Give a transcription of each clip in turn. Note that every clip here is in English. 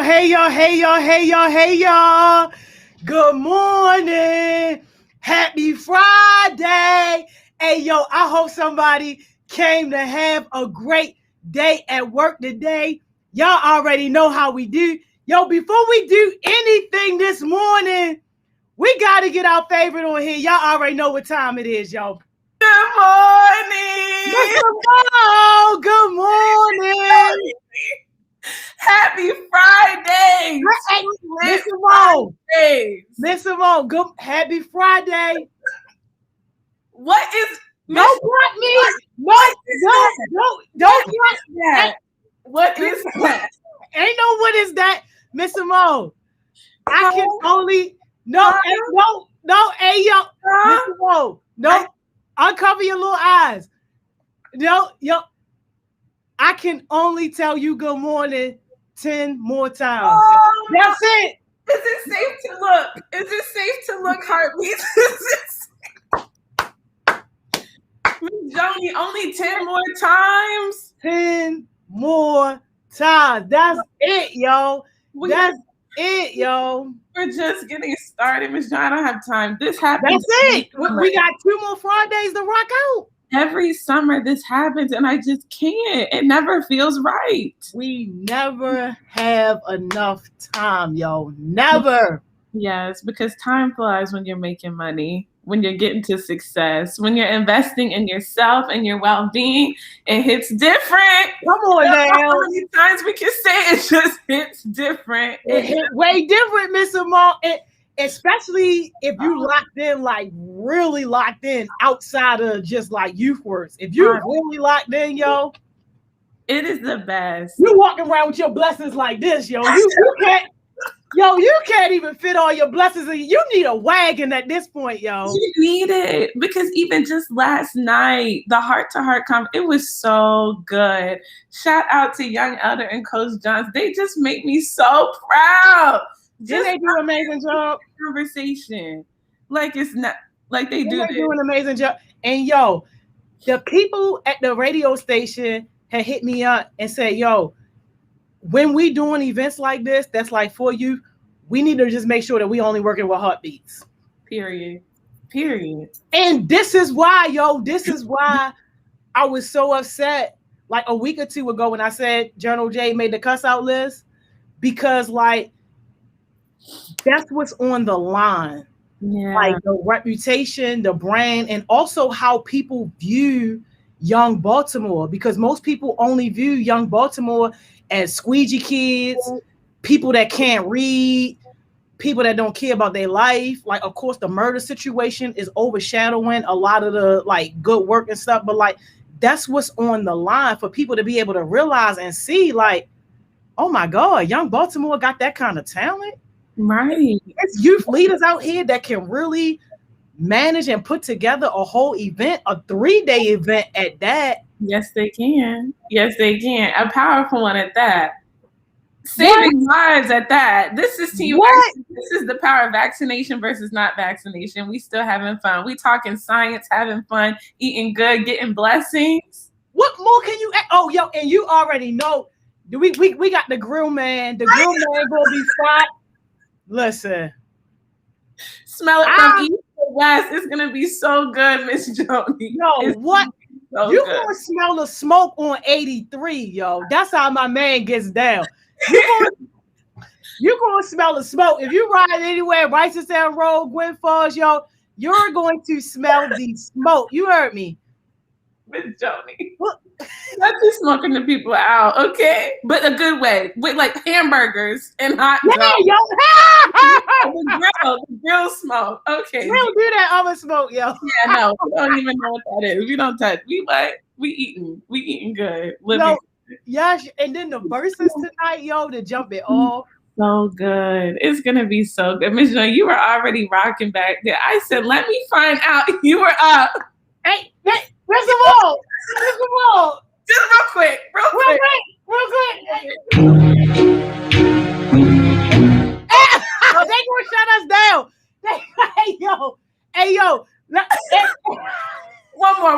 hey y'all. Good morning. Happy Friday. Hey, yo, I hope somebody came to have a great day at work today. Y'all already know how we do. Yo, before we do anything this morning, we got to get our favorite on here. Y'all already know what time it is, y'all. Good morning. Good morning. Happy Friday. Miss Simone, good happy Friday. What is don't block me? Don't block that. What is that? Ain't no what is that, Miss Simone. I can only hey yo, Miss Simone, no, uncover your little eyes. Yo, I can only tell you good morning 10 more times. Oh, that's it. Is it safe to look? Is it safe to look, heartbeats? Miss Joni, only 10 more times? 10 more times. That's it, yo. That's it, yo. We're just getting started, Miss Joni. I don't have time. This happens. That's it. We got 2 more Fridays to rock out. Every summer this happens and I just can't. It never feels right. We never have enough time, yo. Never. Yes, because time flies when you're making money, when you're getting to success, when you're investing in yourself and your well-being. It hits different. Come on now. How many times we can say it just hits different. It hits way different, Miss Simone. Especially if you locked in, like really locked in outside of just like youth works. If you really locked in, yo, it is the best. You walking around with your blessings like this, yo. You can't even fit all your blessings. You need a wagon at this point, yo. You need it because even just last night, the heart-to-heart it was so good. Shout out to Young Elder and Coach Johns. They just make me so proud. Did they do an amazing job? Conversation, like it's not like they do an amazing job. And yo, the people at the radio station had hit me up and said, "Yo, when we doing events like this, that's like for you, we need to just make sure that we only working with heartbeats." Period. And this is why, yo. This is why I was so upset like a week or 2 ago when I said Journal J made the cuss out list, because like. That's what's on the line. Yeah. Like the reputation, the brand, and also how people view Young Baltimore, because most people only view Young Baltimore as squeegee kids, people that can't read, people that don't care about their life. Like, of course, the murder situation is overshadowing a lot of the like good work and stuff, but like that's what's on the line for people to be able to realize and see like, oh my God, Young Baltimore got that kind of talent. Right. It's youth leaders out here that can really manage and put together a whole event, a 3-day event at that. Yes, they can. A powerful one at that. Saving lives at that. This is team. This is the power of vaccination versus not vaccination. We still having fun. We talking science, having fun, eating good, getting blessings. What more can you? Oh, yo, and you already know. We got the grill man. The grill man gonna be spot. Listen, smell it from east to west. It's gonna be so good, Miss Joni. Yo, what? You gonna smell the smoke on 83, yo. That's how my man gets down. You gonna smell the smoke. If you ride anywhere, Ricestown Road, Gwen Falls, yo, you're going to smell the smoke. You heard me. Miss Joni. Not just smoking the people out, okay? But a good way, with like hamburgers and hot dogs. The grill smoke, okay. We don't do that other smoke, yo. Yeah, no, we don't even know what that is. We don't touch. We eating good. Living. Yes, and then the verses tonight, yo, to jump it off. So good. It's gonna be so good. Miss Joni, you were already rocking back there. I said, let me find out you were up. Hey, first of all, just real quick. They gonna shut us down. Hey yo. One more.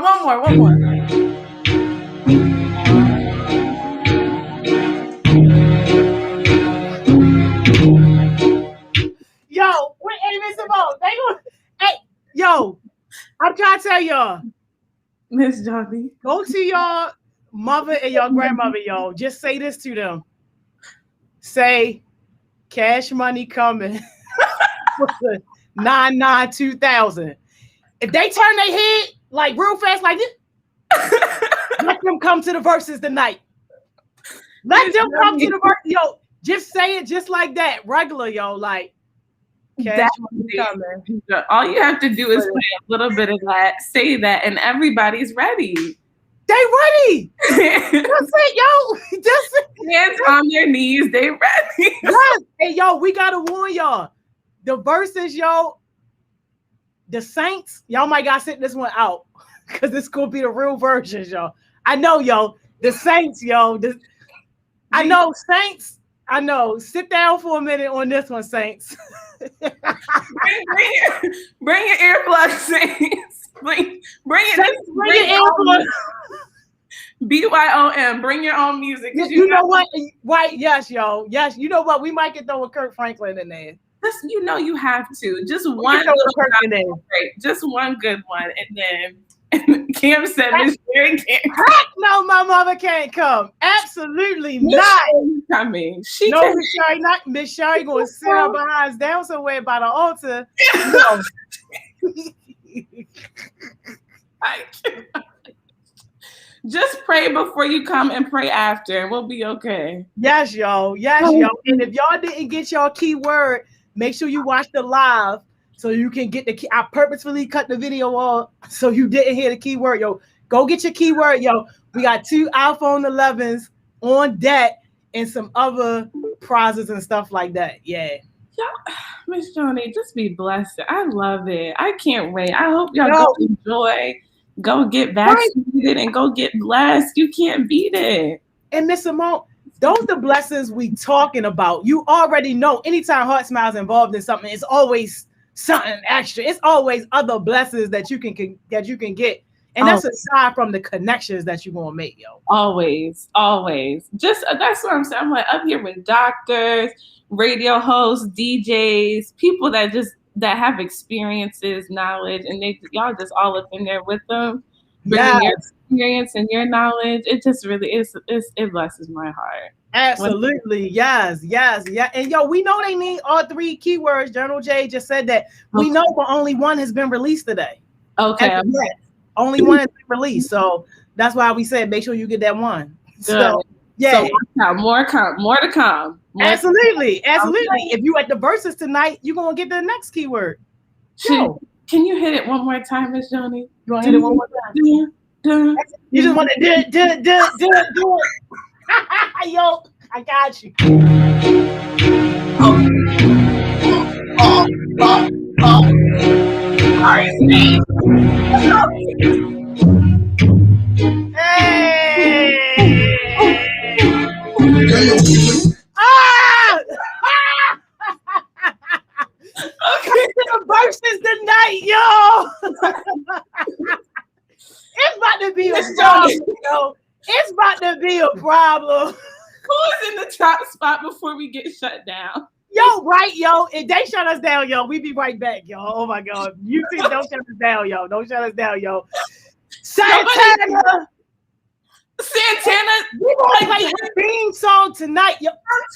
right, y'all. Miss Johnny. Go to your mother and your grandmother, y'all. Just say this to them. Say, Cash Money coming. 9/9/2000. If they turn their head like real fast like this, let them come to the verses tonight. Let them come to the verses. Yo, just say it just like that. Regular, yo. Like, Cash Money coming. All you have to do is play a little bit of that, say that, and everybody's ready. They ready. That's it, yo. That's it. Hands on their knees, they ready. Yes. Hey, yo, we gotta warn y'all. The verses, yo, the Saints, y'all might gotta sit this one out because this could be the real versions, yo. I know, yo. The Saints, yo. I know, Saints. I know. Sit down for a minute on this one, Saints. bring your earplugs, Saints. Bring your earplugs. BYOM. Bring your own music. You know what? Right? Yes, yo. Yes. You know what? We might get throw a Kirk Franklin in there. You know you have to. Just one good one, and then Kim said Miss Sherry can't come. Heck no, my mother can't come. Absolutely not. Coming. Miss Sherry gonna sit her behinds down somewhere by the altar. No. I cannot. Just pray before you come and pray after, and we'll be okay. Yes, yo. Yes, yo. And if y'all didn't get your keyword, make sure you watch the live so you can get the key. I purposefully cut the video off so you didn't hear the keyword, yo. Go get your keyword, yo. We got 2 iPhone 11s on deck and some other prizes and stuff like that. Yeah. Miss Johnny, just be blessed. I love it. I can't wait. I hope y'all go enjoy. Go get vaccinated and go get blessed. You can't beat it. And Miss Simone, those are the blessings we talking about. You already know anytime Heart Smiles involved in something, it's always something extra. It's always other blessings that you can get. And that's aside from the connections that you're gonna make, yo. Always. Just that's what I'm saying. I'm like up here with doctors, radio hosts, DJs, people that have experiences, knowledge, and y'all just all up in there with them, bringing your experience and your knowledge. It just really it blesses my heart. Absolutely, yes. And yo, we know they need all 3 keywords. Journal J just said that. We know, but only one has been released today. Okay. Only one has been released, so that's why we said make sure you get that one. Good. So yeah, so more to come. Absolutely. If you at the verses tonight, you're gonna get the next keyword. Can you hit it one more time, Miss Johnny? You want to hit it one more time? You just want to do it. Yo, I got you. Hey! Okay, the verses tonight, yo. It's about to be a problem, yo. It's about to be a problem. Who's in the top spot before we get shut down? Yo, right, yo. If they shut us down, yo, we be right back, yo. Oh my God. You see, don't shut us down, yo. Don't shut us down, yo. Santana. We gonna play her theme song tonight, yo.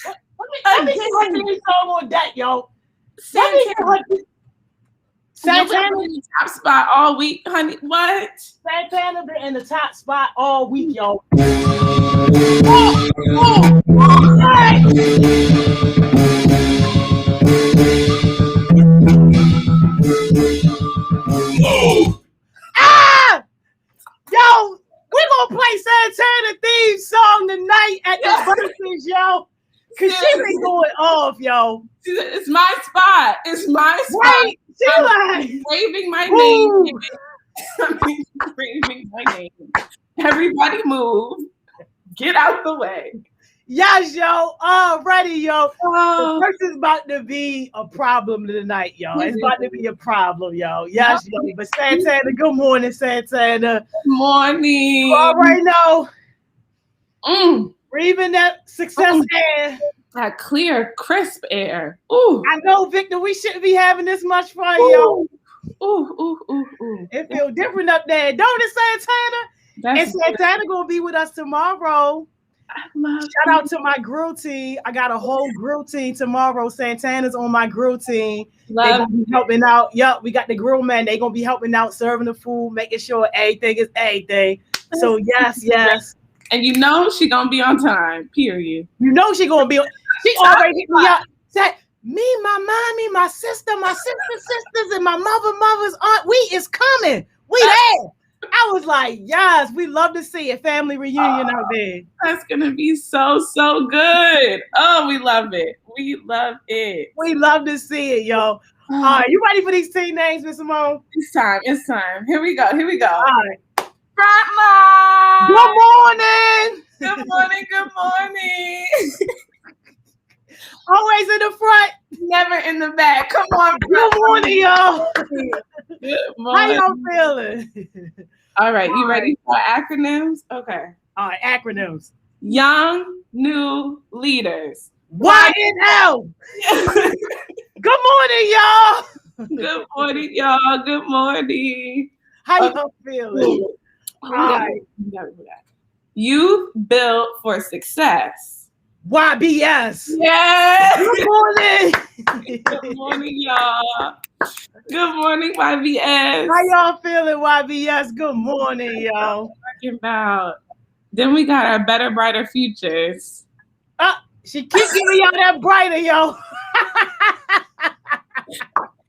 Let me get her theme song on that, yo. Santana in the top spot all week, honey. What? Santana been in the top spot all week, yo. Yo, we're gonna play Santana theme song tonight at the verses, yo. Cause she been going off, yo. It's my spot. It's my spot. Right. I'm waving my name. I'm waving my name. Everybody move. Get out the way. Yes, yo. Already, yo. The verse is about to be a problem tonight, yo. It's about to be a problem, yo. Yes, yo. But Santana, good morning, Santana. Good morning. You already know. Breathing that success air. That clear, crisp air. Ooh. I know, Victor, we shouldn't be having this much fun, yo. Ooh. It feels different up there, don't it, Santana? And Santana gonna be with us tomorrow. Shout out to my grill team. I got a whole grill team tomorrow. Santana's on my grill team. They're gonna be helping out. Yup, we got the grill man. They're gonna be helping out, serving the food, making sure everything is everything. So yes. And you know she gonna be on time. Period. You know she gonna be. She already hit me up. Said me, my mommy, my sister, my sisters, and my mother's aunt. We is coming. We there. I was like, yes, we love to see a family reunion out there. That's gonna be so good. Oh, we love it. We love to see it, yo. All right, you ready for these team names, Miss Simone? It's time. Here we go. All right. Frontline. Good morning. Good morning. Always in the front, never in the back. Come on. Good morning, y'all. Good morning. How y'all feeling? All right, you ready for acronyms? Okay. All right, acronyms. Young New Leaders. YNL. Good morning, y'all. Good morning, y'all. Good morning. How y'all feeling? All right. Youth Built for Success. YBS. Yeah. Good morning. Good morning, y'all. Good morning, YBS. How y'all feeling, YBS? Good morning, y'all. Talking about. Then we got our Better, Brighter Futures. She keep giving y'all that brighter, yo.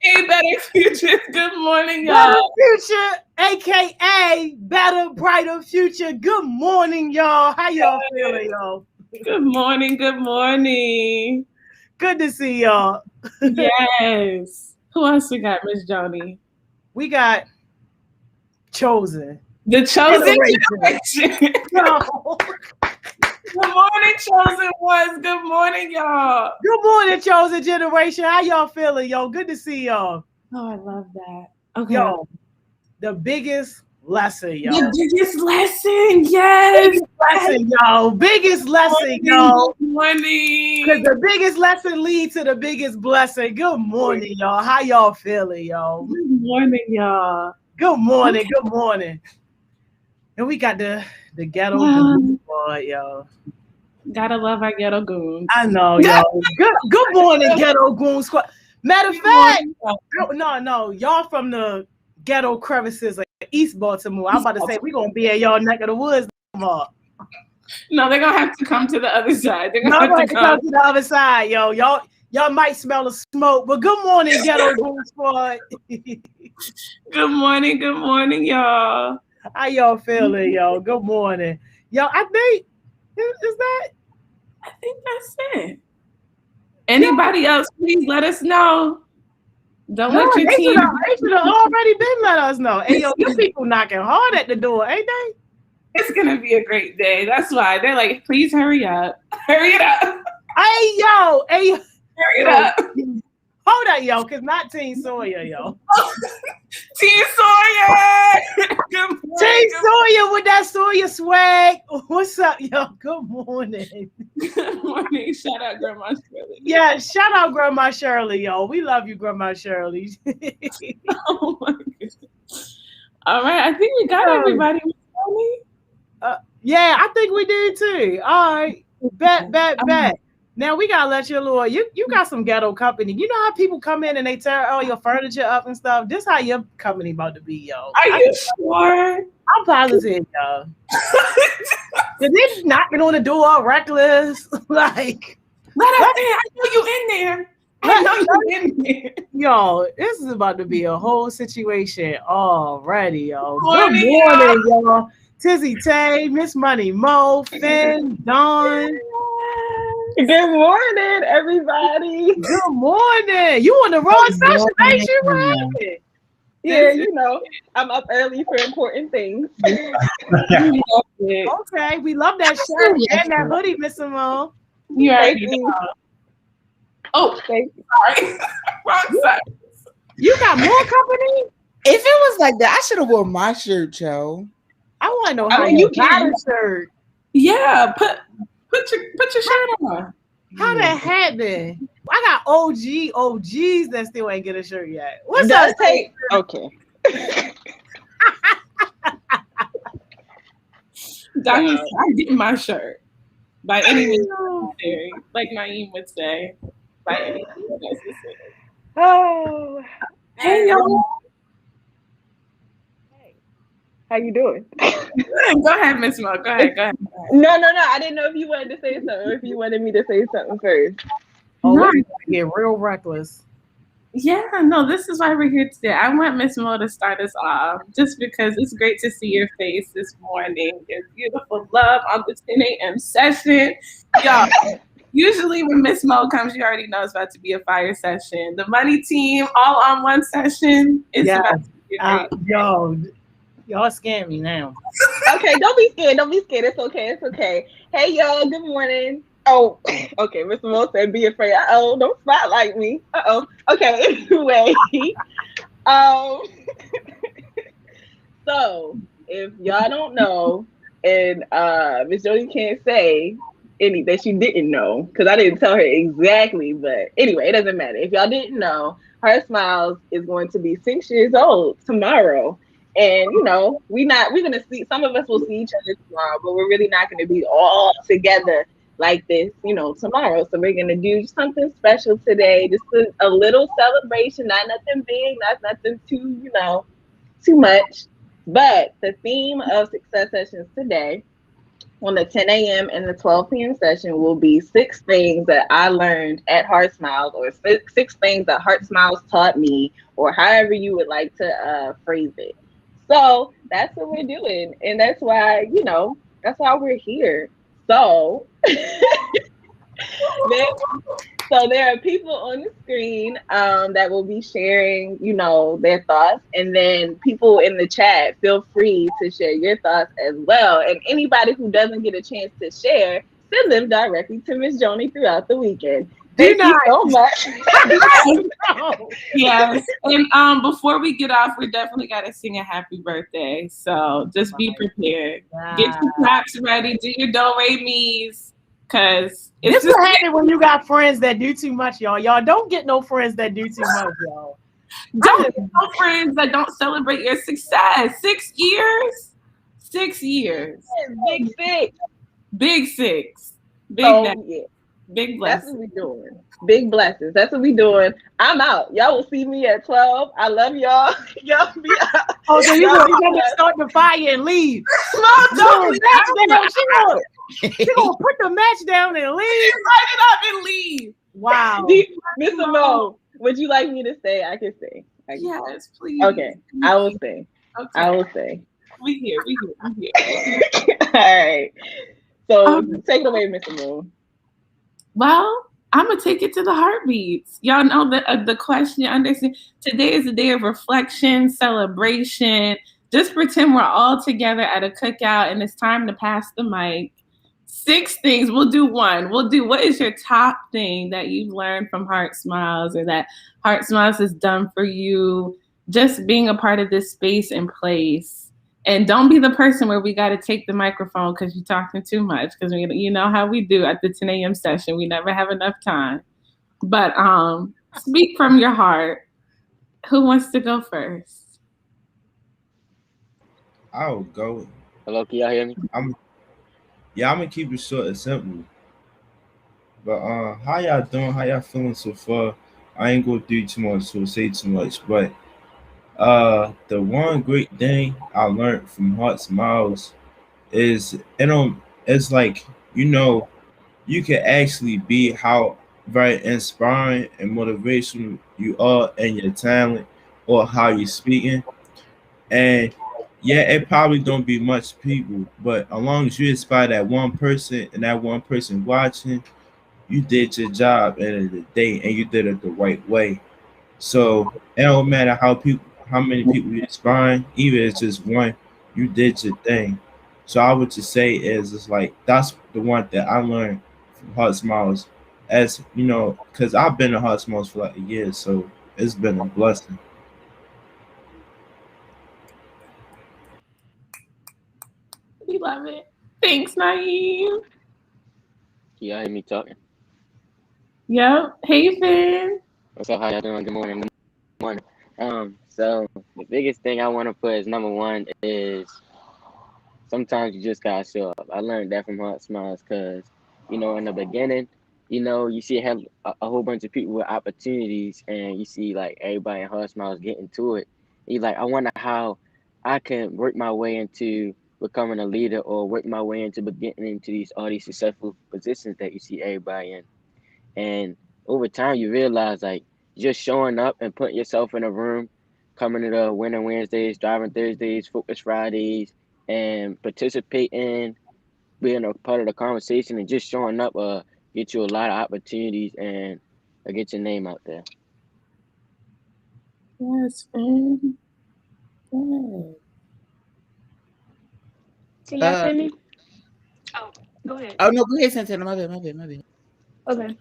Hey, Better Futures. Good morning, y'all. Better Future, aka Better, Brighter Future. Good morning, y'all. How y'all feeling, y'all? Good morning. Good to see y'all. Yes. Who else we got, Miss Joni? We got Chosen. The Chosen Generation. No. Good morning, Chosen Ones. Good morning, y'all. Good morning, Chosen Generation. How y'all feeling, yo? Good to see y'all. Oh, I love that. Okay. Yo, the biggest lesson, yo. The biggest lesson, yes. Biggest lesson, yo. Good morning. Because the biggest lesson leads to the biggest blessing. Good morning, y'all. How y'all feeling, y'all? Good morning, y'all. Good morning. And we got the ghetto goon squad, y'all. Gotta love our ghetto goons. I know, y'all. Good morning, ghetto goon squad. Matter of fact, no, y'all from the ghetto crevices of East Baltimore. I'm about to say we're gonna be at y'all neck of the woods tomorrow. No, they're gonna have to come to the other side. They're gonna have to come to the other side, yo. Y'all might smell the smoke, but good morning, ghetto goon squad. Good morning, y'all. How y'all feeling, yo? Good morning, yo. I think that's it. Anybody else? Please let us know. Don't let your team. They should have already been let us know. Hey, yo, you people knocking hard at the door, ain't they? It's gonna be a great day. That's why they're like, please hurry up. Hurry it up. Hey, yo. Hurry it up. Hold up, yo, because not Team Sawyer, yo. Team Sawyer. Team Sawyer with that Sawyer swag. What's up, yo? Good morning. Good morning. Shout out Grandma Shirley. Yeah, shout out Grandma Shirley, yo. We love you, Grandma Shirley. Oh my goodness. All right, I think we got everybody. Yeah, I think we did too. All right, bet. Now we gotta let you know you got some ghetto company. You know how people come in and they tear all your furniture up and stuff. This how your company about to be, yo. Are you sure? I'm positive, yo. Cause they knocking on the door all reckless, like. Let us in. I know you in there. Yo, this is about to be a whole situation already, yo. Good morning, y'all. Tizzy Tay, Miss Money Mo, Finn, Dawn. Good morning, everybody. Good morning. You on the wrong session, ain't you, right? Yeah, you know, I'm up early for important things. Okay, we love that shirt and that hoodie, Miss Simone. You already know. Oh, thank you. Sorry. Wrong side. You got more company? If it was like that, I should have worn my shirt, Joe. I want to know how you got a shirt. Yeah, put your shirt on. How that happen? I got OGs that still ain't get a shirt yet. What's Does up? take okay. Diane, I get my shirt by any means necessary, like Naeem would say, by any means necessary. Oh, Hey y'all, hey, how you doing? go ahead, Miss Mo. Go ahead. No. I didn't know if you wanted to say something or if you wanted me to say something first. Oh, No. we get real reckless. Yeah, no, this is why we're here today. I want Miss Mo to start us off just because it's great to see your face this morning. Your beautiful love on the 10 a.m. session. Y'all, usually when Miss Mo comes, you already know it's about to be a fire session. The money team all on one session. It's about to be a great Y'all scare me now. Okay, don't be scared. It's okay. Hey, y'all. Good morning. Oh, okay. Mr. Mo said, "Be afraid." Don't spotlight me. Okay. Anyway, so if y'all don't know, and Miss Jody can't say any that she didn't know because I didn't tell her exactly. But anyway, it doesn't matter. If y'all didn't know, Heart Smiles is going to be 6 years old tomorrow. And we're gonna see, some of us will see each other tomorrow, but we're really not gonna be all together like this, tomorrow. So we're gonna do something special today, just a little celebration, not nothing big, not nothing too much. But the theme of Success Sessions today on the 10 a.m. and the 12 p.m. session will be 6 things that I learned at Heart Smiles, or six things that Heart Smiles taught me, or however you would like to phrase it. So that's what we're doing. And that's why, that's why we're here. So, there are people on the screen that will be sharing, their thoughts. And then people in the chat, feel free to share your thoughts as well. And anybody who doesn't get a chance to share, send them directly to Miss Joni throughout the weekend. Thank you so much. Yes. And before we get off, we definitely got to sing a happy birthday. So just be prepared. Get your claps ready. Do your do-re-mis. Because this what happens when you got friends that do too much, y'all. Y'all don't get no friends that do too much, y'all. Don't get no friends that don't celebrate your success. 6 years? 6 years. Big 6. Big 6. Big blessings. That's what we doing. Big blessings. That's what we doing. I'm out. Y'all will see me at 12. I love y'all. Y'all be out. Oh, so you're gonna start the fire and leave. She gonna put the match down and leave. Light it up and leave. Wow. Mr. Mo, would you like me to say? I can say. Yes, please. Okay. I will say. Okay. I will say. We here. All right. So take it away, Mr. Mo. Well, I'm gonna take it to the heartbeats. Y'all know the question. Understand? Today is a day of reflection, celebration. Just pretend we're all together at a cookout, and it's time to pass the mic. 6 things. We'll do one. We'll do what is your top thing that you've learned from Heart Smiles, or that Heart Smiles has done for you. Just being a part of this space and place. And don't be the person where we got to take the microphone because you're talking too much. Because you know how we do at the 10 a.m. session. We never have enough time. But speak from your heart. Who wants to go first? I'll go. Hello, can y'all hear me? I'm gonna keep it short and simple. But how y'all doing? How y'all feeling so far? I ain't gonna do too much, so say too much. But the one great thing I learned from Heart Smiles is it's like you can actually be how very inspiring and motivational you are in your talent or how you're speaking. And yeah, it probably don't be much people, but as long as you inspire that one person and that one person watching, you did your job at the end of the day and you did it the right way. So it don't matter how many people you inspiring, even if it's just one, you did your thing. So I would just say is it's like that's the one that I learned from Heart Smiles, as because I've been in Heart Smiles for like a year, so it's been a blessing. We love it. Thanks, Naeem. Can y'all hear me talking? Yep. Hey, Finn. What's up? How y'all doing? Good morning. Good morning. So the biggest thing I want to put as number one is sometimes you just gotta show up. I learned that from Heart Smiles because, in the beginning, you see a whole bunch of people with opportunities, and you see like everybody in Heart Smiles getting to it. You like, I wonder how I can work my way into becoming a leader or work my way into getting into all these successful positions that you see everybody in. And over time, you realize like just showing up and putting yourself in a room, coming to the Winning Wednesdays, Driving Thursdays, Focus Fridays, and participating, being a part of the conversation, and just showing up get you a lot of opportunities and get your name out there. Yes, Finn. Good. Can y'all hear me? Oh, go ahead. Oh no, go ahead, Santana. My bad. Okay.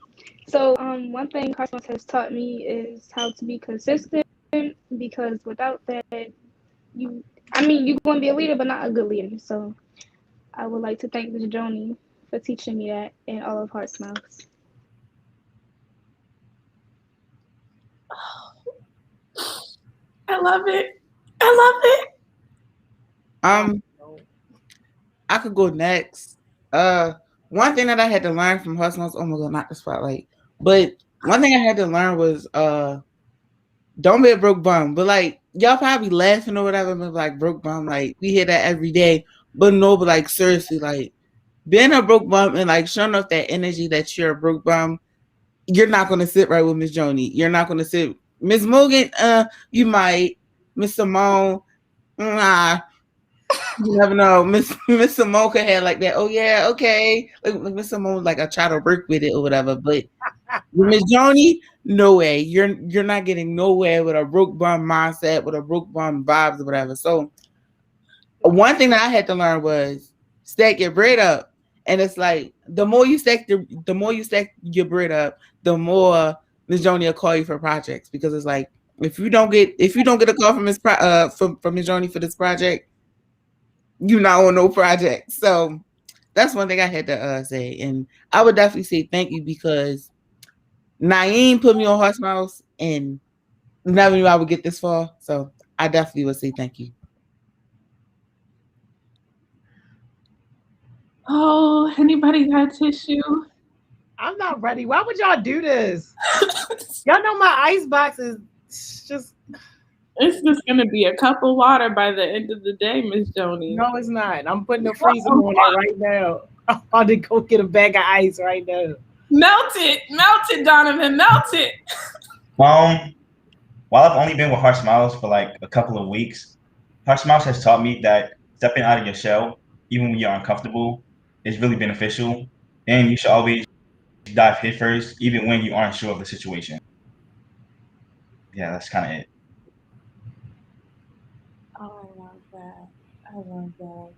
So one thing Heart Smiles has taught me is how to be consistent, because without that, you're going to be a leader, but not a good leader. So I would like to thank Ms. Joni for teaching me that and all of Heart Smiles. I love it. I love it. I could go next. One thing that I had to learn from Heart Smiles, oh my god, not the spotlight. But one thing I had to learn was don't be a broke bum. But like y'all probably laughing or whatever, but like broke bum, like we hear that every day. But no, but like seriously, like being a broke bum and like showing off that energy that you're a broke bum, you're not gonna sit right with Miss Joni. You're not gonna sit Miss Morgan, you might. Miss Simone, nah. You never know. Miss Simone could have like that. Oh yeah, okay. Like Miss Simone like I try to work with it or whatever. But with Miss Joni, no way. You're not getting nowhere with a broke bum mindset, with a broke bum vibes or whatever. So one thing that I had to learn was stack your bread up. And it's like the more you stack your bread up, the more Miss Joni will call you for projects, because it's like if you don't get a call from Miss Joni for this project, you're not on no project. So that's one thing I had to say. And I would definitely say thank you, because Naeem put me on Heart Smiles and never knew I would get this far. So I definitely would say thank you. Oh, anybody got tissue? I'm not ready. Why would y'all do this? Y'all know my ice box is just... It's just gonna be a cup of water by the end of the day, Miss Joni. No, it's not. I'm putting the freezer on that right now. I'm about to go get a bag of ice right now. Melt it, Donovan, melt it. While I've only been with Heart Smiles for like a couple of weeks, Heart Smiles has taught me that stepping out of your shell, even when you're uncomfortable, is really beneficial, and you should always dive headfirst, even when you aren't sure of the situation. Yeah, that's kind of it. Oh, I love that.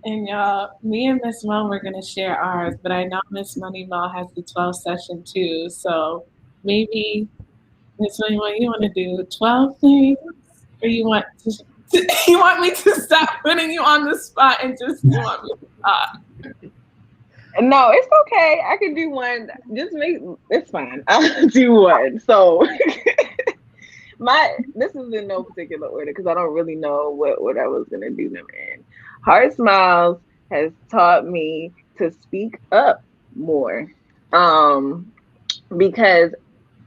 And y'all, me and Miss Mo, we're gonna share ours, but I know Miss Money Mo has the 12 session too. So maybe Miss Money Mo, you want to do 12 things, or you want me to stop putting you on the spot and just you want me to stop? No, it's okay. I can do one. It's fine. I'll do one. So this is in no particular order because I don't really know what order I was gonna do them in. Heart Smiles has taught me to speak up more, because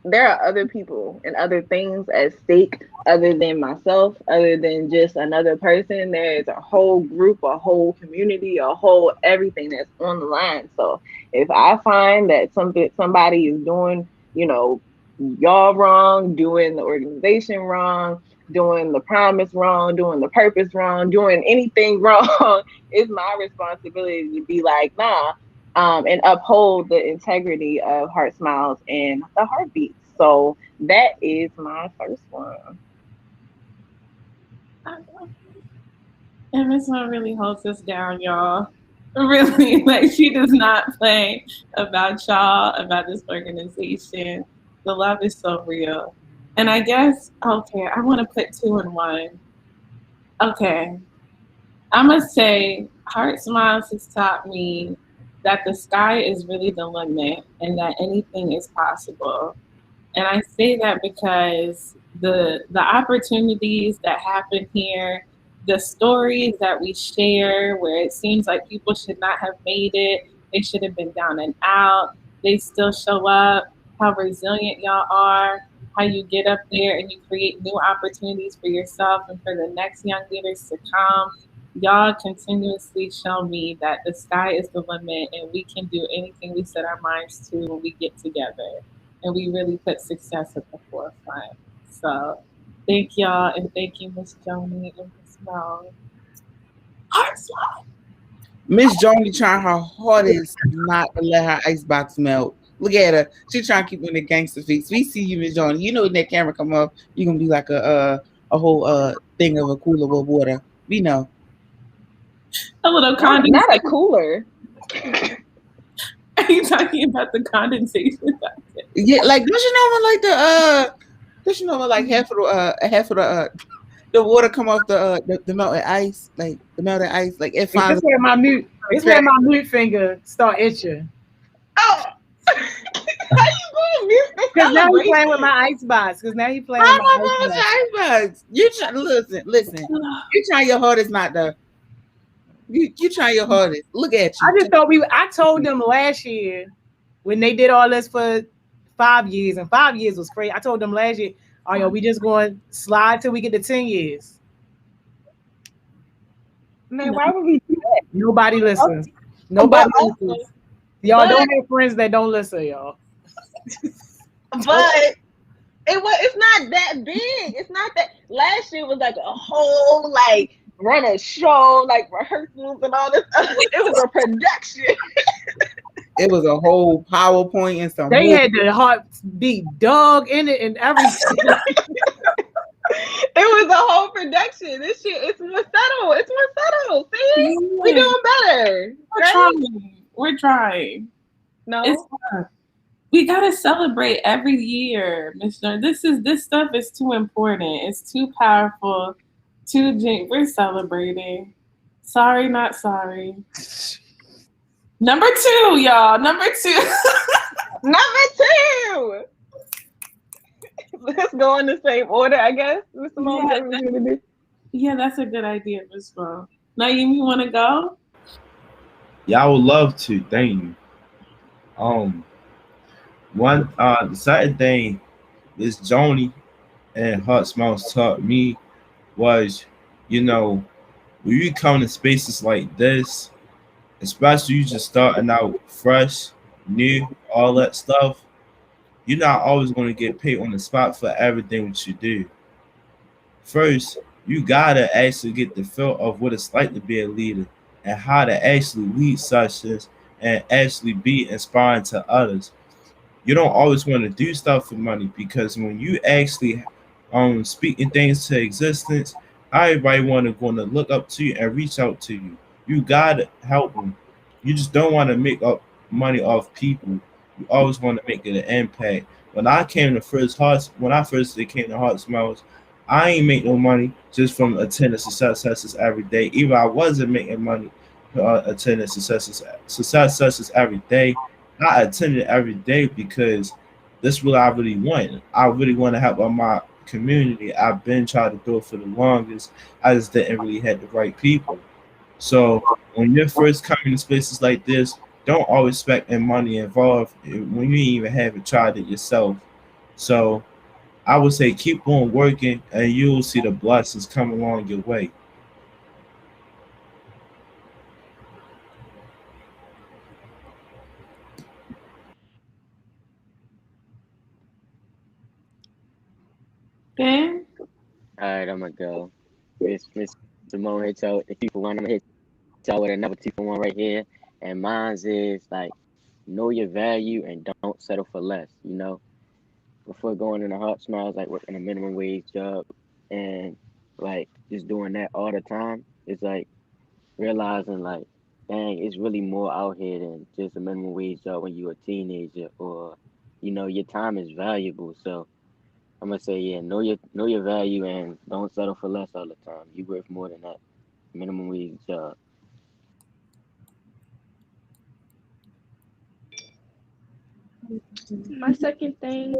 there are other people and other things at stake other than myself, other than just another person. There's a whole group, a whole community, a whole everything that's on the line. So if I find that somebody is doing, y'all wrong, doing the organization wrong, doing the promise wrong, doing the purpose wrong, doing anything wrong, it's my responsibility to be like, nah, and uphold the integrity of Heart Smiles and the Heartbeats. So that is my first one. And Miss Mo really holds us down, y'all. Really, like she does not play about y'all, about this organization. The love is so real. And I guess, okay, I want to put 2 in 1. Okay. I'm going to say Heart Smiles has taught me that the sky is really the limit and that anything is possible. And I say that because the opportunities that happen here, the stories that we share where it seems like people should not have made it, they should have been down and out, they still show up, how resilient y'all are, how you get up there and you create new opportunities for yourself and for the next young leaders to come. Y'all continuously show me that the sky is the limit and we can do anything we set our minds to when we get together and we really put success at the forefront. So thank y'all and thank you, Miss Joni and Miss Mel. Miss Joni trying her hardest not to let her icebox melt. Look at her. She trying to keep on the gangster feet. We see you, Miss Joni. You know when that camera come up, you're gonna be like a whole thing of a cooler with water. We know. A little condensation. Not a cooler. Are you talking about the condensation? Yeah, like don't you know when like don't you know when like half of the water come off the melted ice, like the melted ice, like it finds. It's where my mute finger start itching. Oh, how you going mute? Because now he's playing with my icebox. Because now he's playing with my icebox. You try listen. You try your hardest not to. You try your hardest. Look at you. I just thought I told them last year when they did all this for 5 years, and 5 years was crazy. I told them last year, oh, yo, we just going to slide till we get to 10 years. Man, why would we do that? Nobody listens. Nobody listens. Y'all don't have friends that don't listen, y'all. But it's not that big. It's not that. Last year was like a whole like run a show, like rehearsals and all this. It was a production. It was a whole PowerPoint and some. They had the heartbeat dog in it and everything. It was a whole production. This year, it's more subtle. It's more subtle. See, we're doing better. We're trying. No, we gotta celebrate every year, Miss Jones. This stuff is too important. It's too powerful. We're celebrating. Sorry, not sorry. Number 2, y'all. Number 2. Number 2. Let's go in the same order, I guess. Yeah, that's a good idea, Miss Mo. Naeem, you want to go? Yeah, I would love to. Thank you. The second thing Miss Joni and Hot Smiles taught me was, when you come to spaces like this, especially you just starting out fresh, new, all that stuff, you're not always going to get paid on the spot for everything that you do. First, you gotta actually get the feel of what it's like to be a leader and how to actually lead sessions and actually be inspiring to others. You don't always want to do stuff for money, because when you actually speaking things to existence, everybody want to look up to you and reach out to you. You gotta help them. You just don't want to make up money off people. You always want to make it an impact. When I came to came to Heart Smiles, I ain't make no money just from attending success sessions every day. Even I wasn't making money attending success sessions every day. I attended every day because this is what I really want. I really want to help out my community. I've been trying to do it for the longest. I just didn't really have the right people. So when you're first coming to spaces like this, don't always expect money involved when you even haven't tried it yourself. So I would say keep on working and you'll see the blessings come along your way. Ben? All right, I'm gonna go. Miss Simone hit y'all with the 2-for-1. I'm gonna hit y'all with another 2-for-1 right here. And mine's is like, know your value and don't settle for less. Before going into Heart Smiles, like working a minimum wage job and like just doing that all the time, it's like realizing like, dang, it's really more out here than just a minimum wage job when you're a teenager, or your time is valuable. So I'm gonna say, yeah, know your value and don't settle for less all the time. You worth more than that minimum wage job. My second thing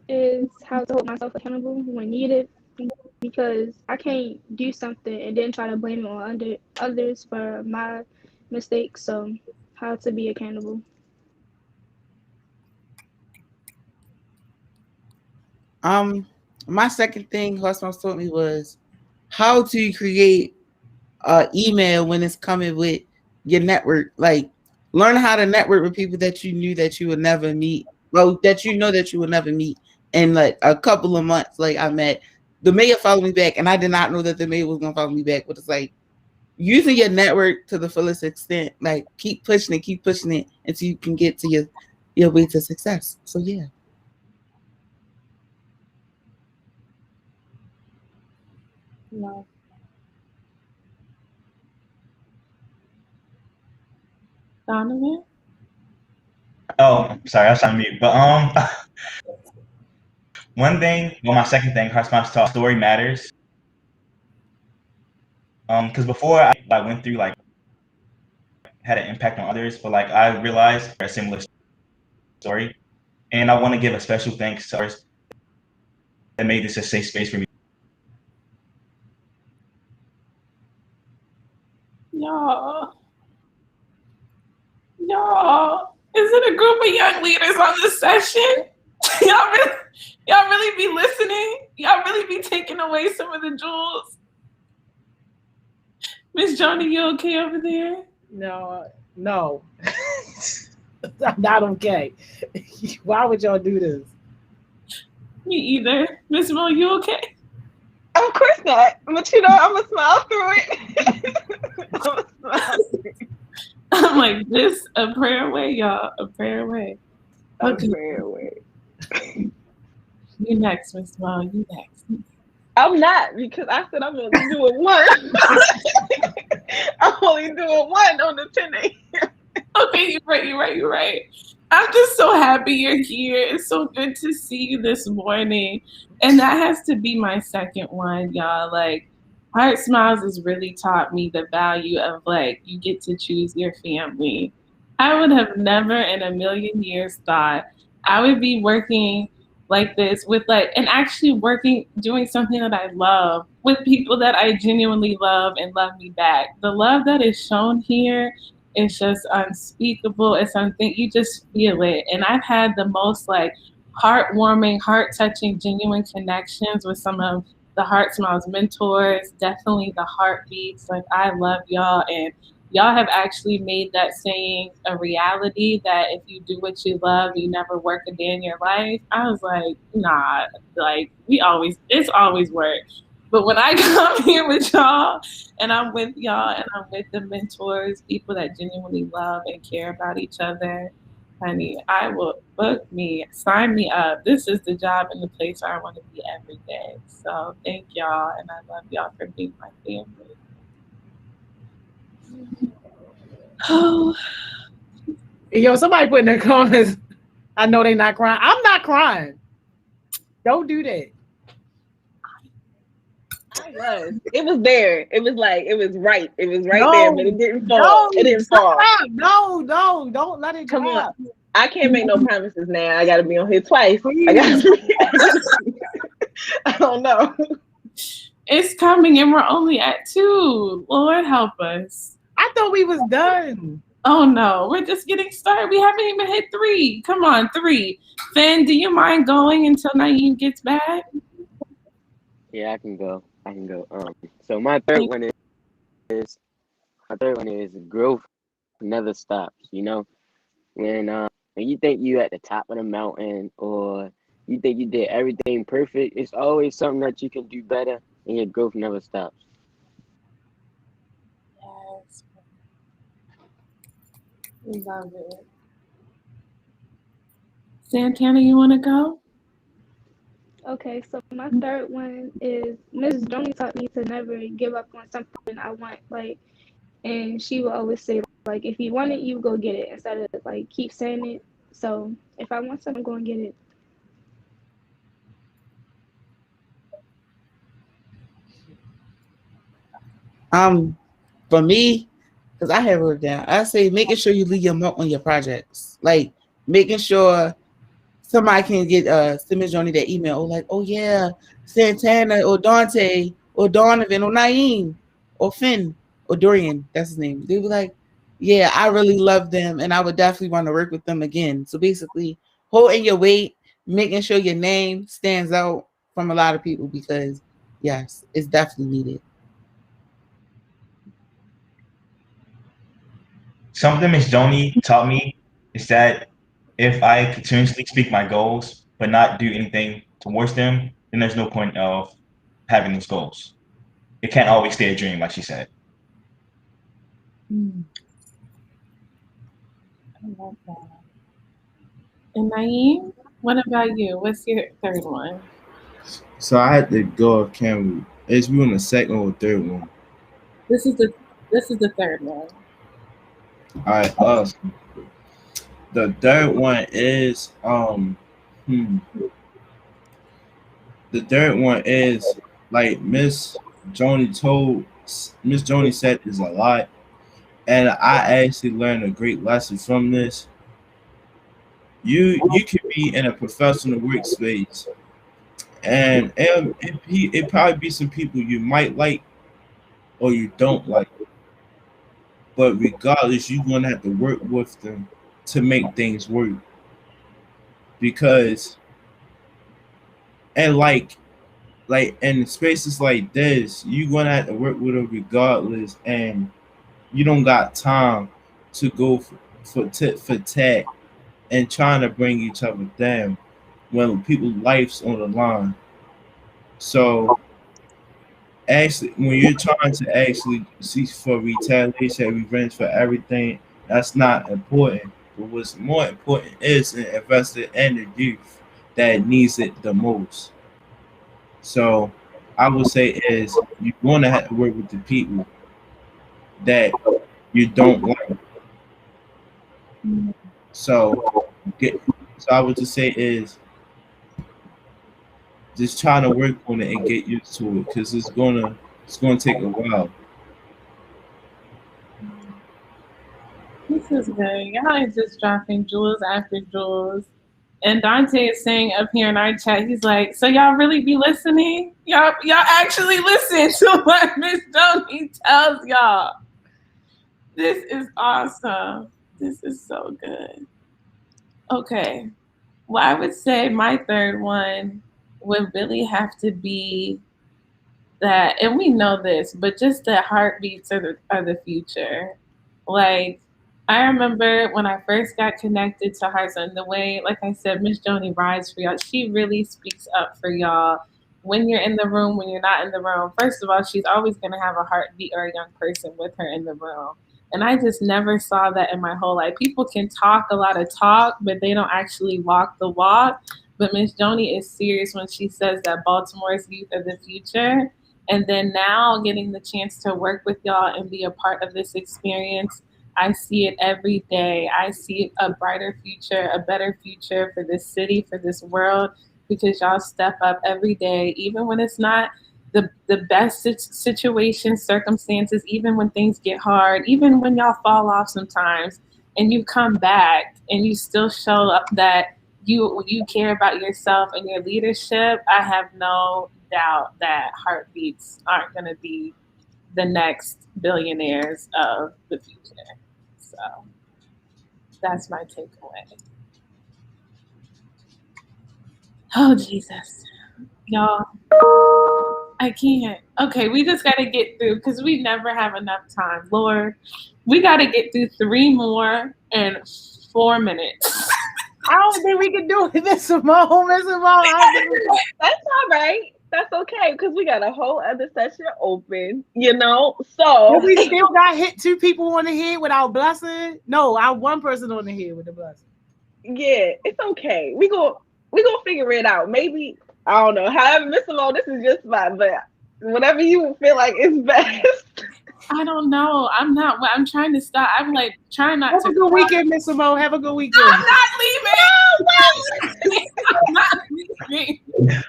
is how to hold myself accountable when needed, because I can't do something and then try to blame it on others for my mistakes. So, how to be accountable. My second thing Husband told me was how to create email when it's coming with your network. Like, learn how to network with people that you knew that you would never meet. Well, that you know that you would never meet in like a couple of months. Like, I met the mayor followed me back, and I did not know that the mayor was gonna follow me back. But it's like using your network to the fullest extent. Like, keep pushing it until you can get to your way to success. So yeah. No. Donovan? Oh, sorry, I was trying to mute. But one thing, well, my second thing, Heart's talk story matters. Because before I went through had an impact on others, but I realized a similar story, and I want to give a special thanks to others that made this a safe space for me. Y'all, is it a group of young leaders on this session? y'all really be listening? Y'all really be taking away some of the jewels? Miss Johnny, you okay over there? No. I'm not okay. Why would y'all do this? Me either. Miss Mo, you okay? Of course not. But I'm going to smile through it. I'm like, this a prayer away, y'all. A prayer away. Okay. A prayer away. You next, Miss Mo. You next. I'm not, because I said I'm only doing one. I'm only doing one on the 10 a.m. Okay, you're right. I'm just so happy you're here. It's so good to see you this morning. And that has to be my second one, y'all. Like, Heart Smiles has really taught me the value of, you get to choose your family. I would have never in a million years thought I would be working like this with and actually doing something that I love with people that I genuinely love and love me back. The love that is shown here is just unspeakable. It's something you just feel it. And I've had the most heartwarming, heart-touching, genuine connections with some of the Heart Smiles mentors, definitely the heartbeats. I love y'all, and y'all have actually made that saying a reality, that if you do what you love, you never work a day in your life. I was like, nah, it's always work. But when I come here with y'all, and I'm with y'all, and I'm with the mentors, people that genuinely love and care about each other, honey, I will sign me up. This is the job and the place where I want to be every day. So thank y'all, and I love y'all for being my family. Oh. Yo, somebody put in the comments, I know they're not crying. I'm not crying. Don't do that. I was. It was there. It was right. It was right there, but it didn't fall. It didn't fall. No, don't let it come drop. on. I can't make no promises now. I gotta be on here twice. I don't know. It's coming, and we're only at 2. Lord help us. I thought we was done. Oh no, we're just getting started. We haven't even hit 3. Come on, 3. Finn, do you mind going until Naeem gets back? Yeah, I can go. So my third one is growth never stops. When you think you at the top of the mountain, or you think you did everything perfect, it's always something that you can do better, and your growth never stops. Yes. We love it. Santana, you want to go? Okay, so my third one is Mrs. Johnny taught me to never give up on something I want, and she will always say, if you want it, you go get it, instead of keep saying it. So if I want something, I'm going to get it. For me, because I have wrote down, I say making sure you leave your mark on your projects. Making sure somebody can get send Miss Joni that email, like, oh yeah, Santana or Dante or Donovan or Naeem or Finn or Dorian, that's his name. They were like, yeah, I really love them and I would definitely want to work with them again. So basically, holding your weight, making sure your name stands out from a lot of people, because yes, it's definitely needed. Something Miss Joni taught me is that if I continuously speak my goals but not do anything towards them, then there's no point of having those goals. It can't always stay a dream, like she said. I love that. And Naeem, what about you? What's your third one? So I had to go off camera. Is we on the second or third one? This is the third one. All right. The third one is The third one is like Miss Joni said is a lot, and I actually learned a great lesson from this. You can be in a professional workspace, and it probably be some people you might like or you don't like, but regardless, you're gonna have to work with them to make things work. Because and like in spaces like this, you're gonna have to work with them regardless, and you don't got time to go for tit for tat and trying to bring each other down when people's lives on the line. So actually, when you're trying to actually seek for retaliation, revenge for everything, that's not important. But what's more important is investing in the youth that needs it the most. So I would say is you're going to have to work with the people that you don't like. So I would just say is just trying to work on it and get used to it, because it's gonna take a while. This is good. Y'all is just dropping jewels after jewels. And Dante is saying up here in our chat, he's like, so y'all really be listening? Y'all actually listen to what Miss Joni tells y'all. This is awesome. This is so good. Okay. Well, I would say my third one would really have to be that, and we know this, but just the heartbeats are the future. Like, I remember when I first got connected to Hearts and the way, like I said, Miss Joni rides for y'all. She really speaks up for y'all when you're in the room, when you're not in the room. First of all, she's always going to have a heartbeat or a young person with her in the room. And I just never saw that in my whole life. People can talk a lot of talk, but they don't actually walk the walk. But Miss Joni is serious when she says that Baltimore's youth are the future. And then now getting the chance to work with y'all and be a part of this experience, I see it every day. I see a brighter future, a better future for this city, for this world, because y'all step up every day, even when it's not the best situations, circumstances, even when things get hard, even when y'all fall off sometimes, and you come back and you still show up that you care about yourself and your leadership. I have no doubt that Heartbeats aren't going to be the next billionaires of the future. So that's my takeaway. Oh, Jesus. Y'all, I can't. Okay, we just got to get through, because we never have enough time. Lord, we got to get through 3 more in 4 minutes. I don't think we can do it, Miss Simone. That's all right. That's okay, because we got a whole other session open, So and we still got hit 2 people on the head without blessing. No, I 1 person on the head with the blessing. Yeah, it's okay. We gonna figure it out. Maybe, I don't know. However, Miss Simone, this is just fine, but whatever you feel like is best. I don't know. I'm trying to stop. I'm like trying not to. Have a good weekend, Miss Simone. Have a good weekend. I'm not leaving. I'm not leaving.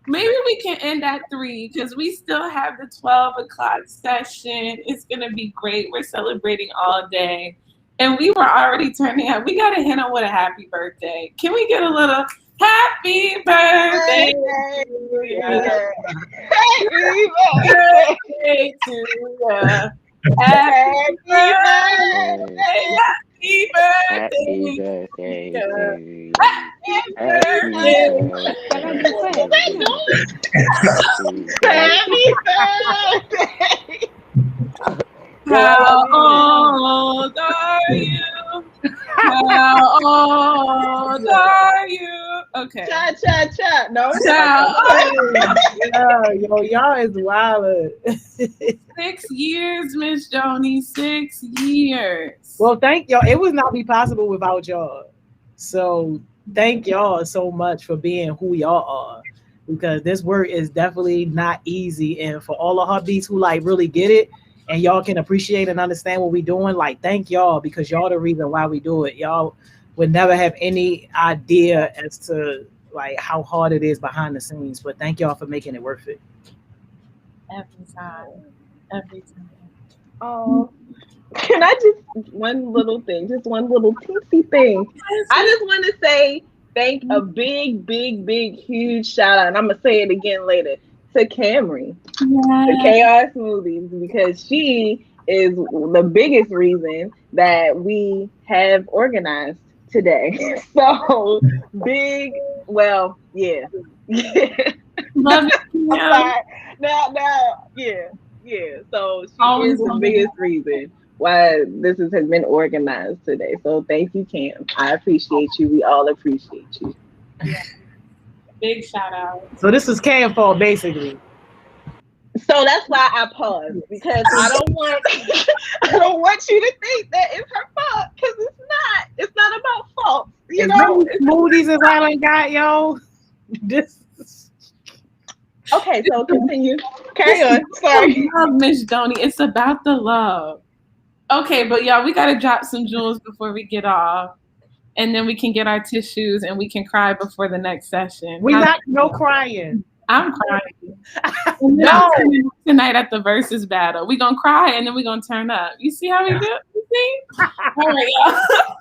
Maybe we can end at 3, because we still have the 12 o'clock session. It's going to be great. We're celebrating all day. and we were already turning up. We got to hit him with a happy birthday. Can we get a little happy birthday to you? Happy Birthday to you. Happy birthday. Happy Happy birthday. birthday to you. Happy Happy birthday. Happy birthday. How old are you? How old are you? Okay. Cha cha cha. No. Yeah, yo, y'all is wild. 6 years, Miss Joni. 6 years. Well, thank y'all. It would not be possible without y'all. So thank y'all so much for being who y'all are. Because this work is definitely not easy. And for all the hubbies who like really get it and y'all can appreciate and understand what we're doing, like thank y'all because y'all the reason why we do it. Y'all would never have any idea as to like how hard it is behind the scenes. But thank y'all for making it worth it. Every time. Every time. Oh, can I just one little thing, just one little teensy thing. I just want to say thank a big, huge shout out, and I'm gonna say it again later to Camry, the Chaos Smoothies, because she is the biggest reason that we have organized today. So big, well, yeah. Love you. Now, yeah. So she is the biggest reason why this has been organized today. So thank you, Cam. I appreciate you. We all appreciate you. Yeah. Big shout out. So this is Cam fault basically. So that's why I paused because I don't want you to think that it's her fault because it's not. It's not about fault. You know, smoothies is all I got, yo. This. Okay, so continue. Carry on. Sorry. Love, Miss Joni. It's about the love. Okay, but y'all, we gotta drop some jewels before we get off, and then we can get our tissues and we can cry before the next session. We not no crying. I'm crying. No. Tonight at the versus battle, we gonna cry and then we gonna turn up. You see how we do? You see? All right, y'all.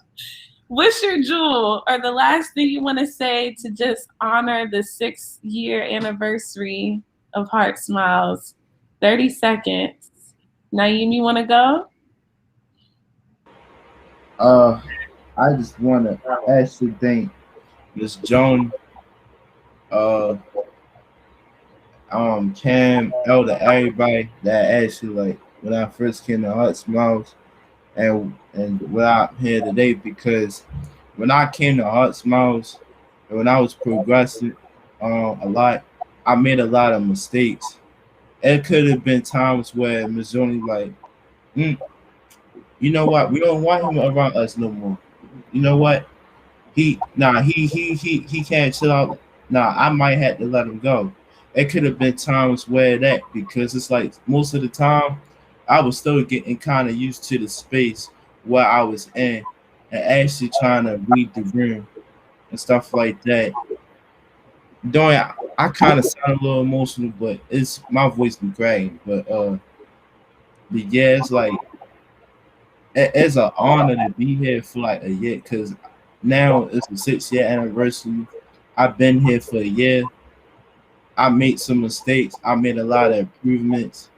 What's your jewel or the last thing you want to say to just honor the 6-year anniversary of Heart Smiles? 30 seconds. Naeem, you want to go? I just want to actually thank Miss Joan, Cam, Elder, everybody that actually like when I first came to Heart Smiles and what I'm here today because when I came to Heart Smiles and when I was progressing a lot, I made a lot of mistakes. It could have been times where Miss Joan like, you know what, we don't want him around us no more. You know what? He can't chill out. Nah, I might have to let him go. It could have been times where that because it's like most of the time I was still getting kind of used to the space where I was in and actually trying to read the room and stuff like that. Doing I kind of sound a little emotional, but it's my voice be cracking. But yeah, it's like it's an honor to be here for like a year because now it's the 6-year anniversary. I've been here for a year. I made some mistakes. I made a lot of improvements.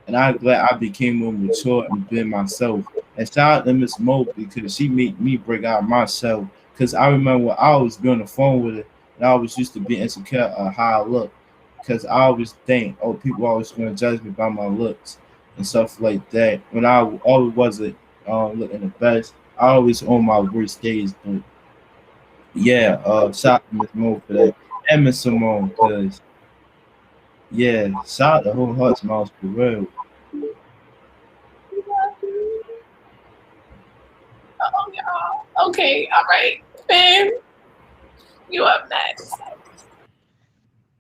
And I'm glad I became more mature and been myself. And shout out to Miss Mo because she made me break out myself. Because I remember when I was on the phone with her and I always used to be insecure of how I look. Because I always think, oh, people always going to judge me by my looks and stuff like that. When I always wasn't looking the best, I always on my worst days. But yeah, shout out to Miss Mo for that. And Miss Simone, because yeah, shout out to whole Heart Smiles for real. Oh, y'all. Okay, all right. Ben, you up next.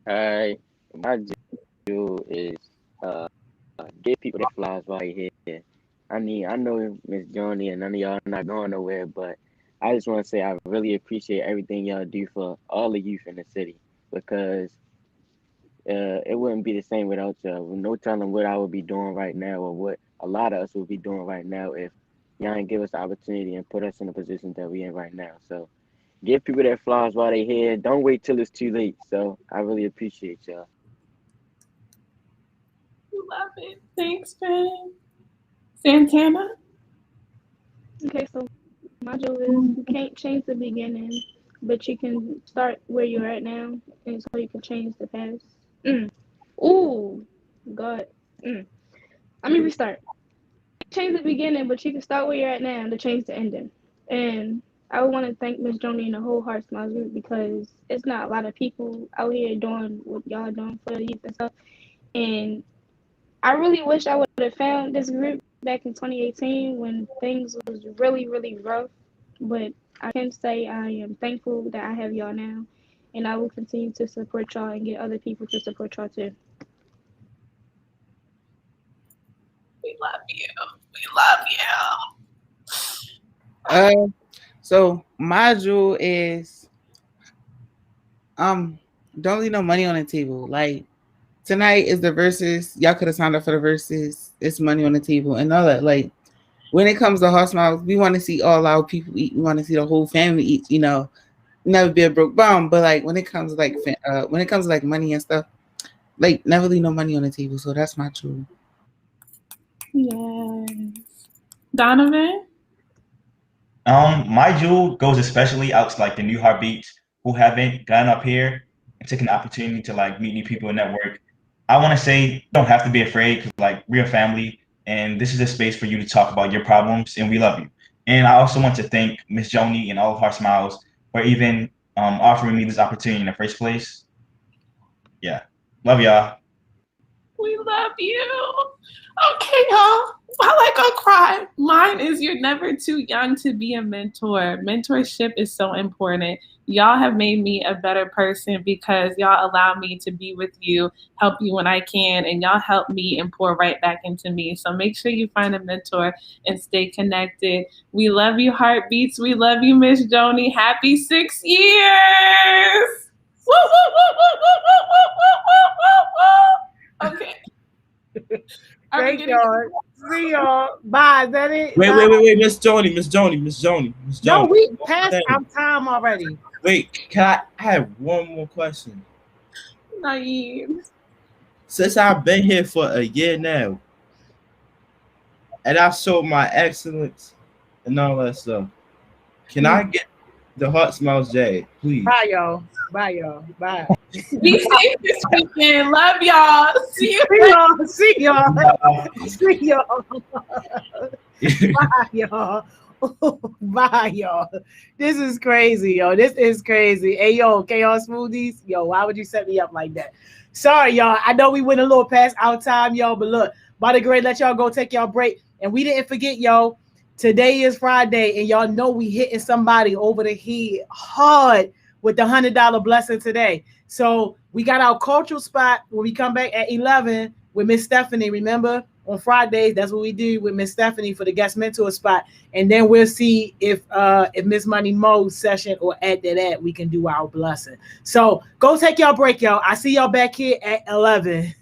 All right. My jewel is give people their flies right here. I mean, I know Miss Joni and none of y'all not going nowhere, but I just want to say I really appreciate everything y'all do for all the youth in the city because it wouldn't be the same without y'all. No telling what I would be doing right now or what a lot of us would be doing right now if y'all didn't give us the opportunity and put us in the position that we in right now. So give people their flowers while they here. Don't wait till it's too late. So I really appreciate y'all. Love it. Thanks, Ben. Santana? Okay, so module is you can't change the beginning, but you can start where you're at now, and so you can change the past. Ooh, God. Let me restart. Change the beginning, but you can start where you're at now to change the ending. And I want to thank Miss Joni and the whole Heart Smiles group because it's not a lot of people out here doing what y'all doing for the youth and stuff. And I really wish I would have found this group back in 2018 when things was really, really rough. But I can say I am thankful that I have y'all now. And I will continue to support y'all and get other people to support y'all too. We love you. We love you. So module is don't leave no money on the table. Like tonight is the verses. Y'all could have signed up for the verses. It's money on the table and all that. Like when it comes to Heart Smiles, we want to see all our people eat. We want to see the whole family eat. You know, never be a broke bum. But like when it comes to like money and stuff, like never leave no money on the table. So that's my truth. Yes. Donovan? My jewel goes especially out to like the new heartbeats who haven't gotten up here and taken the opportunity to like meet new people and network. I want to say you don't have to be afraid because like we're a family and this is a space for you to talk about your problems and we love you. And I also want to thank Miss Joni and all of Heart Smiles for even offering me this opportunity in the first place. Yeah, love y'all. We love you. Okay, y'all. I like to cry. Mine is you're never too young to be a mentor. Mentorship is so important. Y'all have made me a better person because y'all allow me to be with you, help you when I can, and y'all help me and pour right back into me. So make sure you find a mentor and stay connected. We love you, Heartbeats. We love you, Miss Joni. Happy 6 years. Woo, woo, woo, woo, woo, woo, woo, woo, woo, woo. Okay. Thank y'all. See y'all. Bye. Is that it? Wait, Miss Joni. No, we passed our time already. Wait, can I have one more question? Naive. Since I've been here for a year now, and I showed my excellence and all that stuff, can I get the Heart Smiles J, please? Bye, y'all. Bye. Be safe this weekend. Love y'all. See you. See y'all. Bye, y'all. Bye, y'all. This is crazy, yo. This is crazy. Hey, yo, Chaos Smoothies. Yo, why would you set me up like that? Sorry, y'all. I know we went a little past our time, y'all, but look, by the great, let y'all go take y'all break. And we didn't forget, y'all, today is Friday, and y'all know we hitting somebody over the head hard with the $100 blessing today. So we got our cultural spot when we come back at 11 with Miss Stephanie. Remember, on Fridays, that's what we do with Miss Stephanie for the guest mentor spot. And then we'll see if Miss Money Mo's session or after that, we can do our blessing. So go take y'all break, y'all. I see y'all back here at 11.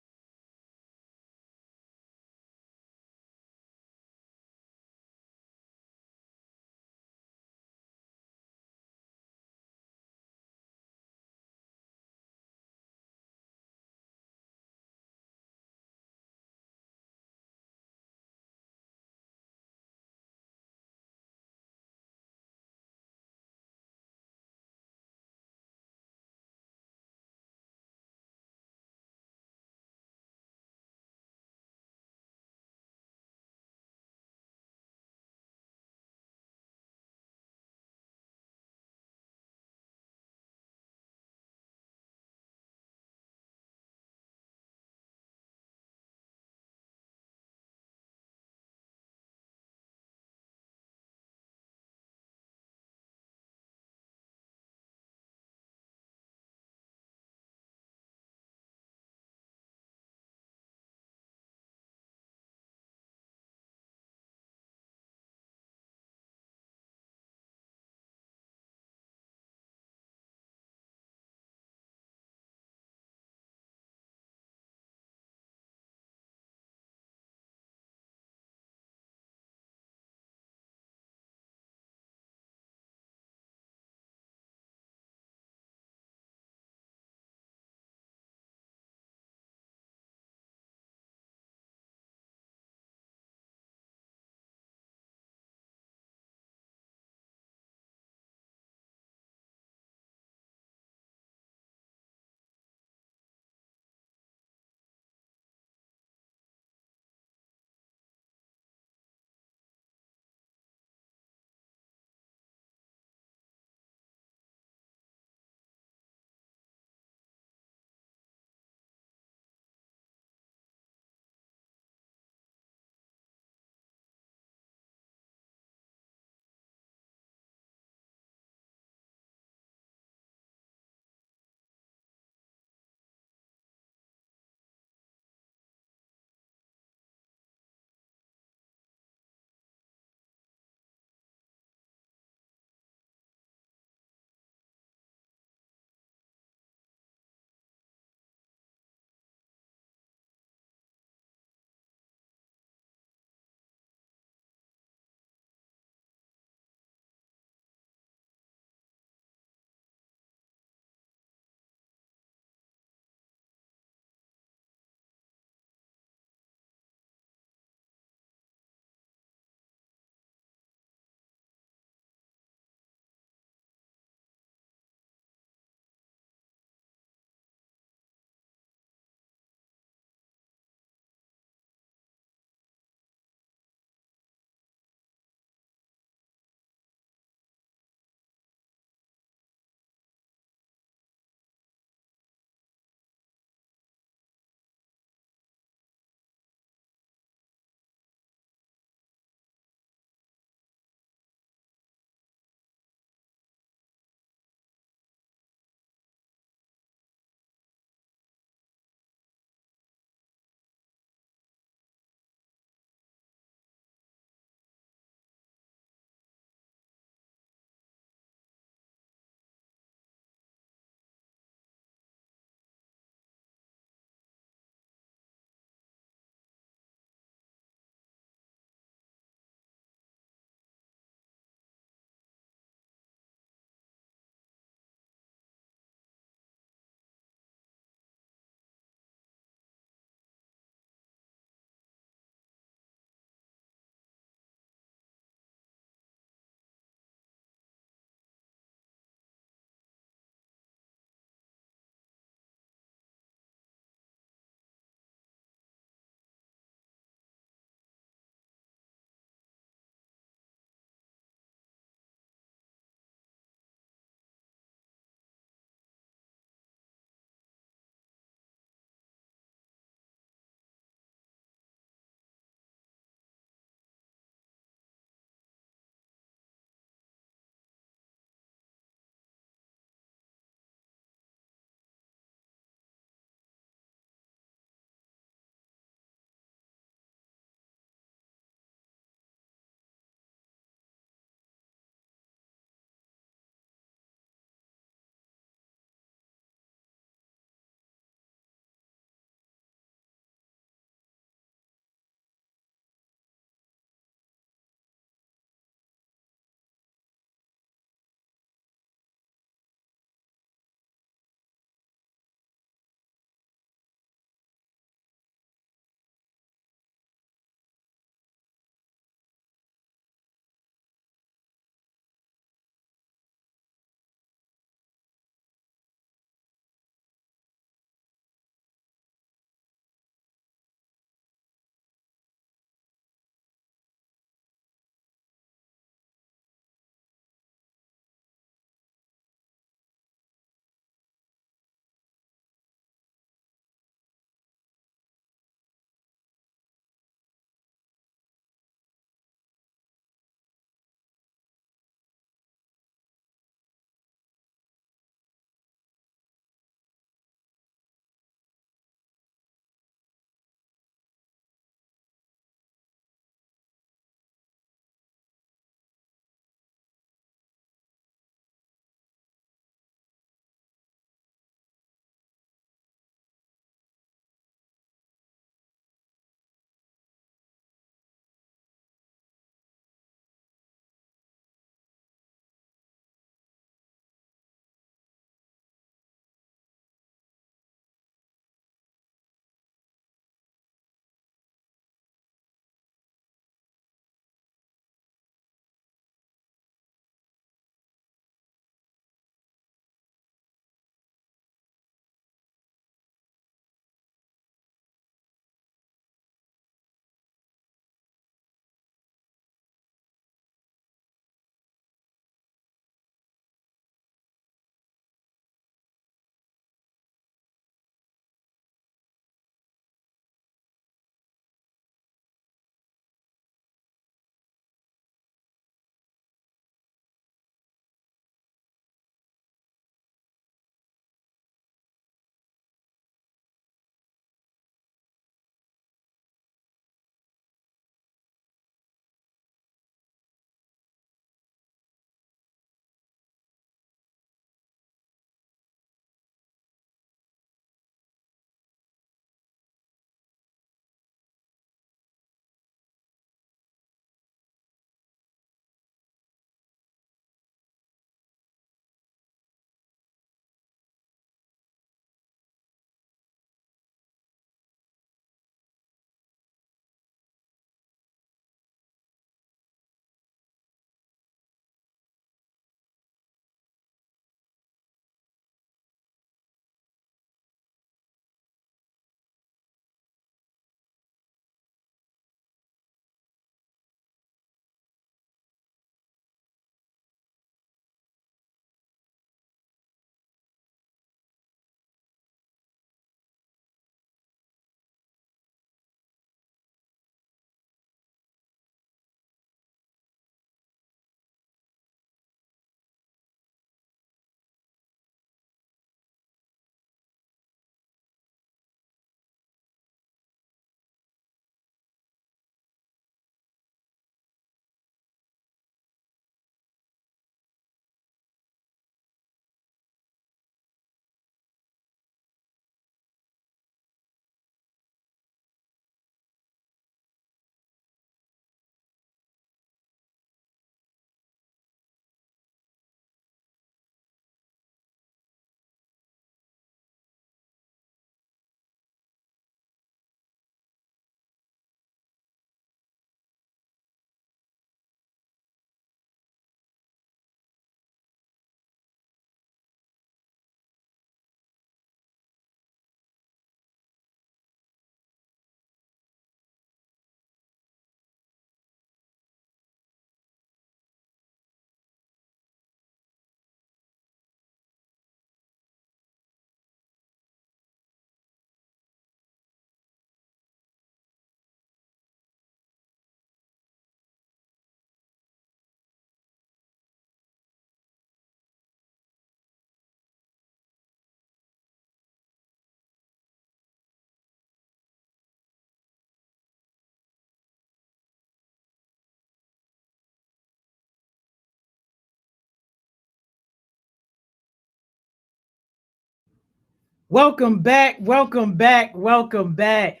Welcome back. Welcome back. Welcome back.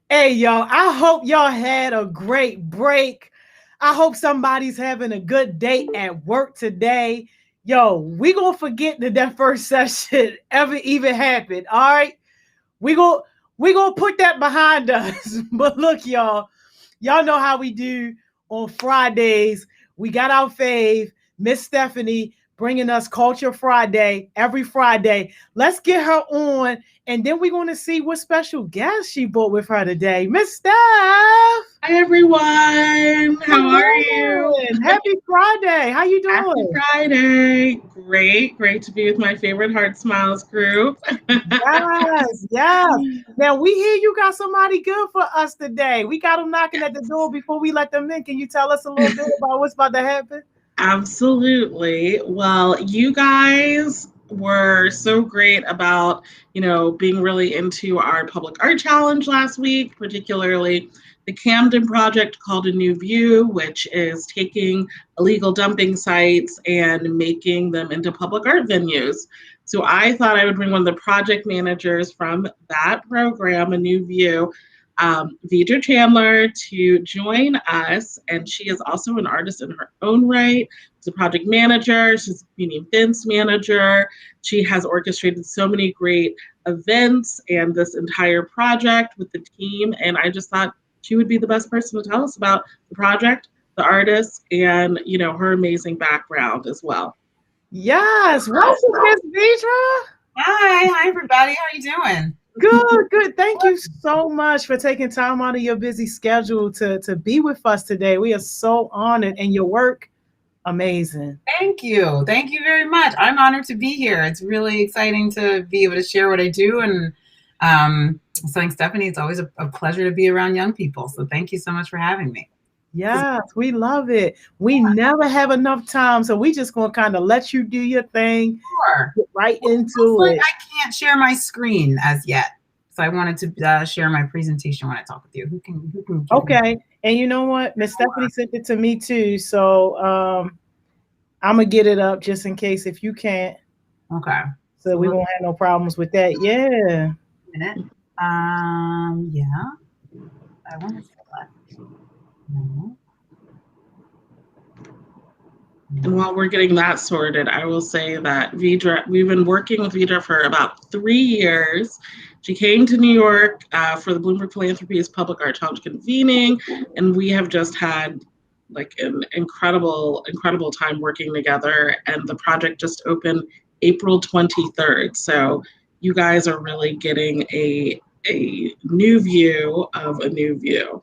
Hey, y'all, I hope y'all had a great break. I hope somebody's having a good day at work today. Yo, we gonna forget that first session ever even happened. All right, we gonna put that behind us. But look, y'all know how we do on Fridays. We got our fave, Miss Stephanie, bringing us Culture Friday every Friday. Let's get her on, and then we're going to see what special guest she brought with her today. Miss Steph. Hi, everyone. How are you? Happy Friday. How you doing? Happy Friday. Great to be with my favorite Heart Smiles group. Yes. Now, we hear you got somebody good for us today. We got them knocking at the door before we let them in. Can you tell us a little bit about what's about to happen? Absolutely. Well, you guys were so great about, being really into our public art challenge last week, particularly the Camden project called A New View, which is taking illegal dumping sites and making them into public art venues. So I thought I would bring one of the project managers from that program, A New View, Vidra Chandler, to join us. And she is also an artist in her own right. She's a project manager. She's a community events manager. She has orchestrated so many great events and this entire project with the team. And I just thought she would be the best person to tell us about the project, the artist, and, her amazing background as well. Yes. Welcome, Miss Vidra. Hi, everybody. How are you doing? Good. Thank you so much for taking time out of your busy schedule to be with us today. We are so honored, and your work, amazing. Thank you very much. I'm honored to be here. It's really exciting to be able to share what I do, and saying Stephanie, it's always a pleasure to be around young people. So thank you so much for having me. Yes, we love it. We never have enough time, so we just gonna kind of let you do your thing. Sure. Get right into it. I can't share my screen as yet, so I wanted to share my presentation when I talk with you. Who can? Okay, and you know what? Miss Stephanie sent it to me too, so I'm gonna get it up just in case if you can't. Okay. So we won't have no problems with that. Yeah. A minute. Yeah. I want to select. No. And while we're getting that sorted, I will say that Vidra, we've been working with Vidra for about 3 years. She came to New York for the Bloomberg Philanthropies Public Art Challenge convening, and we have just had like an incredible time working together. And the project just opened April 23rd. So you guys are really getting a new view of A New View.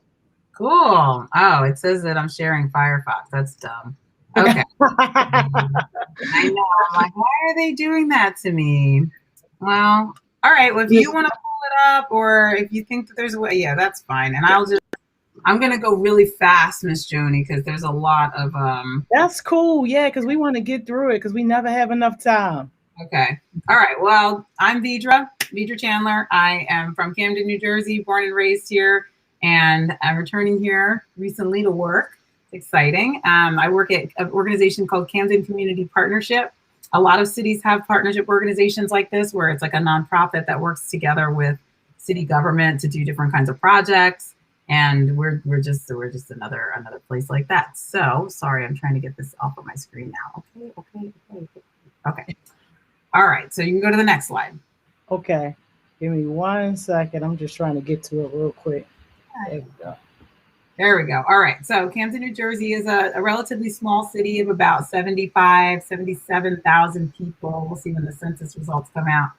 Cool. Oh, it says that I'm sharing Firefox. That's dumb. Okay. I know. I'm like, why are they doing that to me? Well, all right. Well, if you want to pull it up, or if you think that there's a way, yeah, that's fine. And I'm going to go really fast, Miss Joni, because there's a lot of. That's cool. Yeah, because we want to get through it because we never have enough time. Okay. All right. Well, I'm Vidra Chandler. I am from Camden, New Jersey, born and raised here. And I'm returning here recently to work. It's exciting. I work at an organization called Camden Community Partnership. A lot of cities have partnership organizations like this, where it's like a nonprofit that works together with city government to do different kinds of projects. And we're just another place like that. So sorry, I'm trying to get this off of my screen now. Okay. All right. So you can go to the next slide. Okay. Give me 1 second. I'm just trying to get to it real quick. There we go. All right. So Camden, New Jersey is a relatively small city of about 77,000 people. We'll see when the census results come out.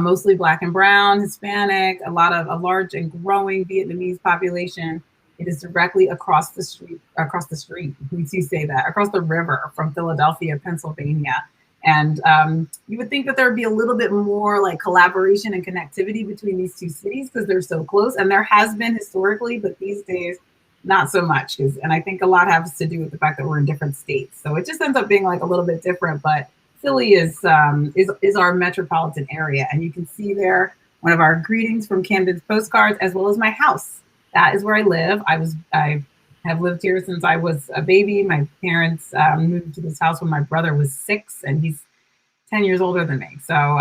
Mostly Black and brown, Hispanic, a large and growing Vietnamese population. It is directly across the street. Across the river from Philadelphia, Pennsylvania. And you would think that there would be a little bit more like collaboration and connectivity between these two cities because they're so close. And there has been historically, but these days, not so much. And I think a lot has to do with the fact that we're in different states. So it just ends up being like a little bit different. But Philly is our metropolitan area. And you can see there one of our greetings from Camden's postcards, as well as my house. That is where I live. I have lived here since I was a baby. My parents moved to this house when my brother was 6, and he's 10 years older than me. So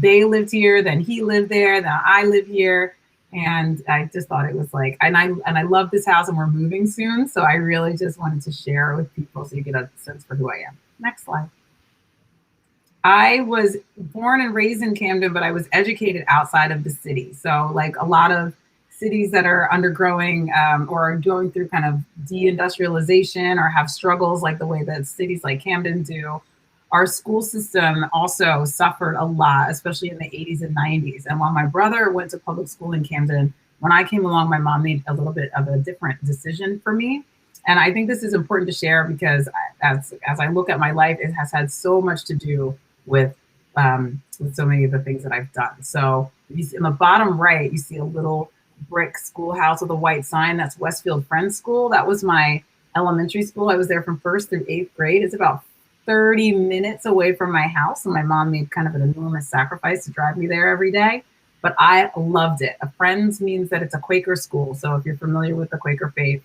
they lived here, then he lived there, then I live here. And I just thought it was like, and I love this house and we're moving soon. So I really just wanted to share it with people so you get a sense for who I am. Next slide. I was born and raised in Camden, but I was educated outside of the city. So like a lot of cities that are undergoing or are going through kind of deindustrialization or have struggles like the way that cities like Camden do, our school system also suffered a lot, especially in the 80s and 90s. And while my brother went to public school in Camden, when I came along, my mom made a little bit of a different decision for me. And I think this is important to share because as I look at my life, it has had so much to do with so many of the things that I've done. So in the bottom right, you see a little brick schoolhouse with a white sign. That's Westfield Friends School. That was my elementary school. I was there from 1st through 8th grade. It's about 30 minutes away from my house. And my mom made kind of an enormous sacrifice to drive me there every day. But I loved it. A Friends means that it's a Quaker school. So if you're familiar with the Quaker faith,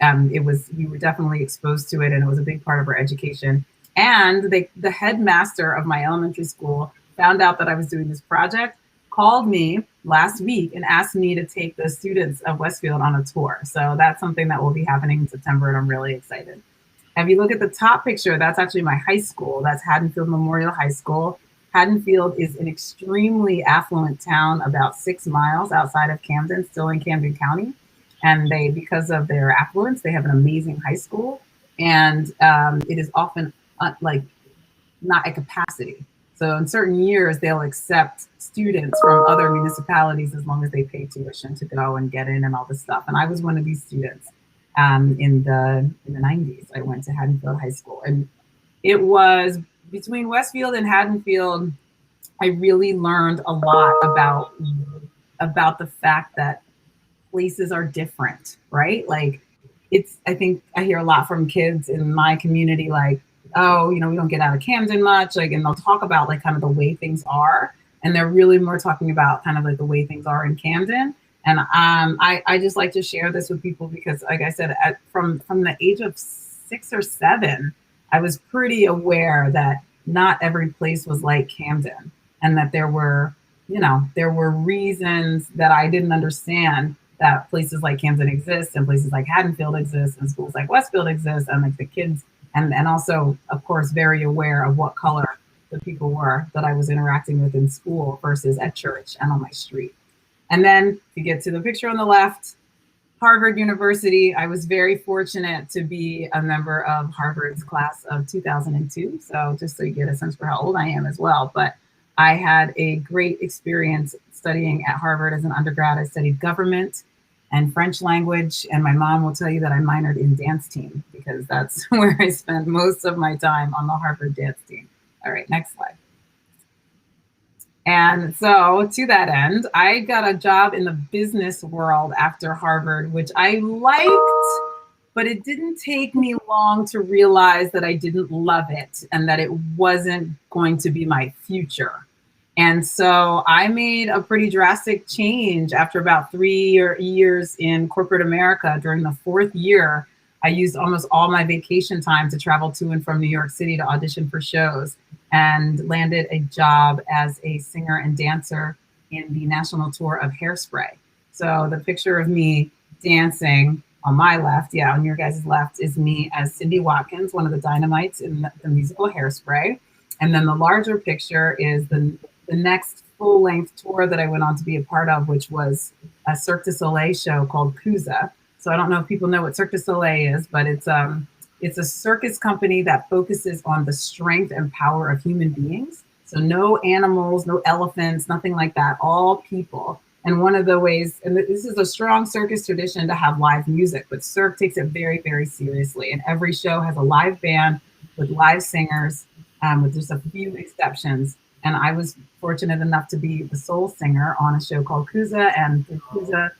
we were definitely exposed to it, and it was a big part of our education. And the headmaster of my elementary school found out that I was doing this project, called me last week and asked me to take the students of Westfield on a tour. So that's something that will be happening in September, and I'm really excited. If you look at the top picture, that's actually my high school. That's Haddonfield Memorial High School. Haddonfield is an extremely affluent town about 6 miles outside of Camden, still in Camden County. And because of their affluence, they have an amazing high school. And it is often not at capacity. So in certain years, they'll accept students from other municipalities as long as they pay tuition to go and get in and all this stuff. And I was one of these students in the 90s. I went to Haddonfield High School. And it was between Westfield and Haddonfield, I really learned a lot about the fact that places are different, right? Like I think I hear a lot from kids in my community, like, oh, we don't get out of Camden much, and they'll talk about like kind of the way things are. And they're really more talking about kind of like the way things are in Camden. And I just like to share this with people because, like I said, from the age of 6 or 7, I was pretty aware that not every place was like Camden, and that there were reasons that I didn't understand that places like Camden exist and places like Haddonfield exist and schools like Westfield exist, and like the kids, and also, of course, very aware of what color the people were that I was interacting with in school versus at church and on my street. And then to get to the picture on the left, Harvard University, I was very fortunate to be a member of Harvard's class of 2002. So just so you get a sense for how old I am as well. But I had a great experience studying at Harvard as an undergrad. I studied government and French language. And my mom will tell you that I minored in dance team because that's where I spent most of my time, on the Harvard dance team. All right, next slide. And so to that end, I got a job in the business world after Harvard, which I liked, but it didn't take me long to realize that I didn't love it and that it wasn't going to be my future. And so I made a pretty drastic change after about 3 years in corporate America. During the 4th year, I used almost all my vacation time to travel to and from New York City to audition for shows, and landed a job as a singer and dancer in the national tour of Hairspray. So the picture of me dancing on my left, on your guys' left, is me as Cindy Watkins, one of the Dynamites in the musical Hairspray. And then the larger picture is the next full-length tour that I went on to be a part of, which was a Cirque du Soleil show called Kuza. So I don't know if people know what Cirque du Soleil is, but it's a circus company that focuses on the strength and power of human beings. So no animals, no elephants, nothing like that, all people. And one of the ways, and this is a strong circus tradition to have live music, but Cirque takes it very, very seriously. And every show has a live band with live singers, with just a few exceptions. And I was fortunate enough to be the sole singer on a show called Kuza. And through Kuza,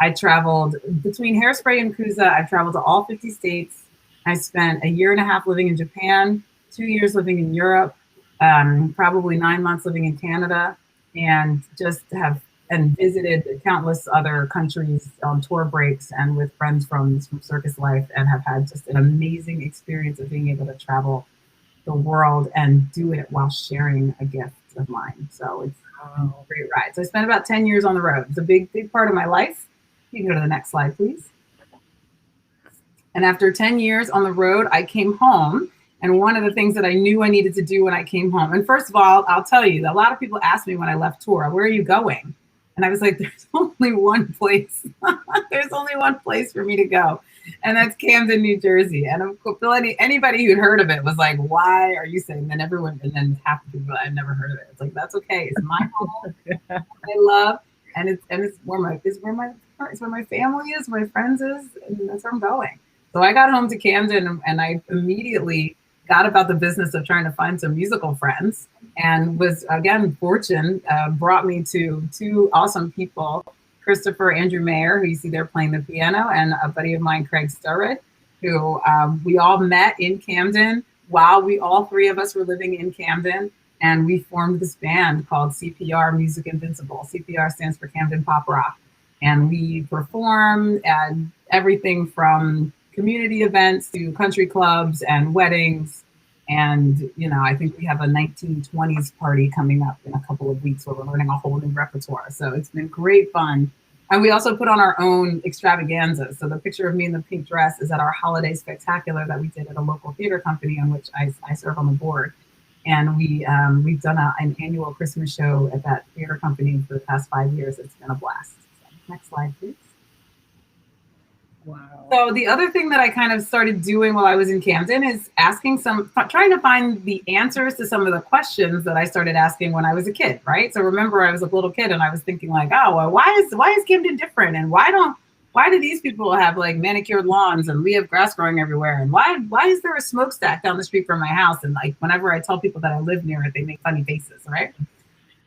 I traveled between Hairspray and Kuza. I traveled to all 50 states. I spent 1.5 years living in Japan, 2 years living in Europe, probably 9 months living in Canada, and visited countless other countries on tour breaks and with friends from Circus Life, and have had just an amazing experience of being able to travel the world and do it while sharing a gift of mine. So it's a great ride. So I spent about 10 years on the road. It's a big part of my life. You can go to the next slide, please. And after 10 years on the road, I came home. And one of the things that I knew I needed to do when I came home, and first of all, I'll tell you, a lot of people asked me when I left tour, where are you going? And I was like, there's only one place. There's only one place for me to go. And that's Camden, New Jersey. And of course, anybody who'd heard of it was like, why are you saying that? And then half the people, I've never heard of it. It's like, that's okay. It's my home. I love, and it's where my family is, my friends is, and that's where I'm going. So I got home to Camden and I immediately got about the business of trying to find some musical friends, and was, again, fortune brought me to two awesome people, Christopher Andrew Mayer, who you see there playing the piano, and a buddy of mine, Craig Sturrid, who we all met in Camden while all three of us were living in Camden, and we formed this band called CPR Music Invincible. CPR stands for Camden Pop Rock, and we perform at everything from community events to country clubs and weddings. And, I think we have a 1920s party coming up in a couple of weeks where we're learning a whole new repertoire. So it's been great fun. And we also put on our own extravaganzas. So the picture of me in the pink dress is at our holiday spectacular that we did at a local theater company in which I serve on the board. And we've done an annual Christmas show at that theater company for the past 5 years. It's been a blast. So, next slide, please. Wow. So the other thing that I kind of started doing while I was in Camden is trying to find the answers to some of the questions that I started asking when I was a kid, right? So remember, I was a little kid and I was thinking like, oh, well, why is Camden different? And why do these people have like manicured lawns and we have grass growing everywhere? And why is there a smokestack down the street from my house? And like, whenever I tell people that I live near it, they make funny faces, right?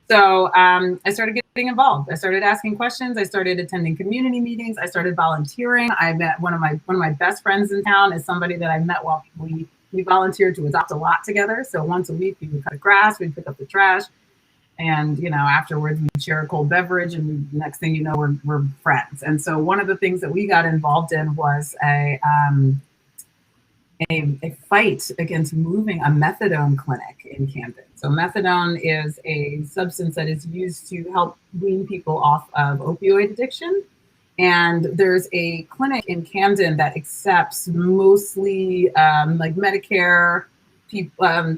So I started getting involved. I started asking questions. I started attending community meetings. I started volunteering. I met one of my best friends in town is somebody that I met while we volunteered to adopt a lot together. So once a week we would cut grass, we'd pick up the trash, and afterwards we'd share a cold beverage, and next thing you know, we're friends. And so one of the things that we got involved in was a fight against moving a methadone clinic in Camden. So methadone is a substance that is used to help wean people off of opioid addiction. And there's a clinic in Camden that accepts mostly like Medicare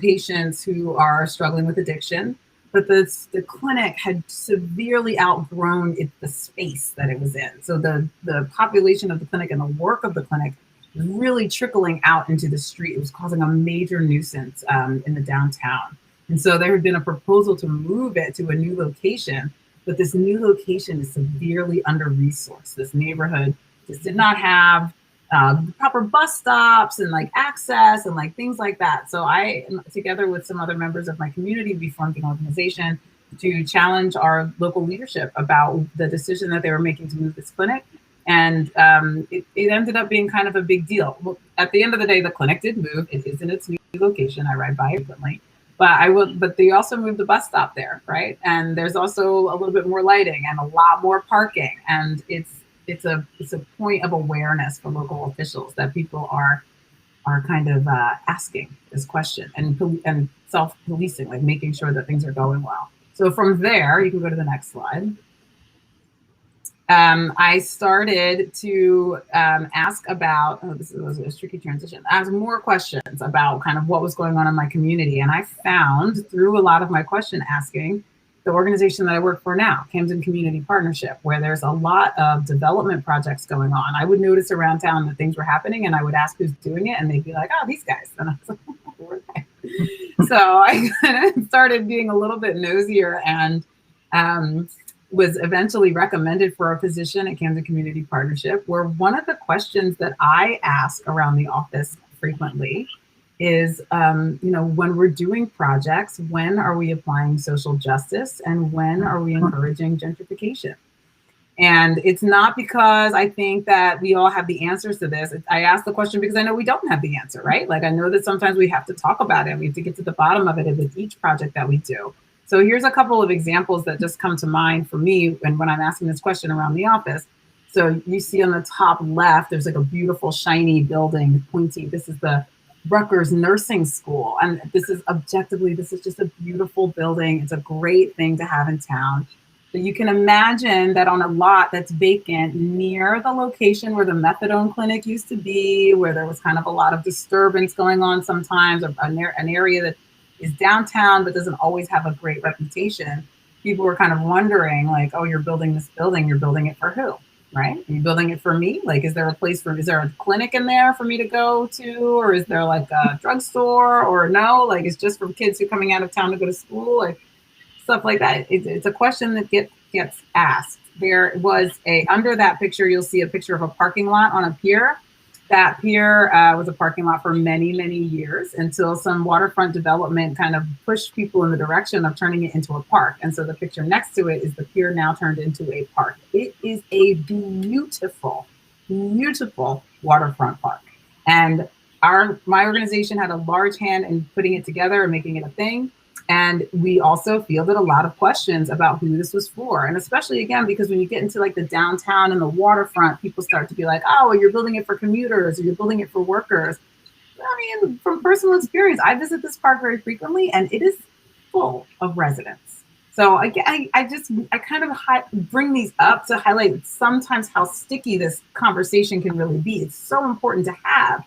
patients who are struggling with addiction. But the clinic had severely outgrown the space that it was in. So the population of the clinic and the work of the clinic was really trickling out into the street. It was causing a major nuisance in the downtown. And so there had been a proposal to move it to a new location, but this new location is severely under-resourced. This neighborhood just did not have proper bus stops and like access and like things like that. So I, together with some other members of my community, we formed an organization to challenge our local leadership about the decision that they were making to move this clinic. And it ended up being kind of a big deal. Well, at the end of the day, the clinic did move. It is in its new location. I ride by it frequently. But they also moved the bus stop there, right? And there's also a little bit more lighting and a lot more parking. And it's a point of awareness for local officials that people are kind of asking this question and self-policing, like making sure that things are going well. So from there, you can go to the next slide. I started to ask about, this was a tricky transition, ask more questions about kind of what was going on in my community. And I found through a lot of my question asking, the organization that I work for now, Camden Community Partnership, where there's a lot of development projects going on. I would notice around town that things were happening and I would ask who's doing it and they'd be like, oh, these guys. And I was like, oh, who are they? So I kind of started being a little bit nosier and was eventually recommended for a position at Camden Community Partnership, where one of the questions that I ask around the office frequently is, when we're doing projects, when are we applying social justice and when are we encouraging gentrification? And it's not because I think that we all have the answers to this. I ask the question because I know we don't have the answer, right? Like I know that sometimes we have to talk about it. We have to get to the bottom of it with each project that we do. So here's a couple of examples that just come to mind for me when I'm asking this question around the office. So you see on the top left, there's like a beautiful shiny building, pointy. This is the Rutgers Nursing School. And this is just a beautiful building. It's a great thing to have in town. But you can imagine that on a lot that's vacant near the location where the methadone clinic used to be, where there was kind of a lot of disturbance going on sometimes, an area that is downtown but doesn't always have a great reputation. People were kind of wondering, like, oh, you're building this building, you're building it for who? Right? Are you building it for me? Like, is there a clinic in there for me to go to? Or is there like a drugstore? Or no, like it's just for kids who are coming out of town to go to school, like stuff like that. It's a question that gets asked. There was under that picture, you'll see a picture of a parking lot on a pier. That pier was a parking lot for many, many years until some waterfront development kind of pushed people in the direction of turning it into a park. And so the picture next to it is the pier now turned into a park. It is a beautiful, beautiful waterfront park. And my organization had a large hand in putting it together and making it a thing. And we also fielded a lot of questions about who this was for. And especially, again, because when you get into like the downtown and the waterfront, people start to be like, oh, you're building it for commuters or you're building it for workers. I mean, from personal experience, I visit this park very frequently and it is full of residents. So I kind of bring these up to highlight sometimes how sticky this conversation can really be. It's so important to have.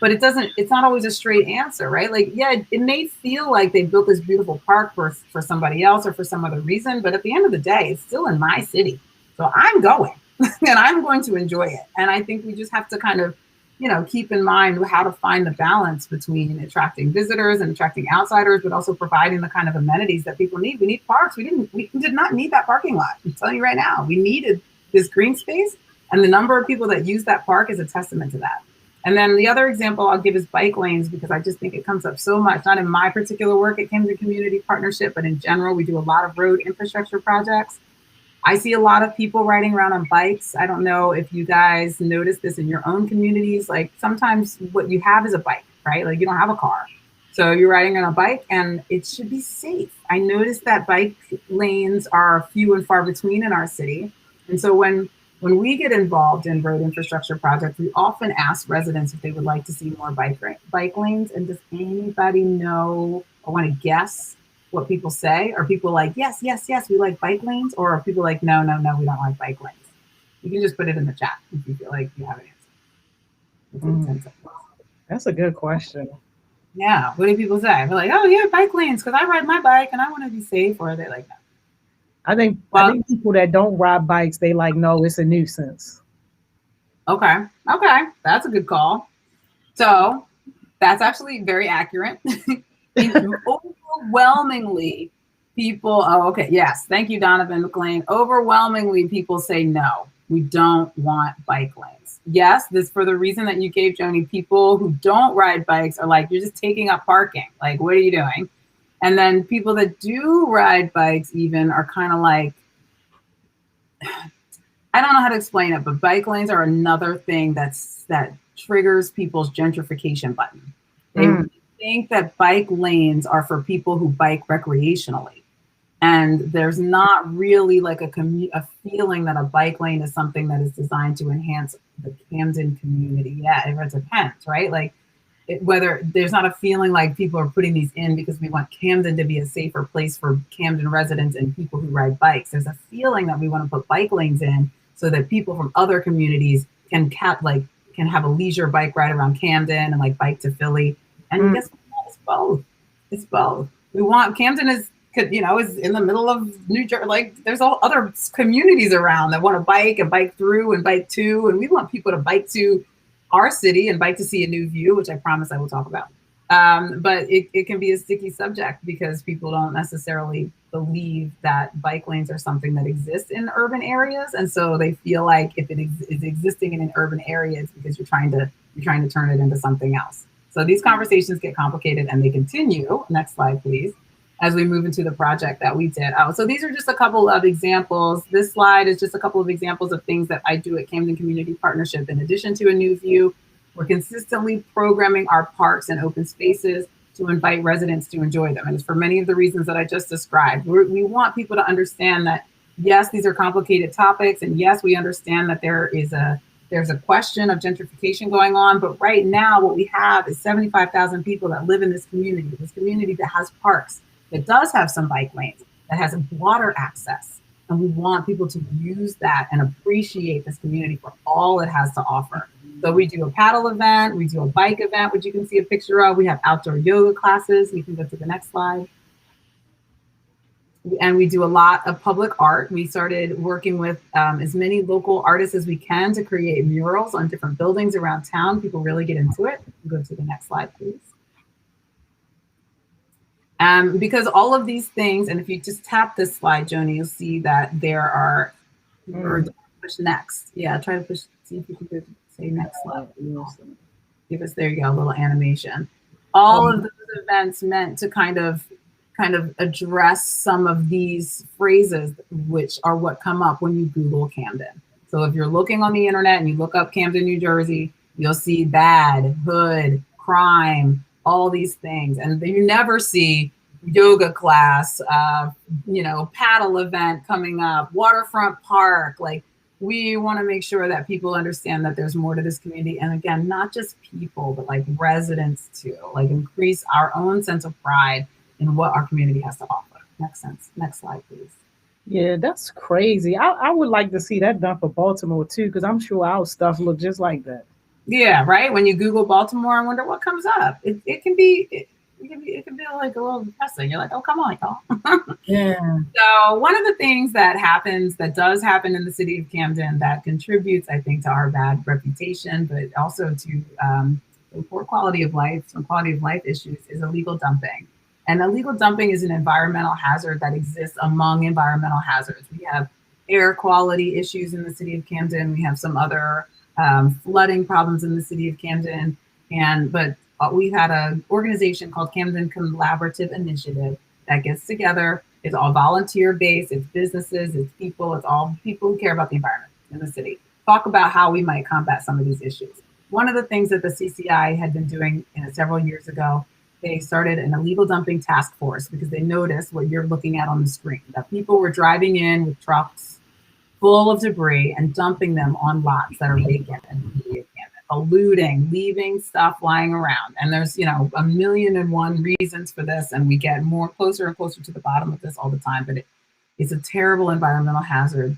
But it's not always a straight answer, right? Like, yeah, it may feel like they built this beautiful park for somebody else or for some other reason, but at the end of the day, it's still in my city. So I'm going and I'm going to enjoy it. And I think we just have to kind of, keep in mind how to find the balance between attracting visitors and attracting outsiders, but also providing the kind of amenities that people need. We need parks. We did not need that parking lot. I'm telling you right now, we needed this green space, and the number of people that use that park is a testament to that. And then the other example I'll give is bike lanes, because I just think it comes up so much, not in my particular work at Camden Community Partnership, but in general, we do a lot of road infrastructure projects. I see a lot of people riding around on bikes. I don't know if you guys notice this in your own communities. Like sometimes what you have is a bike, right? Like you don't have a car. So you're riding on a bike and it should be safe. I noticed that bike lanes are few and far between in our city. And so when we get involved in road infrastructure projects, we often ask residents if they would like to see more bike lanes. And does anybody know or want to guess what people say? Are people like, yes, we like bike lanes? Or are people like, no, we don't like bike lanes? You can just put it in the chat if you feel like you have an answer. That's a good question. Yeah, what do people say? They're like, oh yeah, bike lanes, because I ride my bike and I want to be safe. Or are they like, no? I think people that don't ride bikes, they like, no, it's a nuisance. Okay, that's a good call. So that's actually very accurate. Overwhelmingly, people, yes, thank you, Donovan McLean. Overwhelmingly, people say no, we don't want bike lanes. Yes, this for the reason that you gave, Joni. People who don't ride bikes are like, you're just taking up parking. Like, what are you doing? And then people that do ride bikes even are kind of like, I don't know how to explain it, but bike lanes are another thing that triggers people's gentrification button. They think that bike lanes are for people who bike recreationally. And there's not really like a feeling that a bike lane is something that is designed to enhance the Camden community. Yeah, it depends, right? Like, whether there's not a feeling like people are putting these in because we want Camden to be a safer place for Camden residents and people who ride bikes. There's a feeling that we want to put bike lanes in so that people from other communities can have a leisure bike ride around Camden and like bike to Philly. And guess what? It's both. It's both. We want Camden is in the middle of New Jersey. Like there's all other communities around that want to bike and bike through and bike to, and we want people to bike to our city and bike to see a new view, which I promise I will talk about. But it can be a sticky subject because people don't necessarily believe that bike lanes are something that exists in urban areas. And so they feel like if it is existing in an urban area, it's because you're trying to turn it into something else. So these conversations get complicated and they continue. Next slide, please. As we move into the project that we did. So these are just a couple of examples. This slide is just a couple of examples of things that I do at Camden Community Partnership. In addition to a new view, we're consistently programming our parks and open spaces to invite residents to enjoy them. And it's for many of the reasons that I just described. We want people to understand that, yes, these are complicated topics. And yes, we understand that there is a There's a question of gentrification going on, but right now what we have is 75,000 people that live in this community that has parks, that does have some bike lanes, that has water access. And we want people to use that and appreciate this community for all it has to offer. So we do a paddle event, we do a bike event, which you can see a picture of. We have outdoor yoga classes. We can go to the next slide. And we do a lot of public art. We started working with as many local artists as we can to create murals on different buildings around town. People really get into it. Go to the next slide, please. Because all of these things, and if you just tap this slide, Joni, you'll see that there are, or push next. Yeah, try to push, see if you can say next slide. Give us, there you go, a little animation. All of those events meant to kind of address some of these phrases, which are what come up when you Google Camden. So if you're looking on the internet and you look up Camden, New Jersey, you'll see bad, hood, crime, all these things. And you never see yoga class, paddle event coming up, waterfront park. Like, we want to make sure that people understand that there's more to this community. And again, not just people, but like residents too, like increase our own sense of pride in what our community has to offer. Next slide, please. Yeah, that's crazy. I would like to see that done for Baltimore too, because I'm sure our stuff look just like that. Yeah, right. When you Google Baltimore, I wonder what comes up. It can be like a little depressing. You're like, oh, come on, y'all. Yeah. So one of the things that does happen in the city of Camden that contributes, I think, to our bad reputation, but also to poor quality of life, some quality of life issues, is illegal dumping. And illegal dumping is an environmental hazard that exists among environmental hazards. We have air quality issues in the city of Camden. We have some other flooding problems in the city of Camden. But we've had an organization called Camden Collaborative Initiative that gets together. It's all volunteer based. It's businesses, it's people, it's all people who care about the environment in the city. Talk about how we might combat some of these issues. One of the things that the CCI had been doing several years ago, they started an illegal dumping task force because they noticed what you're looking at on the screen, that people were driving in with trucks full of debris and dumping them on lots that are vacant and polluting, leaving stuff lying around. And there's, 1,000,001 reasons for this, and we get closer and closer to the bottom of this all the time, but it's a terrible environmental hazard.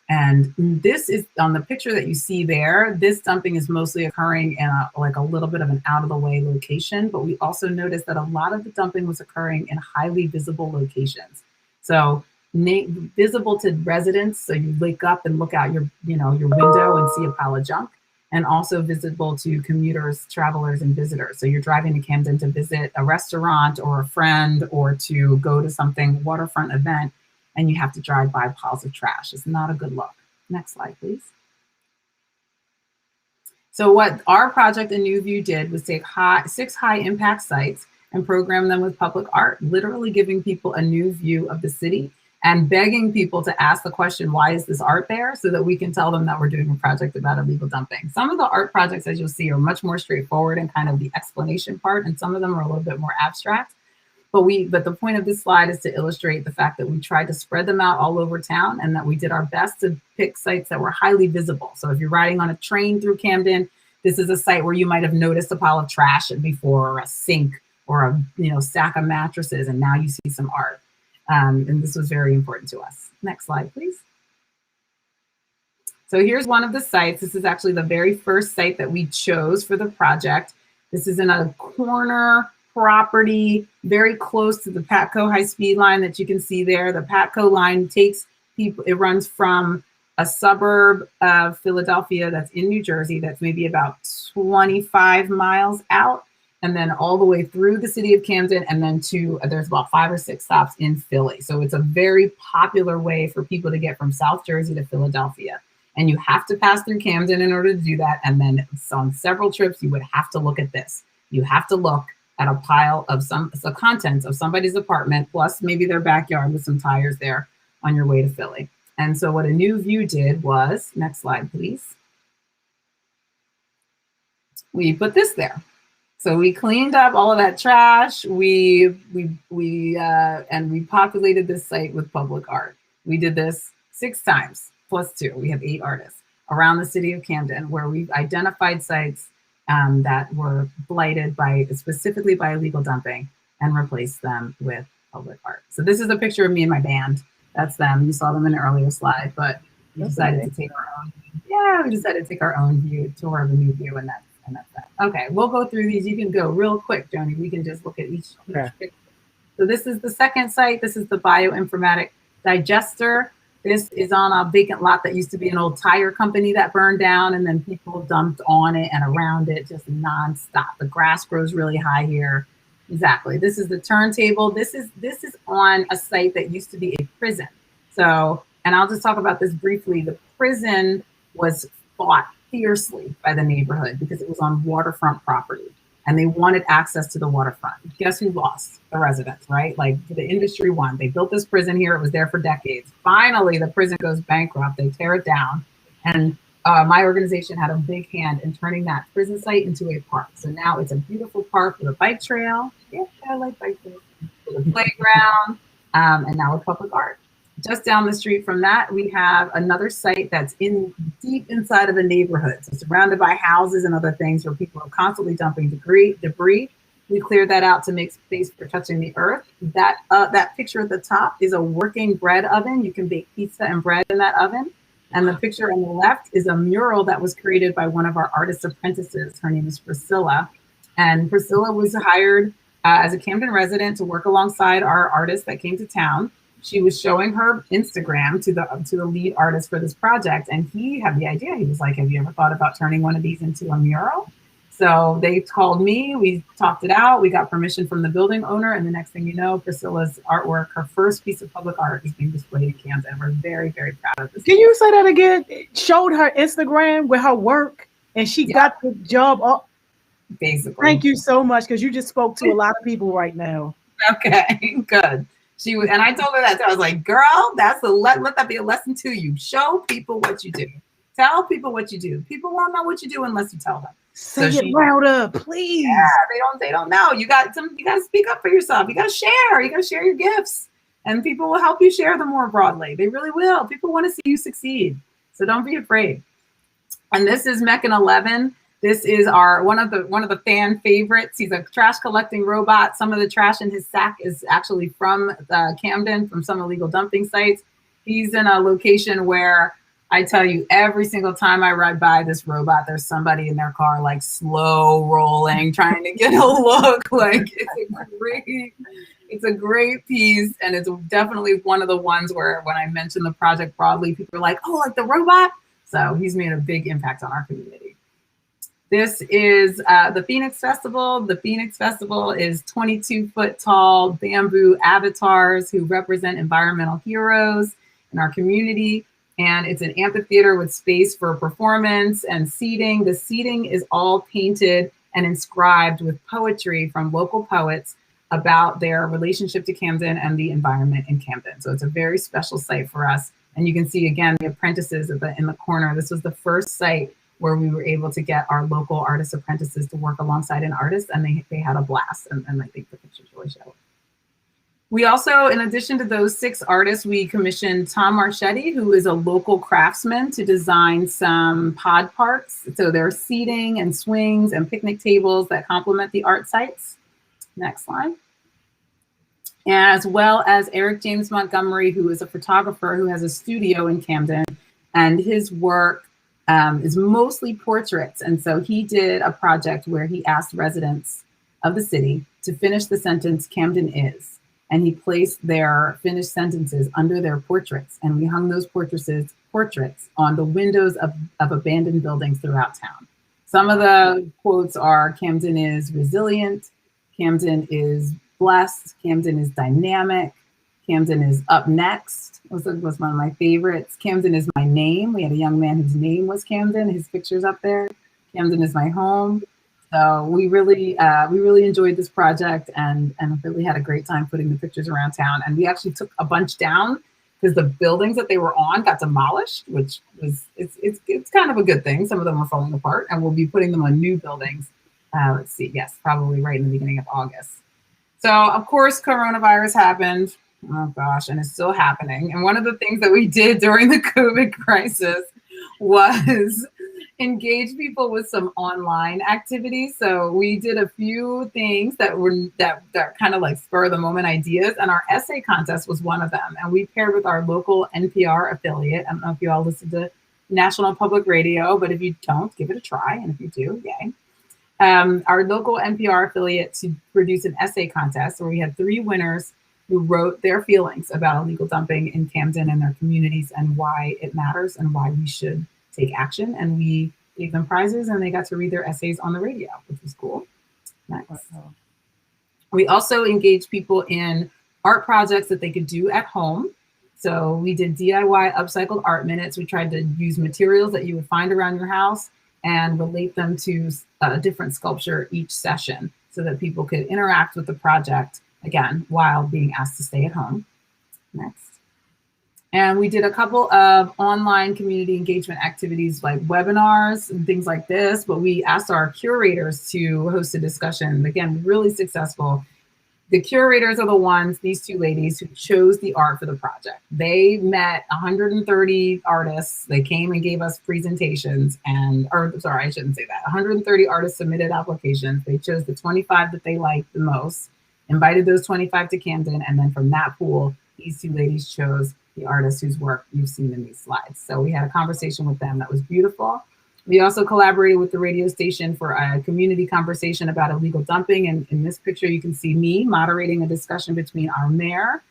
And this is on the picture that you see there. This dumping is mostly occurring in a little bit of an out of the way location, but we also noticed that a lot of the dumping was occurring in highly visible locations. So visible to residents, so you wake up and look out your window and see a pile of junk, and also visible to commuters, travelers, and visitors. So you're driving to Camden to visit a restaurant or a friend or to go to something waterfront event, and you have to drive by piles of trash. It's not a good look. Next slide, please. So what our project in New View did was take 6 high impact sites and program them with public art, literally giving people a new view of the city and begging people to ask the question, why is this art there? So that we can tell them that we're doing a project about illegal dumping. Some of the art projects, as you'll see, are much more straightforward and kind of the explanation part, and some of them are a little bit more abstract. But the point of this slide is to illustrate the fact that we tried to spread them out all over town and that we did our best to pick sites that were highly visible. So if you're riding on a train through Camden, this is a site where you might have noticed a pile of trash before, or a sink, or a stack of mattresses, and now you see some art. And this was very important to us. Next slide, please. So here's one of the sites. This is actually the very first site that we chose for the project. This is in a corner property very close to the Patco high-speed line that you can see there. The Patco line takes people, it runs from a suburb of Philadelphia that's in New Jersey that's maybe about 25 miles out, and then all the way through the city of Camden, and then there's about 5 or 6 stops in Philly. So it's a very popular way for people to get from South Jersey to Philadelphia. And you have to pass through Camden in order to do that. And then on several trips, you would have to look at this. You have to look at a pile of the contents of somebody's apartment, plus maybe their backyard with some tires there on your way to Philly. And so what A New View did was, next slide, please. We put this there. So we cleaned up all of that trash. And we populated this site with public art. We did this 6 times, plus 2. We have 8 artists. around the city of Camden, where we've identified sites that were blighted specifically by illegal dumping and replaced them with public art. So this is a picture of me and my band. That's them. You saw them in an earlier slide, but we decided to take our own. Yeah, we decided to take our own tour of a new view, and that's that. Okay, we'll go through these. You can go real quick, Joni. We can just look at each picture. So this is the second site. This is the bioinformatic digester. This is on a vacant lot that used to be an old tire company that burned down, and then people dumped on it and around it just nonstop. The grass grows really high here. Exactly. This is the turntable. This is on a site that used to be a prison. So, and I'll just talk about this briefly. The prison was fought fiercely by the neighborhood because it was on waterfront property and they wanted access to the waterfront. Guess who lost? The residents, right? Like the industry won. They built this prison here. It was there for decades. Finally, the prison goes bankrupt. They tear it down. And my organization had a big hand in turning that prison site into a park. So now it's a beautiful park with a bike trail. Yeah, I like bike trails. With a playground, and now with public art. Just down the street from that, we have another site that's deep inside of a neighborhood. So surrounded by houses and other things where people are constantly dumping debris. We cleared that out to make space for touching the earth. That picture at the top is a working bread oven. You can bake pizza and bread in that oven. And the picture on the left is a mural that was created by one of our artist apprentices. Her name is Priscilla. And Priscilla was hired as a Camden resident to work alongside our artists that came to town. She was showing her Instagram to the lead artist for this project. And he had the idea. He was like, have you ever thought about turning one of these into a mural? So they called me, we talked it out, we got permission from the building owner, and the next thing you know, Priscilla's artwork, her first piece of public art, is being displayed in Camden. We're very, very proud of this. Can you say that again? Showed her Instagram with her work, and she got the job up. Basically. Thank you so much, because you just spoke to a lot of people right now. Okay, good. She was, and I told her that too. I was like, girl, let that be a lesson to you. Show people what you do. Tell people what you do. People won't know what you do unless you tell them. Say it louder, please. Yeah, they don't know. You got to speak up for yourself. You got to share. You got to share your gifts, and people will help you share them more broadly. They really will. People want to see you succeed, so don't be afraid. And this is Meccan 11. This is one of the fan favorites. He's a trash collecting robot. Some of the trash in his sack is actually from Camden, from some illegal dumping sites. He's in a location where I tell you, every single time I ride by this robot, there's somebody in their car like slow rolling, trying to get a look. Like it's a great piece, and it's definitely one of the ones where when I mention the project broadly, people are like, "Oh, like the robot." So he's made a big impact on our community. This is the Phoenix Festival. The Phoenix Festival is 22-foot tall bamboo avatars who represent environmental heroes in our community. And it's an amphitheater with space for performance and seating. The seating is all painted and inscribed with poetry from local poets about their relationship to Camden and the environment in Camden. So it's a very special site for us. And you can see, again, the apprentices in the corner. This was the first site where we were able to get our local artist apprentices to work alongside an artist, and they had a blast. And I think the pictures really show it. We also, in addition to those 6 artists, we commissioned Tom Marchetti, who is a local craftsman, to design some pod parks. So there are seating and swings and picnic tables that complement the art sites. Next slide. As well as Eric James Montgomery, who is a photographer who has a studio in Camden, and his work is mostly portraits. And so he did a project where he asked residents of the city to finish the sentence, "Camden is." And he placed their finished sentences under their portraits. And we hung those portraits on the windows of abandoned buildings throughout town. Some of the quotes are, "Camden is resilient," "Camden is blessed," "Camden is dynamic," "Camden is up next," was one of my favorites. "Camden is my name." We had a young man whose name was Camden. His picture's up there. "Camden is my home." So we really enjoyed this project and really had a great time putting the pictures around town. And we actually took a bunch down because the buildings that they were on got demolished, which was it's kind of a good thing. Some of them are falling apart, and we'll be putting them on new buildings. Let's see, yes, probably right in the beginning of August. So of course, coronavirus happened. Oh gosh, and it's still happening. And one of the things that we did during the COVID crisis was engage people with some online activities. So we did a few things that kind of like spur of the moment ideas, and our essay contest was one of them. And we paired with our local NPR affiliate. I don't know if you all listen to National Public Radio, but if you don't, give it a try. And if you do, yay. Our local NPR affiliate to produce an essay contest where we had 3 winners who wrote their feelings about illegal dumping in Camden and their communities and why it matters and why we should take action. And we gave them prizes and they got to read their essays on the radio, which was cool. Nice. We also engaged people in art projects that they could do at home. So we did DIY upcycled art minutes. We tried to use materials that you would find around your house and relate them to a different sculpture each session so that people could interact with the project, again, while being asked to stay at home. Next. And we did a couple of online community engagement activities like webinars and things like this, but we asked our curators to host a discussion. Again, really successful. The curators are the ones, these 2 ladies, who chose the art for the project. They met 130 artists. They came and gave us presentations or sorry, I shouldn't say that. 130 artists submitted applications. They chose the 25 that they liked the most, invited those 25 to Camden, and then from that pool, these 2 ladies chose the artists whose work you've seen in these slides. So we had a conversation with them that was beautiful. We also collaborated with the radio station for a community conversation about illegal dumping. And in this picture, you can see me moderating a discussion between our mayor,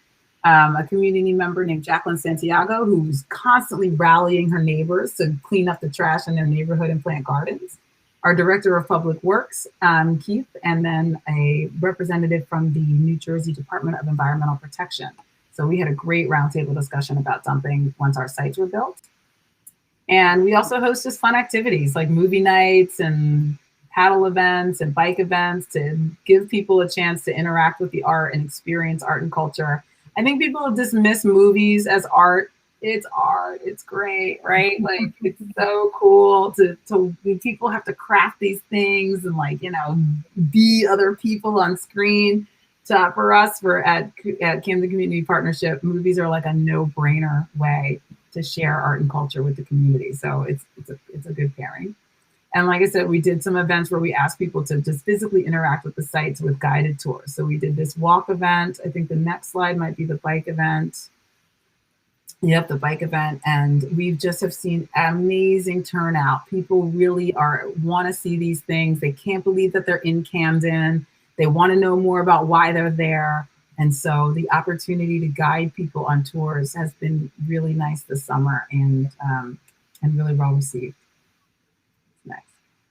a community member named Jacqueline Santiago, who's constantly rallying her neighbors to clean up the trash in their neighborhood and plant gardens, our director of public works, Keith, and then a representative from the New Jersey Department of Environmental Protection. So we had a great roundtable discussion about dumping once our sites were built. And we also host just fun activities like movie nights and paddle events and bike events to give people a chance to interact with the art and experience art and culture. I think people dismiss movies as art. It's art. It's great, right? Like, it's so cool to people have to craft these things and, like, you know, be other people on screen. So for us, at Camden Community Partnership, movies are like a no-brainer way to share art and culture with the community. So it's a good pairing. And like I said, we did some events where we asked people to just physically interact with the sites with guided tours. So we did this walk event. I think the next slide might be the bike event. Yep, the bike event. And we just have seen amazing turnout. People really want to see these things. They can't believe that they're in Camden. They want to know more about why they're there. And so the opportunity to guide people on tours has been really nice this summer and really well received. Nice.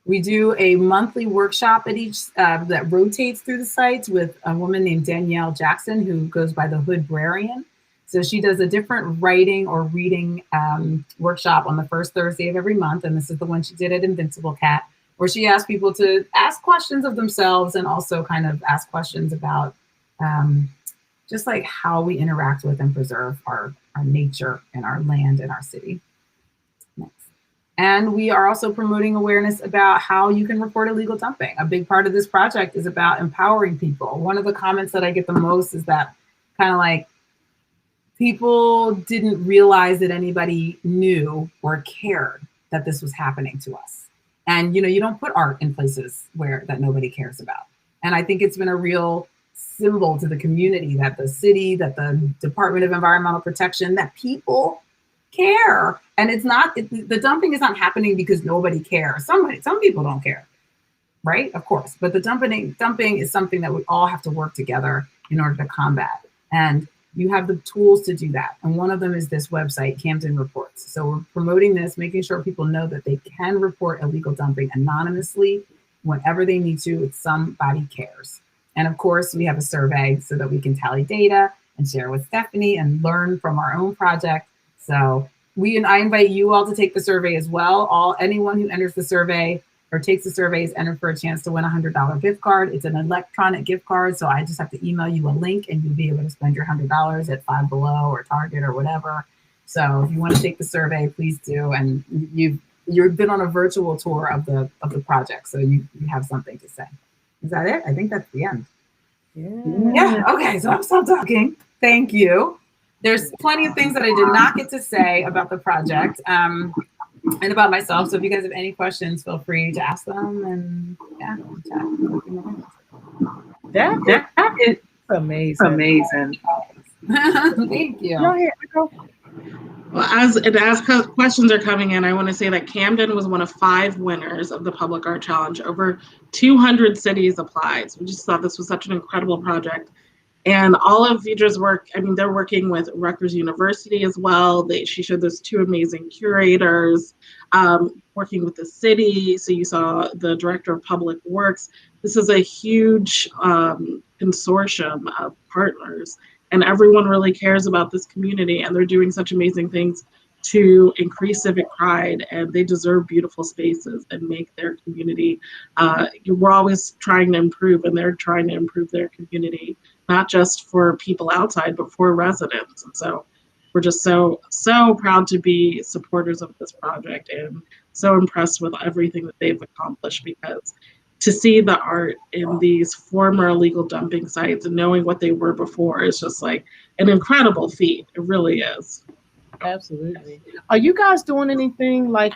We do a monthly workshop at each that rotates through the sites with a woman named Danielle Jackson, who goes by the Hoodbrarian. So she does a different writing or reading workshop on the first Thursday of every month. And this is the one she did at Invincible Cat, where she asked people to ask questions of themselves and also kind of ask questions about just like how we interact with and preserve our nature and our land and our city. Next. And we are also promoting awareness about how you can report illegal dumping. A big part of this project is about empowering people. One of the comments that I get the most is that kind of like people didn't realize that anybody knew or cared that this was happening to us. And, you know, you don't put art in places that nobody cares about. And I think it's been a real symbol to the community that the city, that the Department of Environmental Protection, that people care. And the dumping is not happening because nobody cares. Some people don't care, right? Of course. But the dumping is something that we all have to work together in order to combat. And you have the tools to do that. And one of them is this website, Camden Reports. So we're promoting this, making sure people know that they can report illegal dumping anonymously whenever they need to if somebody cares. And of course, we have a survey so that we can tally data and share with Stephanie and learn from our own project. So I invite you all to take the survey as well. Anyone who enters the survey or takes the survey is entered for a chance to win a $100 gift card. It's an electronic gift card, so I just have to email you a link and you'll be able to spend your $100 at Five Below or Target or whatever. So if you want to take the survey, please do. And you've been on a virtual tour of the project, so you have something to say. Is that it? I think that's the end. Yeah. Okay, so I'm still talking. Thank you. There's plenty of things that I did not get to say about the project. and about myself. So if you guys have any questions, feel free to ask them. And yeah, that is amazing. Thank you. Go ahead, go. Well, as questions are coming in, I want to say that Camden was one of 5 winners of the Public Art Challenge. Over 200 cities applied. So we just thought this was such an incredible project. And all of Vidra's work, I mean, they're working with Rutgers University as well. She showed those 2 amazing curators, working with the city. So you saw the director of public works. This is a huge consortium of partners, and everyone really cares about this community, and they're doing such amazing things to increase civic pride, and they deserve beautiful spaces and make their community. We're always trying to improve, and they're trying to improve their community, not just for people outside, but for residents. And so we're just so proud to be supporters of this project, and so impressed with everything that they've accomplished, because to see the art in these former illegal dumping sites and knowing what they were before is just like an incredible feat. It really is. Absolutely. Are you guys doing anything like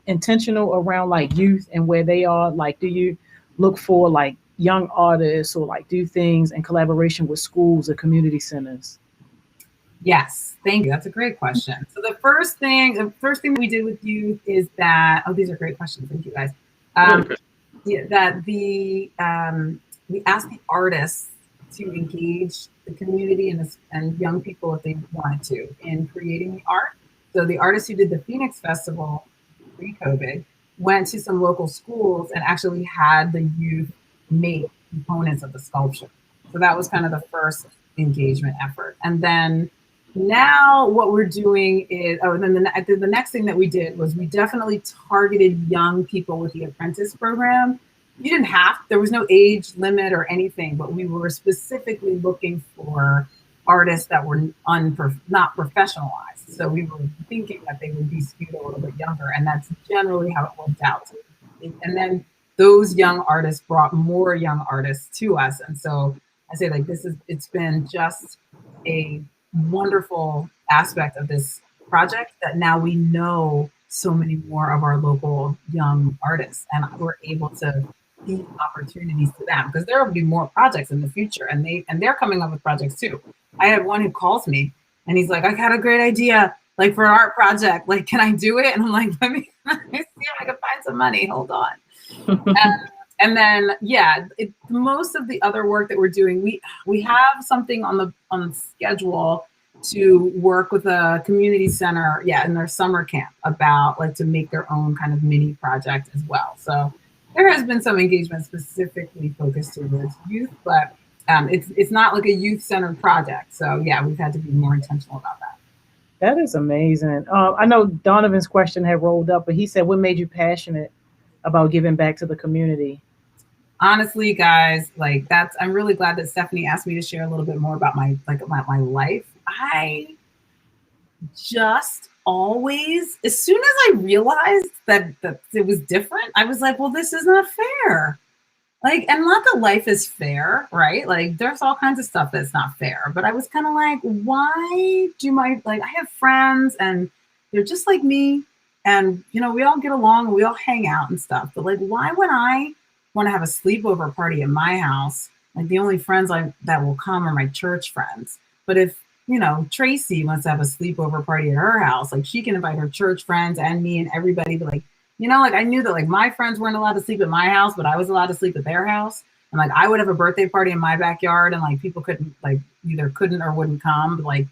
intentional around like youth and where they are? Like, do you look for like young artists or like do things in collaboration with schools or community centers? Yes, thank you. That's a great question. So the first thing we did with youth is that, these are great questions. Thank you guys. That we asked the artists to engage the community and young people if they wanted to in creating the art. So the artists who did the Phoenix Festival pre-COVID went to some local schools and actually had the youth make components of the sculpture. So that was kind of the first engagement effort. And then now what we're doing is, the next thing that we did was we definitely targeted young people with the apprentice program. You didn't have, there was no age limit or anything, but we were specifically looking for artists that were not professionalized. So we were thinking that they would be skewed a little bit younger, and that's generally how it worked out. And then those young artists brought more young artists to us. And so I say like it's been just a wonderful aspect of this project that now we know so many more of our local young artists, and we're able to give opportunities to them because there will be more projects in the future, and they're coming up with projects too. I had one who calls me and he's like, I got a great idea, like for an art project, like, can I do it? And I'm like, let me see if I can find some money, hold on. And then, most of the other work that we're doing, we have something on the schedule to work with a community center, in their summer camp about like to make their own kind of mini project as well. So there has been some engagement specifically focused towards youth, but it's not like a youth-centered project. So we've had to be more intentional about that. That is amazing. I know Donovan's question had rolled up, but he said, what made you passionate about giving back to the community? Honestly, guys, like I'm really glad that Stephanie asked me to share a little bit more about my life. I just always, as soon as I realized that it was different, I was like, well, this is not fair. Like, and not that life is fair, right? Like there's all kinds of stuff that's not fair, but I was kind of like, why do I have friends and they're just like me, and we all get along and we all hang out and stuff, but like, why would I want to have a sleepover party at my house? Like the only friends that will come are my church friends. But if Tracy wants to have a sleepover party at her house, like she can invite her church friends and me and everybody. But I knew that like my friends weren't allowed to sleep at my house, but I was allowed to sleep at their house. And like I would have a birthday party in my backyard, and like people couldn't either couldn't or wouldn't come. But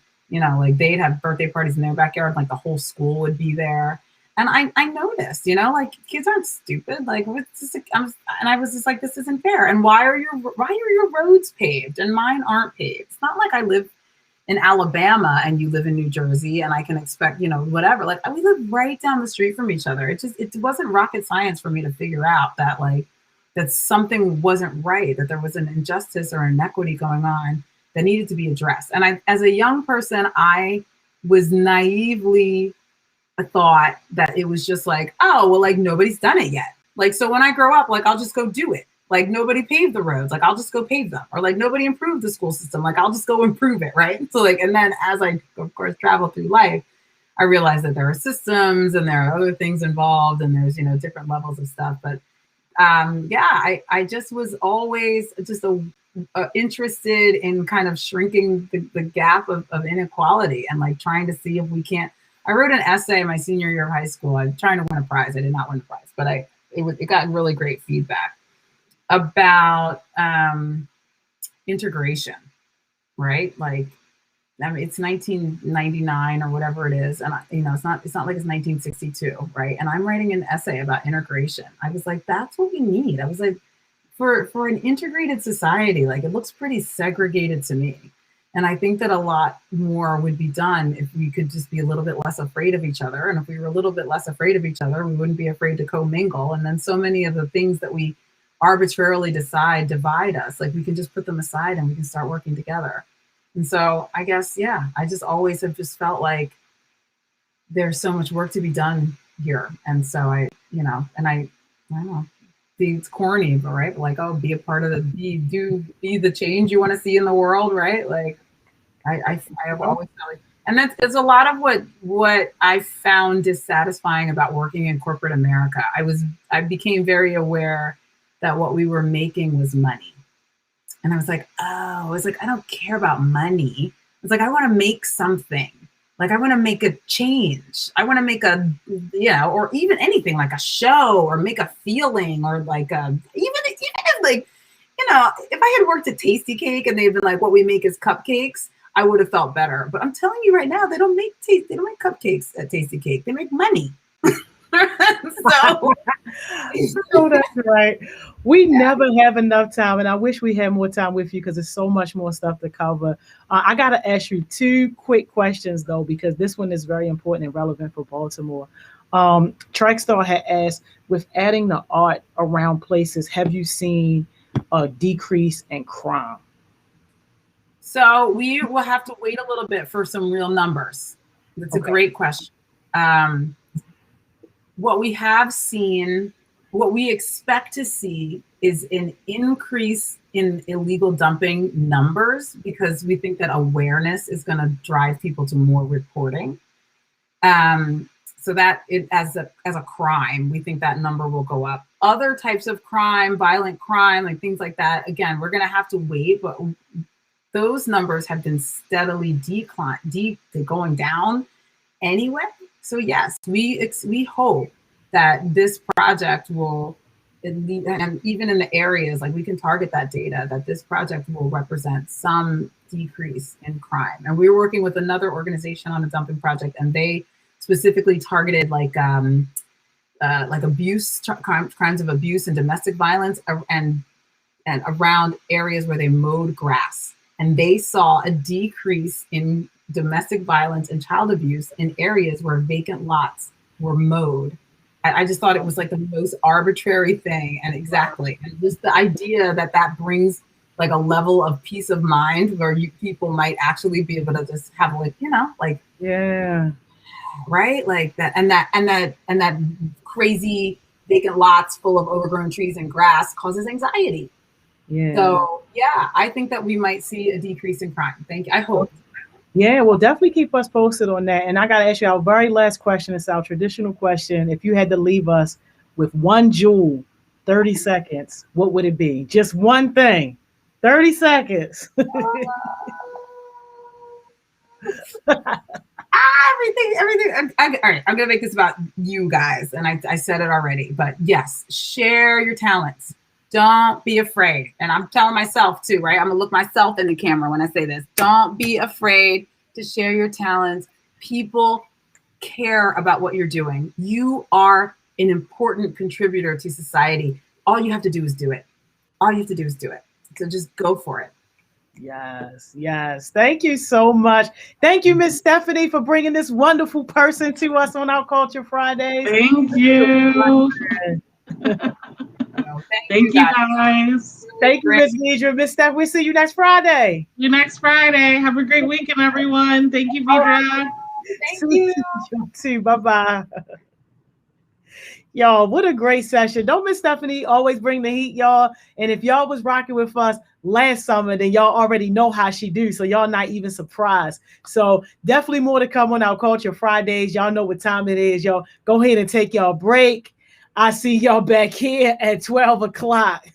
they'd have birthday parties in their backyard, like the whole school would be there. And I noticed, like kids aren't stupid. Like it's just, and I was just like, this isn't fair. And why are your roads paved and mine aren't paved? It's not like I live in Alabama and you live in New Jersey and I can expect, whatever. Like we live right down the street from each other. It wasn't rocket science for me to figure out that that something wasn't right, that there was an injustice or inequity going on that needed to be addressed. And as a young person, I was naively thought that it was just like, oh, well, like nobody's done it yet. Like, so when I grow up, like, I'll just go do it. Like nobody paved the roads, like I'll just go pave them. Or like nobody improved the school system, like I'll just go improve it, right? So like, and then as I, of course, travel through life, I realized that there are systems and there are other things involved, and there's, you know, different levels of stuff. But yeah, I just was always just interested in kind of shrinking the gap of inequality, and like trying to see if we can't. I wrote an essay my senior year of high school. I'm trying to win a prize. I did not win the prize, but it got really great feedback about integration, right? Like, I mean, it's 1999 or whatever it is, and you know, it's not like it's 1962, right? And I'm writing an essay about integration. I was like, that's what we need. I was like, for an integrated society, like, it looks pretty segregated to me. And I think that a lot more would be done if we could just be a little bit less afraid of each other. And if we were a little bit less afraid of each other, we wouldn't be afraid to commingle. And then so many of the things that we arbitrarily divide us, like, we can just put them aside and we can start working together. And so I guess, yeah, I just always have just felt like there's so much work to be done here. And so I don't know, it's corny, but right, like, oh, be a part of be the change you want to see in the world, right? Like, I have always felt like, and that's a lot of what I found dissatisfying about working in corporate America. I became very aware that what we were making was money. And I was like, I don't care about money. It's like, I want to make something. Like, I want to make a change. I want to make or even anything, like a show, or make a feeling, or like even if, like, you know, if I had worked at Tasty Cake and they'd been like, what we make is cupcakes, I would have felt better. But I'm telling you right now, they don't make cupcakes at Tasty Cake. They make money. So that's right. We never have enough time, and I wish we had more time with you because there's so much more stuff to cover. I got to ask you 2 quick questions, though, because this one is very important and relevant for Baltimore. Trackstar had asked, with adding the art around places, have you seen a decrease in crime? So we will have to wait a little bit for some real numbers. That's okay. A great question. What we have seen, what we expect to see, is an increase in illegal dumping numbers, because we think that awareness is going to drive people to more reporting. So that as a crime, we think that number will go up. Other types of crime, violent crime, like things like that, again, we're going to have to wait, but those numbers have been steadily going down anyway. So yes, we hope that this project will, and even in the areas, like, we can target that data, that this project will represent some decrease in crime. And we were working with another organization on a dumping project, and they specifically targeted like abuse, crimes of abuse and domestic violence, and around areas where they mowed grass. And they saw a decrease in domestic violence and child abuse in areas where vacant lots were mowed. I just thought it was like the most arbitrary thing. And exactly, and just the idea that brings like a level of peace of mind where people might actually be able to just have, like, you know, like, yeah, right, like that, and that crazy vacant lots full of overgrown trees and grass causes anxiety. Yeah. So yeah, I think that we might see a decrease in crime. Thank you. I hope. Yeah, well, definitely keep us posted on that. And I got to ask you our very last question. It's our traditional question. If you had to leave us with one jewel, 30 seconds, what would it be? Just one thing. 30 seconds. Everything. All right, I'm going to make this about you guys. And I said it already. But yes, share your talents. Don't be afraid. And I'm telling myself too, right? I'm gonna look myself in the camera when I say this. Don't be afraid to share your talents. People care about what you're doing. You are an important contributor to society. All you have to do is do it. So just go for it. Yes. Thank you so much. Thank you, Miss Stephanie, for bringing this wonderful person to us on our Culture Fridays. Thank you. Thank you guys. Thank you, Miss Vidra. Miss Steph, we'll see you next Friday. Have a great weekend, everyone. Thank you, Vidra. Thank you. You too. Bye-bye. Y'all, what a great session. Don't miss Stephanie. Always bring the heat, y'all. And if y'all was rocking with us last summer, then y'all already know how she do. So y'all not even surprised. So definitely more to come on our Culture Fridays. Y'all know what time it is. Y'all go ahead and take y'all break. I see y'all back here at 12 o'clock.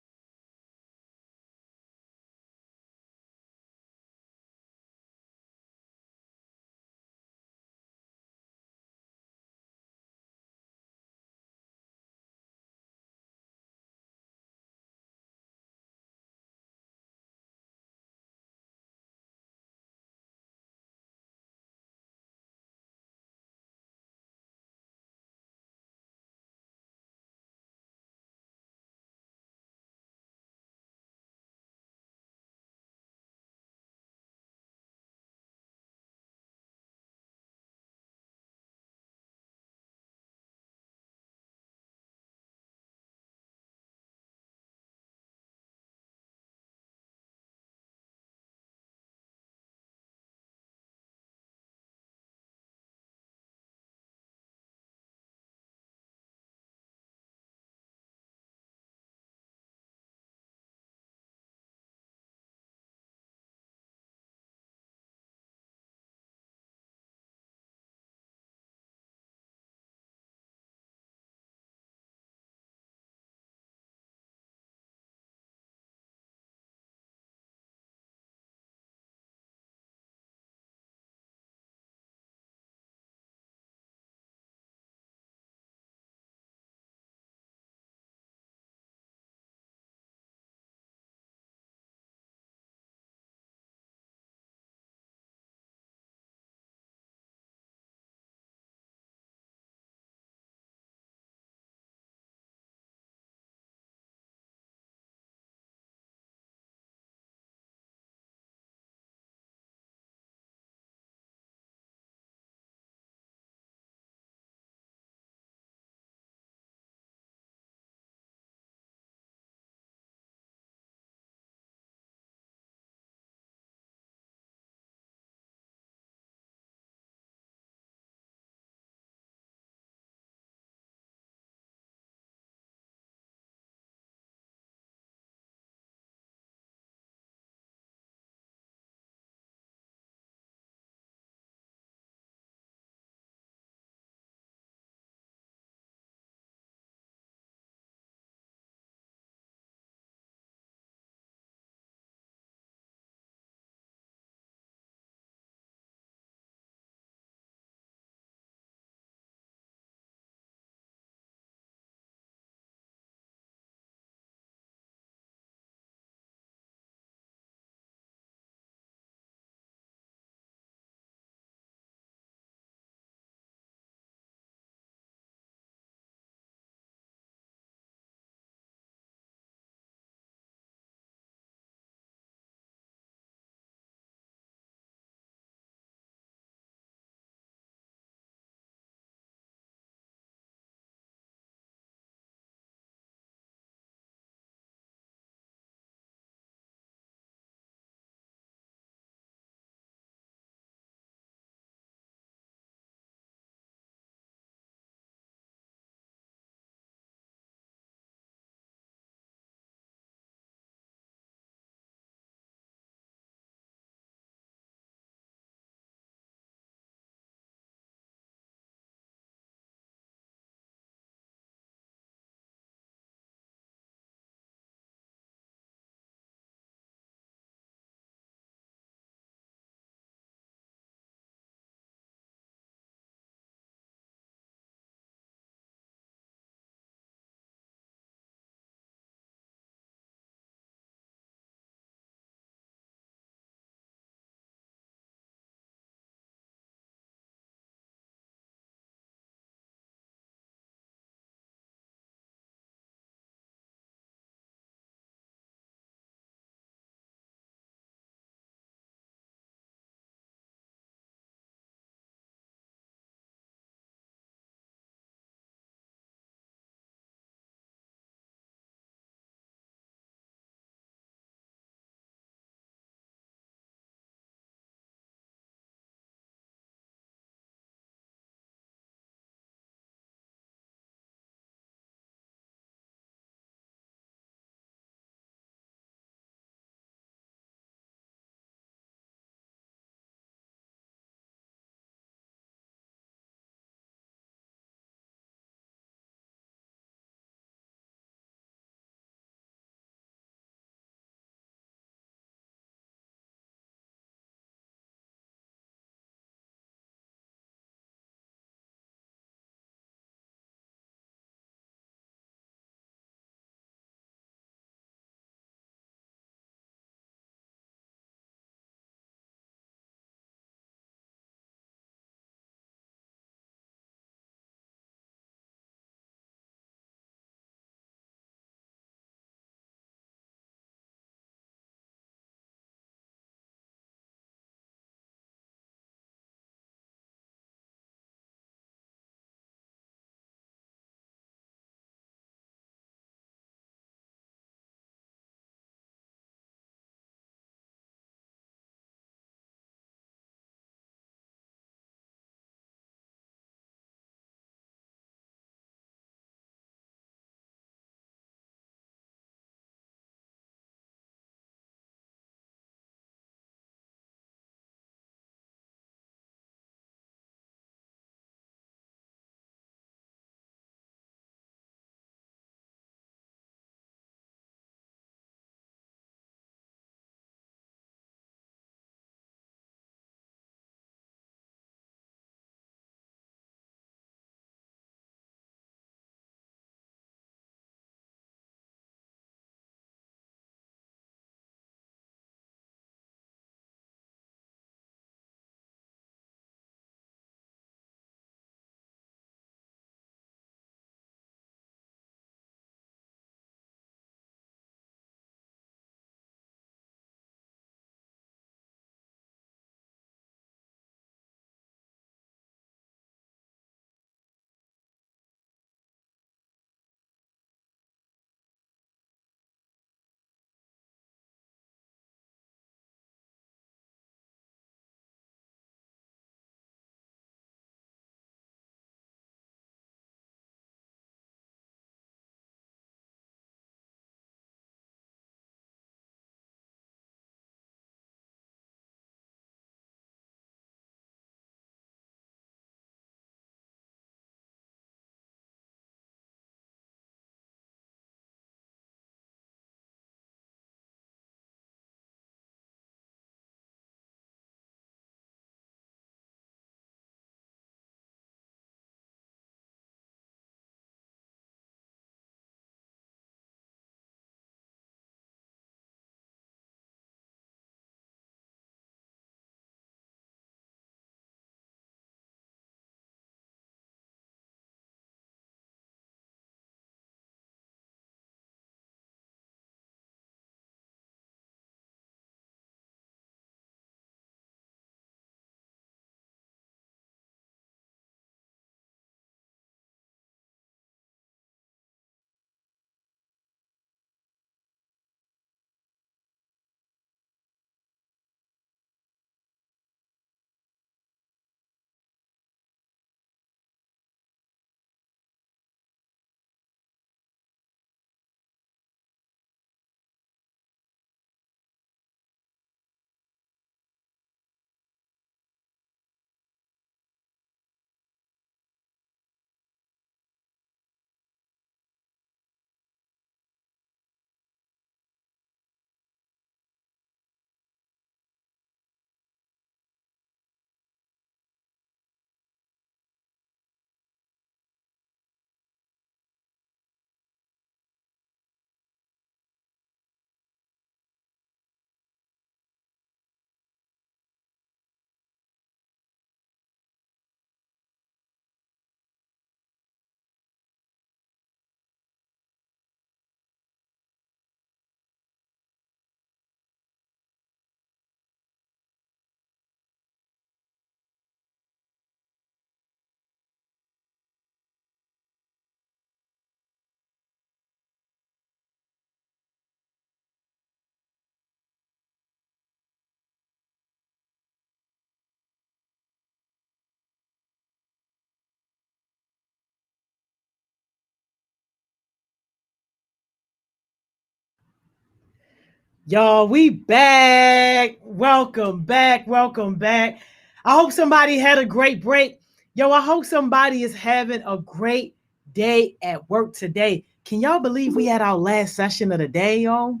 Y'all, we back. Welcome back. Welcome back. I hope somebody had a great break. Yo, I hope somebody is having a great day at work today. Can y'all believe we had our last session of the day, y'all?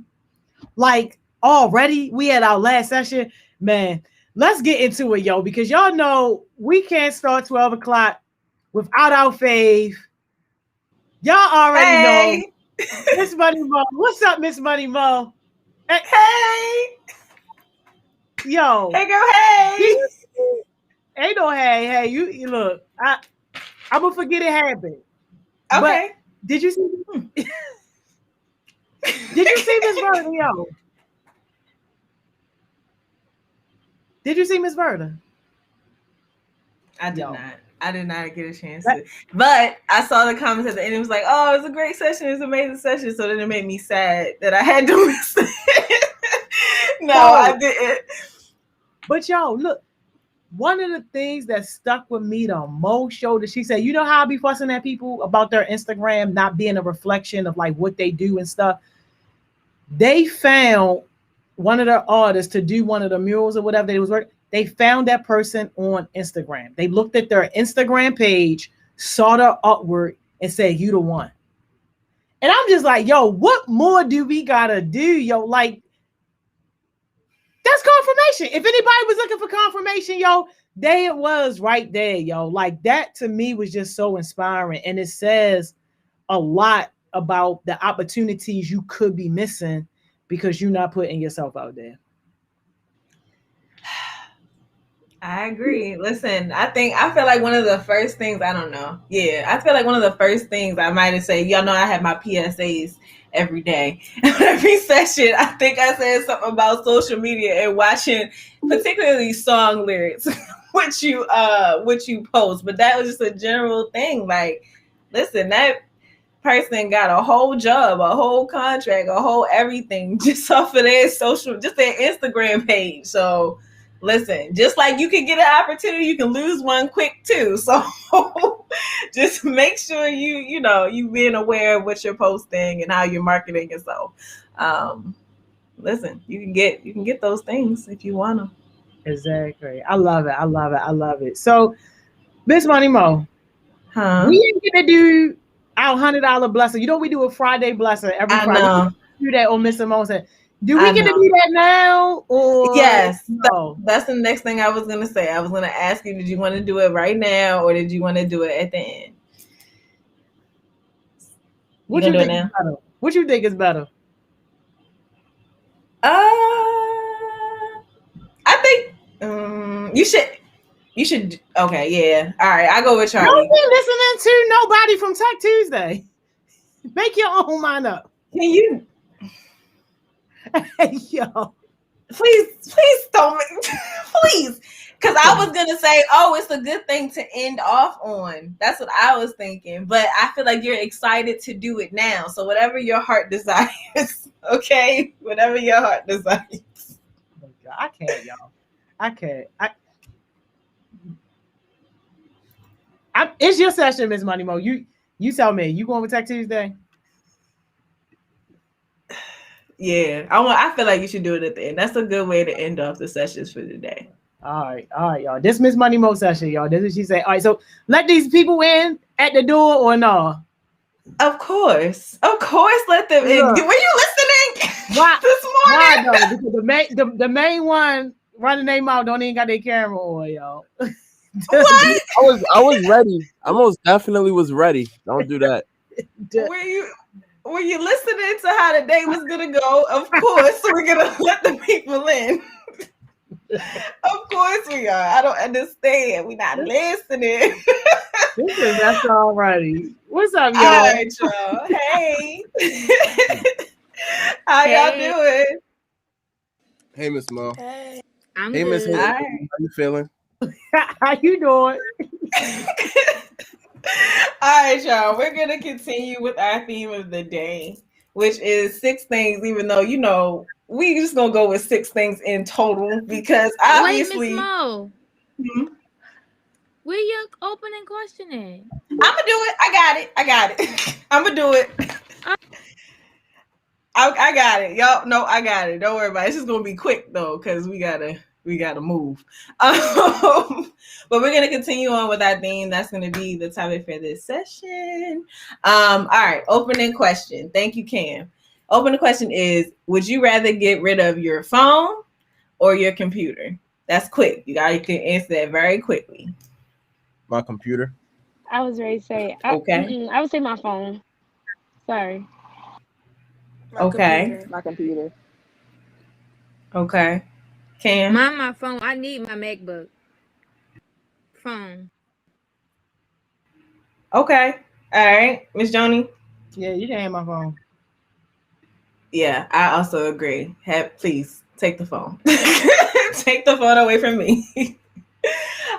Like, already we had our last session. Man, let's get into it, yo, because y'all know we can't start 12 o'clock without our fave. Y'all already know. Miss Money Mo. What's up, Miss Money Mo? Hey. Yo. Hey, girl, hey. Ain't no hey. You look, I'm gonna forget it happened. Okay. But did you see Miss Verda, yo? Did you see Miss Verda? I did not. I did not get a chance to. But I saw the comments at the end. It was like, oh, it was a great session. It was an amazing session. So then it made me sad that I had to miss it. No, I didn't. But y'all, look, one of the things that stuck with me the most, yo, that she said, you know how I be fussing at people about their Instagram not being a reflection of like what they do and stuff? They found one of their artists to do one of the murals or whatever they was working. They found that person on Instagram. They looked at their Instagram page, saw their artwork, and said, you the one. And I'm just like, yo, what more do we gotta do? Yo, like, that's confirmation. If anybody was looking for confirmation, yo, there it was right there, yo. Like, that to me was just so inspiring. And it says a lot about the opportunities you could be missing because you're not putting yourself out there. I agree. Listen, I feel like one of the first things, I don't know. Yeah, I feel like one of the first things I might have said, y'all know I have my PSAs every day. Every session, I think I said something about social media and watching particularly song lyrics, which you post. But that was just a general thing. Like, listen, that person got a whole job, a whole contract, a whole everything just off of their Instagram page. So listen, just like you can get an opportunity, you can lose one quick too. So just make sure you being aware of what you're posting and how you're marketing yourself. Listen, you can get those things if you want them. Exactly. I love it. So, Miss Money Mo, we ain't gonna do our $100 blessing. You know we do a Friday blessing every Friday. Know. We do that on Miss Simone said. Do we get to do that now? Or yes, no? That's the next thing I was gonna say. I was gonna ask you, did you want to do it right now or did you want to do it at the end? What you think is better? What you think is better? I think you should. Okay, yeah. All right, I go with Charlie. Don't be listening to nobody from Tech Tuesday. Make your own mind up. Can you? Yo, please don't, please, because I was gonna say, oh, it's a good thing to end off on. That's what I was thinking, but I feel like you're excited to do it now. So whatever your heart desires, okay, whatever your heart desires. I can't, y'all. I can't. It's your session, Miss Money Mo. You tell me. You going with Tech Tuesday? Yeah, I feel like you should do it at the end. That's a good way to end off the sessions for today. All right, y'all. This Miss Money Mo session, y'all. This is what she say. All right, so let these people in at the door or no? Of course, let them in. Were you listening? Why this morning? Why though? Because the main one running their mouth don't even got their camera on, y'all. What? I was ready. I most definitely was ready. Don't do that. Were you listening to how the day was gonna go? Of course, we're gonna let the people in. Of course we are. I don't understand. We're not listening. That's alrighty. What's up, y'all? All right, y'all. Hey. How y'all doing? Hey, Miss Mo. Hey, Hey, Miss Mo. How you feeling? How you doing? All right, y'all. We're gonna continue with our theme of the day, which is 6 things. Even though we just gonna go with 6 things in total because obviously. Wait, Miss Mo. Where your opening question at? I'm gonna do it. I got it. I'm gonna do it. I got it. Y'all, no, I got it. Don't worry about it. It's just gonna be quick though, because we gotta move. But we're gonna continue on with our theme. That's gonna be the topic for this session. All right, opening question. Thank you, Cam. Opening question is: would you rather get rid of your phone or your computer? That's quick. You can answer that very quickly. My computer. I was ready to say. Okay. I would say my phone. Sorry. Okay. My computer. Okay. Cam? Mine, my phone. I need my MacBook. Phone. Okay. All right. Miss Joni? Yeah, you can have my phone. Yeah, I also agree. Please take the phone. Take the phone away from me.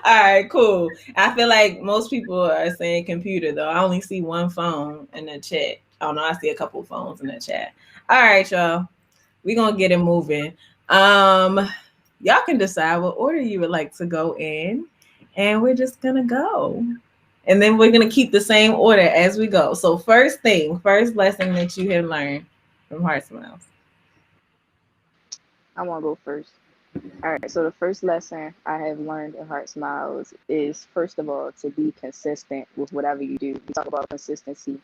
All right, cool. I feel like most people are saying computer though. I only see one phone in the chat. Oh no, I see a couple of phones in the chat. All right, y'all. We're gonna get it moving. Y'all can decide what order you would like to go in, and we're just gonna go. And then we're gonna keep the same order as we go. So first lesson that you have learned from Heart Smiles. I want to go first. All right, so the first lesson I have learned in Heart Smiles is, first of all, to be consistent with whatever you do. We talk about consistency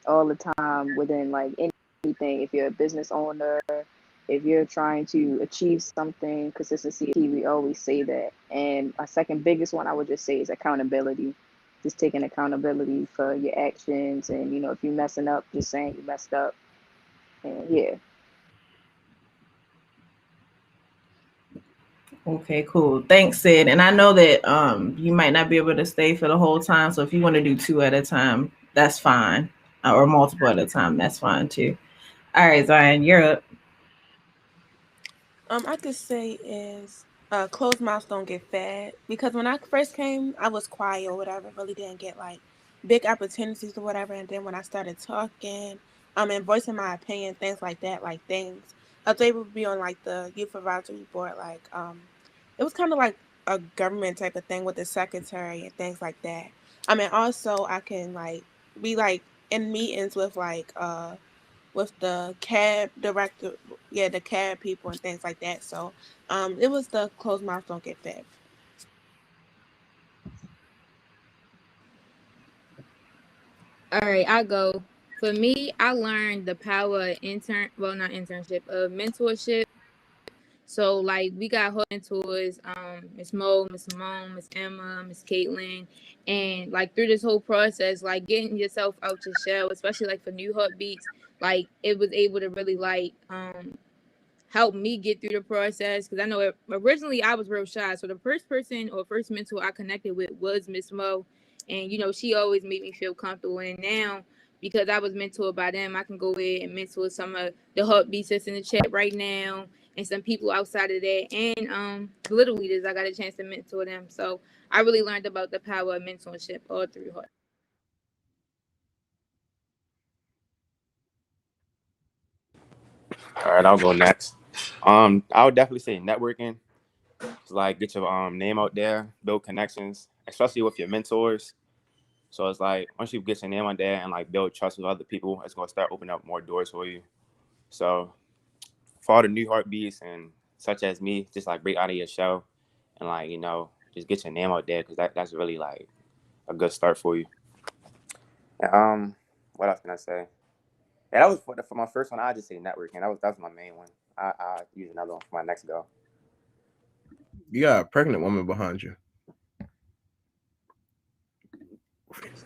all the time within like anything. If you're a business owner, if you're trying to achieve something, consistency, we always say that. And my second biggest one I would just say is accountability. Just taking accountability for your actions, and if you're messing up, just saying you messed up. And yeah. Okay, cool. Thanks, Sid. And I know that you might not be able to stay for the whole time. So if you want to do 2 at a time, that's fine. Or multiple at a time, that's fine too. All right, Zion, you're up. I could say is closed mouths don't get fed, because when I first came, I was quiet or whatever, really didn't get like big opportunities or whatever. And then when I started talking, and voicing my opinion, things like that, I was able to be on like the youth advisory board, it was kind of like a government type of thing with the secretary and things like that. Also I can be in meetings with the cab director, the cab people and things like that. So it was the closed mouths don't get fed. All right, I go. For me, I learned the power of mentorship. So we got her mentors, Miss Mo, Miss Simone, Miss Emma, Miss Caitlin, and through this whole process, getting yourself out your shell, especially for new heartbeats, it was able to really help me get through the process, because I know originally I was real shy. So the first person or first mentor I connected with was Miss Mo, and she always made me feel comfortable. And now, because I was mentored by them, I can go in and mentor some of the heartbeats that's in the chat right now, and some people outside of that, and little leaders. I got a chance to mentor them, so I really learned about the power of mentorship all through Heart. All right, I'll go next. I would definitely say networking. It's get your name out there, build connections, especially with your mentors. So it's once you get your name out there and build trust with other people, it's gonna start opening up more doors for you. So for all the new heartbeats and such as me, just break out of your shell and just get your name out there, because that's really a good start for you. And, what else can I say? Yeah, that was for my first one. I just say networking. That was my main one. I use another one for my next go. You got a pregnant woman behind you.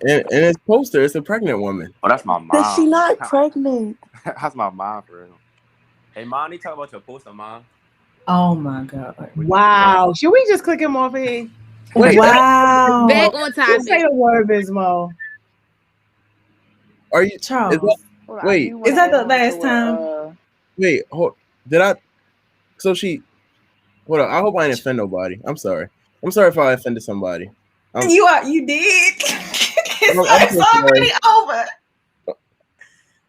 And it's poster, it's a pregnant woman. Oh, that's my mom. Is she not pregnant? That's my mom for real. Hey, Mom, you talk about your poster, Mom. Oh my God! Wow! Should we just click him off here? Wait, wow! Back on topic. Say the word, Bismo. Are you Charles? Is that the last time? Wait, did I? So she. Hold on. I hope I didn't offend nobody. I'm sorry. I'm sorry if I offended somebody. You did. It's already over.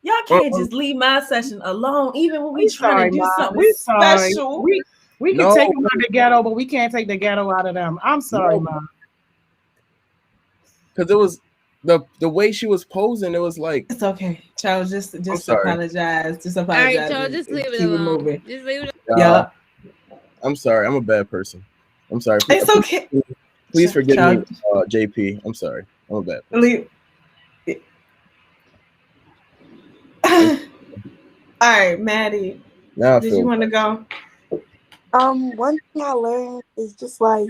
Y'all can't just leave my session alone, even when we trying to do something special. We can take them out of the ghetto, but we can't take the ghetto out of them. I'm sorry, Mom. Because the way she was posing, it was like It's okay, Charles. Just sorry. apologize. Just All right, apologize. Charles, just leave it Keep it alone. moving. Just leave it. Uh, I'm sorry. I'm a bad person. I'm sorry. It's okay. Please forgive me, Child. JP. I'm sorry. I'm a bad person. Leave. All right, Maddie. Now I Did feel you want to go? One thing I learned is just like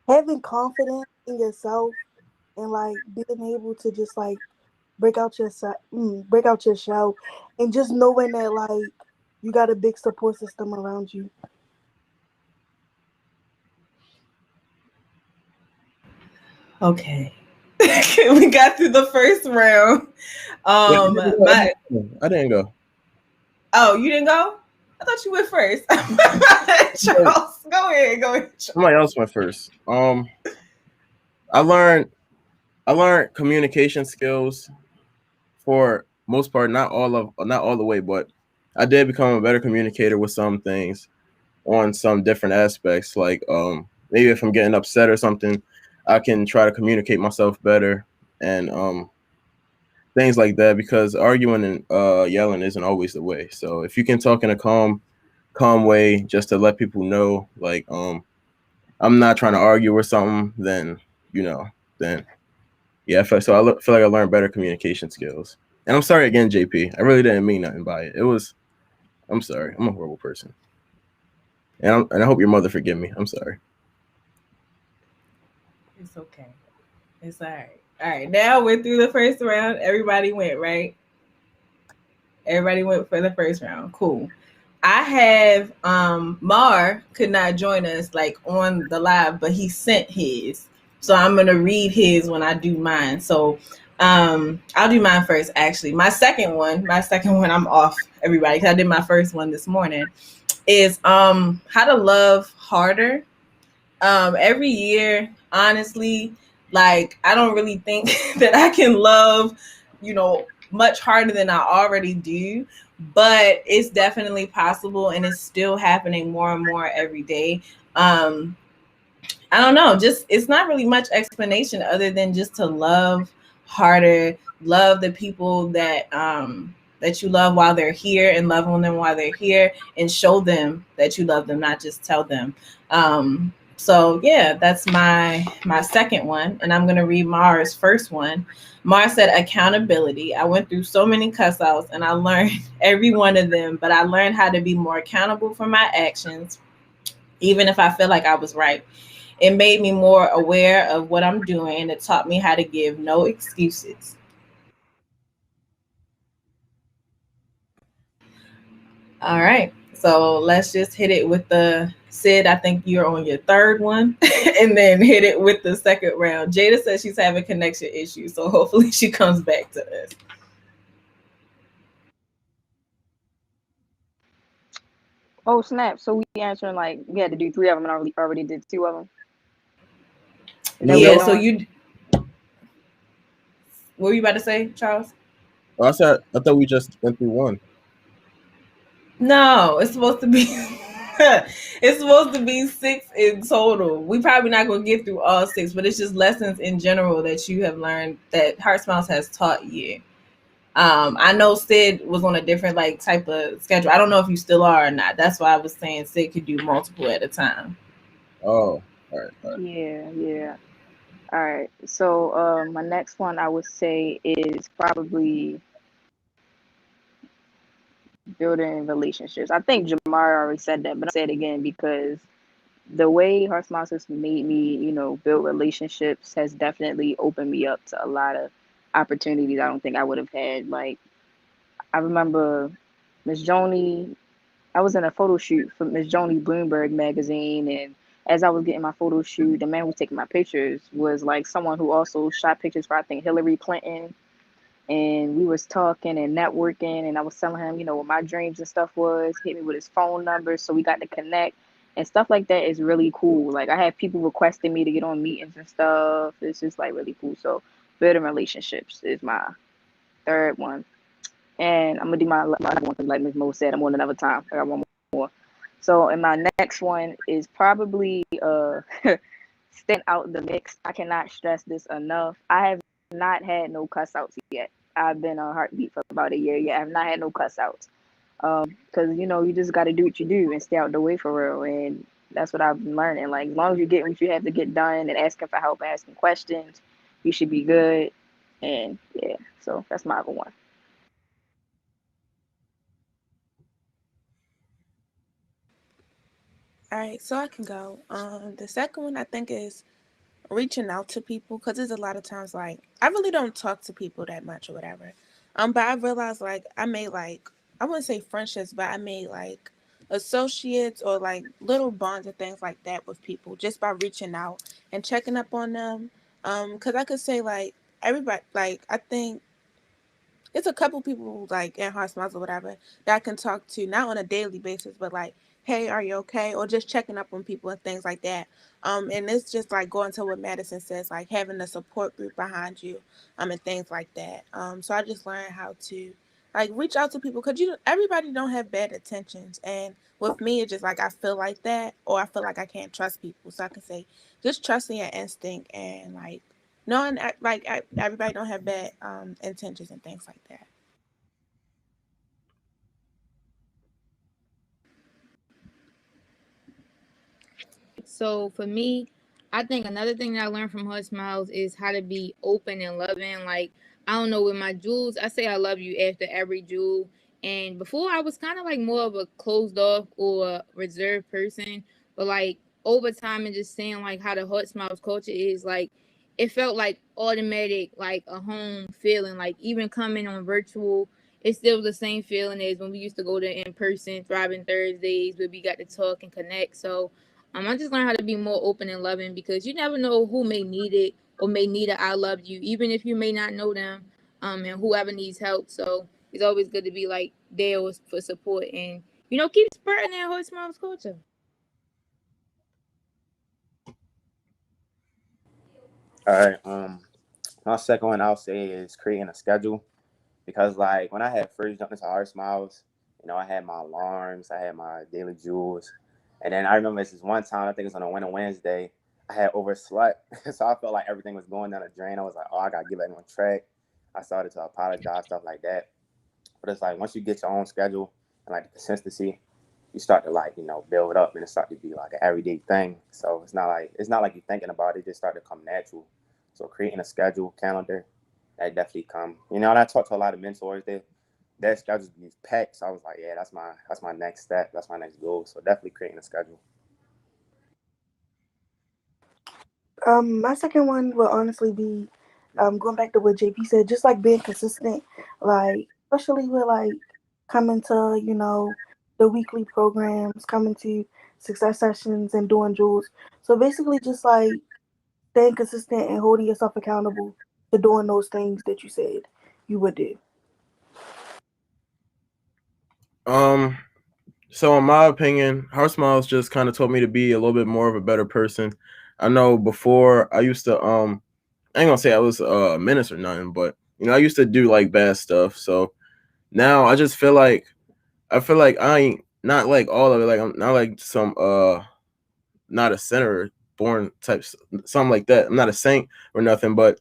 having confidence in yourself and like being able to just like break out your shell, and just knowing that like you got a big support system around you. Okay. We got through the first round. I didn't go. Oh, you didn't go? I thought you went first. Charles, go ahead. Somebody else went first. I learned communication skills for most part, not all the way, but I did become a better communicator with some things on some different aspects. Like maybe if I'm getting upset or something, I can try to communicate myself better and things like that, because arguing and yelling isn't always the way. So if you can talk in a calm way just to let people know, like I'm not trying to argue or something, then yeah, I feel like I learned better communication skills. And I'm sorry again, JP. I really didn't mean nothing by it. I'm sorry. I'm a horrible person. And I hope your mother forgive me. I'm sorry. It's okay. It's all right. All right. Now we're through the first round. Everybody went, right? Everybody went for the first round. Cool. I have Mar could not join us like on the live, but he sent his. So I'm gonna read his when I do mine. So I'll do mine first, actually. My second one, I'm off, everybody, because I did my first one this morning, is how to love harder. Every year, honestly, like I don't really think that I can love, much harder than I already do, but it's definitely possible, and it's still happening more and more every day. I don't know, just it's not really much explanation other than just to love harder, love the people that that you love while they're here, and love on them while they're here, and show them that you love them, not just tell them. So yeah, that's my second one, and I'm gonna read Mara's first one. Mara said accountability. I went through so many cuss outs and I learned every one of them, but I learned how to be more accountable for my actions, even if I feel like I was right. It made me more aware of what I'm doing, and it taught me how to give no excuses. All right, so let's just hit it with the Sid. I think you're on your third one, and then hit it with the second round. Jada says she's having connection issues, so hopefully she comes back to us. Oh snap! So we answering like we had to do 3 of them, and I already did 2 of them. Yeah. So you, what were you about to say, Charles? I thought we just went through one. No, it's supposed to be it's supposed to be 6 in total. We probably not gonna get through all 6, but it's just lessons in general that you have learned that Heart Smiles has taught you. I know Sid was on a different like type of schedule. I don't know if you still are or not. That's why I was saying Sid could do multiple at a time. Oh, all right. Yeah. All right. So my next one I would say is probably building relationships. I think Jamar already said that, but I'll say it again because the way Heart Smiles has made me, build relationships has definitely opened me up to a lot of opportunities I don't think I would have had. Like, I remember Miss Joni, I was in a photo shoot for Miss Joni Bloomberg magazine, and as I was getting my photo shoot, the man who was taking my pictures was like someone who also shot pictures for, I think, Hillary Clinton. And we was talking and networking, and I was telling him, what my dreams and stuff was. Hit me with his phone number, so we got to connect, and stuff like that is really cool. Like I have people requesting me to get on meetings and stuff. It's just like really cool. So building relationships is my third one, and I'm gonna do my other one because, like Ms. Mo said, I'm on another time. I got one more. So, and my next one is probably staying out the mix. I cannot stress this enough. I have not had no cuss outs yet. I've been on Heartbeat for about a year yet. I have not had no cuss outs. Because you just got to do what you do and stay out the way for real. And that's what I've been learning. Like, as long as you get what you have to get done and asking for help, asking questions, you should be good. And yeah, so that's my other one. All right, so I can go. The second one I think is reaching out to people, because there's a lot of times like I really don't talk to people that much or whatever. But I realized like I made like, I wouldn't say friendships, but I made like associates or like little bonds and things like that with people just by reaching out and checking up on them. Because I could say like everybody, like I think it's a couple people like in Heart Smiles or whatever that I can talk to, not on a daily basis, but like, hey, are you okay? Or just checking up on people and things like that. And it's just like going to what Madison says, like having a support group behind you, and things like that. So I just learned how to like reach out to people, because everybody don't have bad intentions. And with me, it's just like I feel like that, or I feel like I can't trust people. So I can say just trusting your instinct and like knowing like everybody don't have bad intentions and things like that. So for me, I think another thing that I learned from Heart Smiles is how to be open and loving. Like, I don't know, with my jewels, I say I love you after every jewel. And before I was kind of like more of a closed off or reserved person, but like over time and just seeing like how the Heart Smiles culture is, like it felt like automatic, like a home feeling. Like even coming on virtual, it's still the same feeling as when we used to go to in person Thriving Thursdays where we got to talk and connect. So I just learned how to be more open and loving, because you never know who may need it or may need a I love you, even if you may not know them, and whoever needs help. So it's always good to be like there for support and, keep spreading that Heart Smiles culture. All right. My second one I'll say is creating a schedule, because like when I had first jumped into Heart Smiles, I had my alarms, I had my daily jewels. And then I remember this one time, I think it was on a winter Wednesday, I had overslept. So I felt like everything was going down the drain. I was like, oh, I got to get back on track. I started to apologize, stuff like that. But it's like once you get your own schedule and like the consistency, you start to like, build it up, and it start to be like an everyday thing. So it's not like you're thinking about it, it just started to come natural. So creating a schedule, calendar, that definitely come. And I talked to a lot of mentors, their schedules be packed. So I was like, yeah, that's my next step. That's my next goal. So definitely creating a schedule. My second one will honestly be going back to what JP said, just like being consistent, like especially with like coming to, the weekly programs, coming to success sessions and doing jewels. So basically just like staying consistent and holding yourself accountable to doing those things that you said you would do. So in my opinion, Heart Smiles just kind of taught me to be a little bit more of a better person. I know before I used to, I ain't gonna say I was a menace or nothing, but I used to do like bad stuff. So now I just feel like I ain't not like all of it. Like I'm not like some not a sinner born type, something like that. I'm not a saint or nothing, but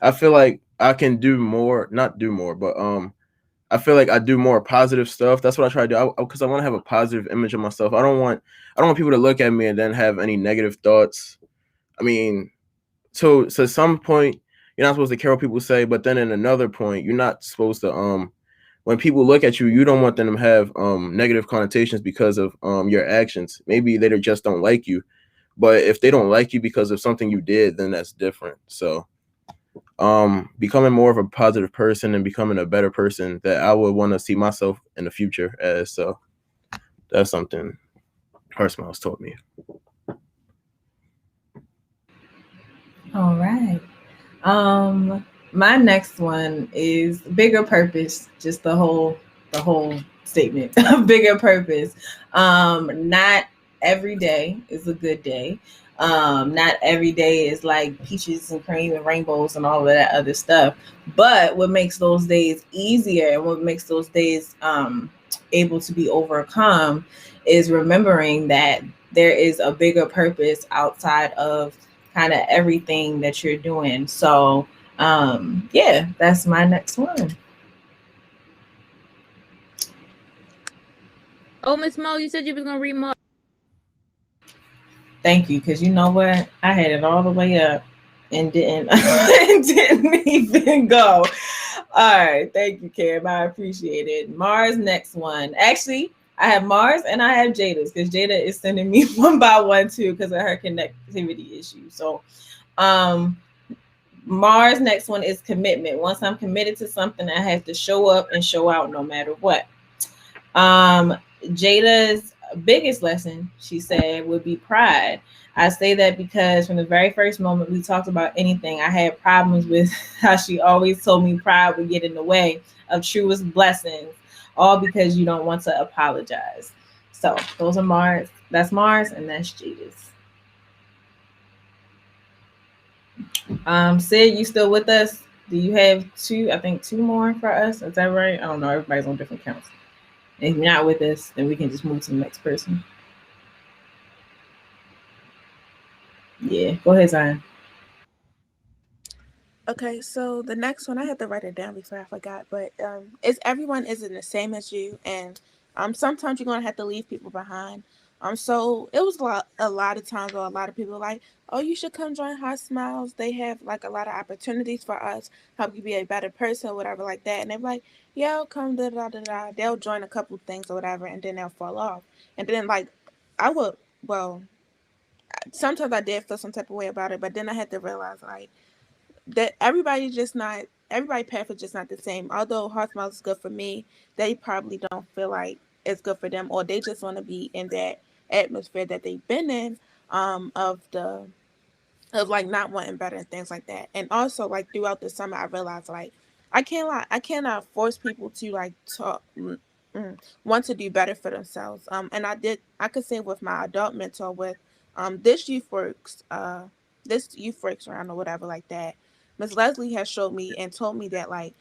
I feel like I can do more, not do more, but I feel like I do more positive stuff. That's what I try to do, because I want to have a positive image of myself. I don't want people to look at me and then have any negative thoughts. I mean, so at some point you're not supposed to care what people say, but then in another point you're not supposed to when people look at you, you don't want them to have negative connotations because of your actions. Maybe they just don't like you, but if they don't like you because of something you did, then that's different. So becoming more of a positive person and becoming a better person that I would want to see myself in the future as. So that's something Heart Smiles taught me. All right. My next one is bigger purpose. Just the whole statement. Bigger purpose. Not every day is a good day. Not every day is like peaches and cream and rainbows and all of that other stuff. But what makes those days easier and what makes those days able to be overcome is remembering that there is a bigger purpose outside of kind of everything that you're doing. So Yeah, that's my next one. Oh, Miss Mo, you said you was gonna read more. Thank you, because you know what? I had it all the way up and didn't didn't even go. All right, thank you, Kim. I appreciate it. Mars, next one. Actually, I have Mars and I have Jada's because Jada is sending me one by one too because of her connectivity issue. So, Mars, next one is commitment. Once I'm committed to something, I have to show up and show out no matter what. Jada's biggest lesson, she said, would be pride. I say that because from the very first moment we talked about anything, I had problems with how she always told me pride would get in the way of truest blessings, all because you don't want to apologize. So those are Mars. That's Mars, and that's Jada's. Sid, you still with us? Do you have two? I think two more for us. Is that right? I don't know. Everybody's on different counts. If you're not with us, then we can just move to the next person. Yeah, go ahead, Zion. Okay, so the next one I had to write it down before I forgot, but is everyone isn't the same as you, and sometimes you're gonna have to leave people behind. So it was a lot of times where a lot of people were like, oh, you should come join Hot Smiles. They have like a lot of opportunities for us, help you be a better person, whatever like that. And they're like, yeah, I'll come, da da da da. They'll join a couple things or whatever, and then they'll fall off. And then like I would, well, sometimes I did feel some type of way about it, but then I had to realize like that everybody path is just not the same. Although Heart Smiles is good for me, they probably don't feel like it's good for them, or they just want to be in that atmosphere that they've been in, of like not wanting better and things like that. And also like throughout the summer I realized like I cannot force people to like talk want to do better for themselves. And I could say with my adult mentor with this youth works around or whatever like that. Miss Leslie has showed me and told me that like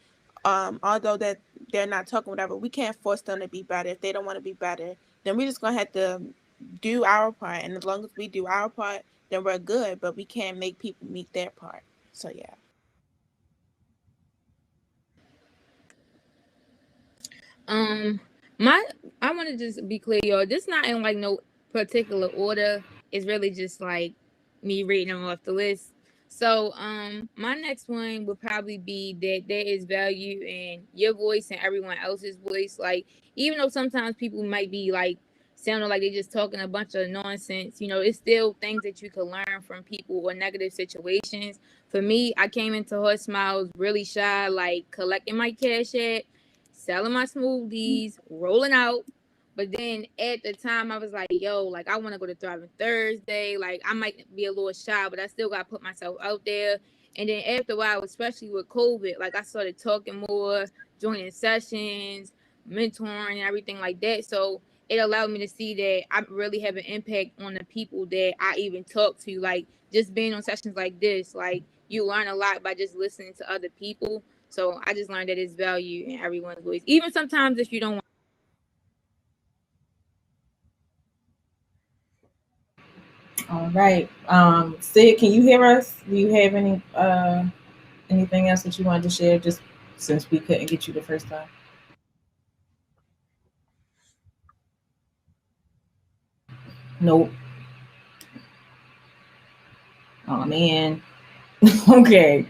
although that they're not talking whatever, we can't force them to be better. If they don't want to be better, then we're just gonna have to do our part. And as long as we do our part, then we're good. But we can't make people meet their part. So yeah. I want to just be clear, y'all. This not in like no particular order. It's really just like me reading them off the list. So, my next one would probably be that there is value in your voice and everyone else's voice. Like, even though sometimes people might be like sounding like they're just talking a bunch of nonsense, it's still things that you can learn from people or negative situations. For me, I came into Hot Smiles really shy, like collecting my cash app, selling my smoothies, rolling out. But then at the time, I was like, yo, like, I want to go to Thriving Thursday. Like, I might be a little shy, but I still got to put myself out there. And then after a while, especially with COVID, like, I started talking more, joining sessions, mentoring, and everything like that. So it allowed me to see that I really have an impact on the people that I even talk to. Like, just being on sessions like this, like, you learn a lot by just listening to other people. So I just learned that it's value in everyone's voice. Even sometimes if you don't want. All right. Sid, can you hear us? Do you have anything else that you wanted to share just since we couldn't get you the first time? Nope. Oh man. Okay.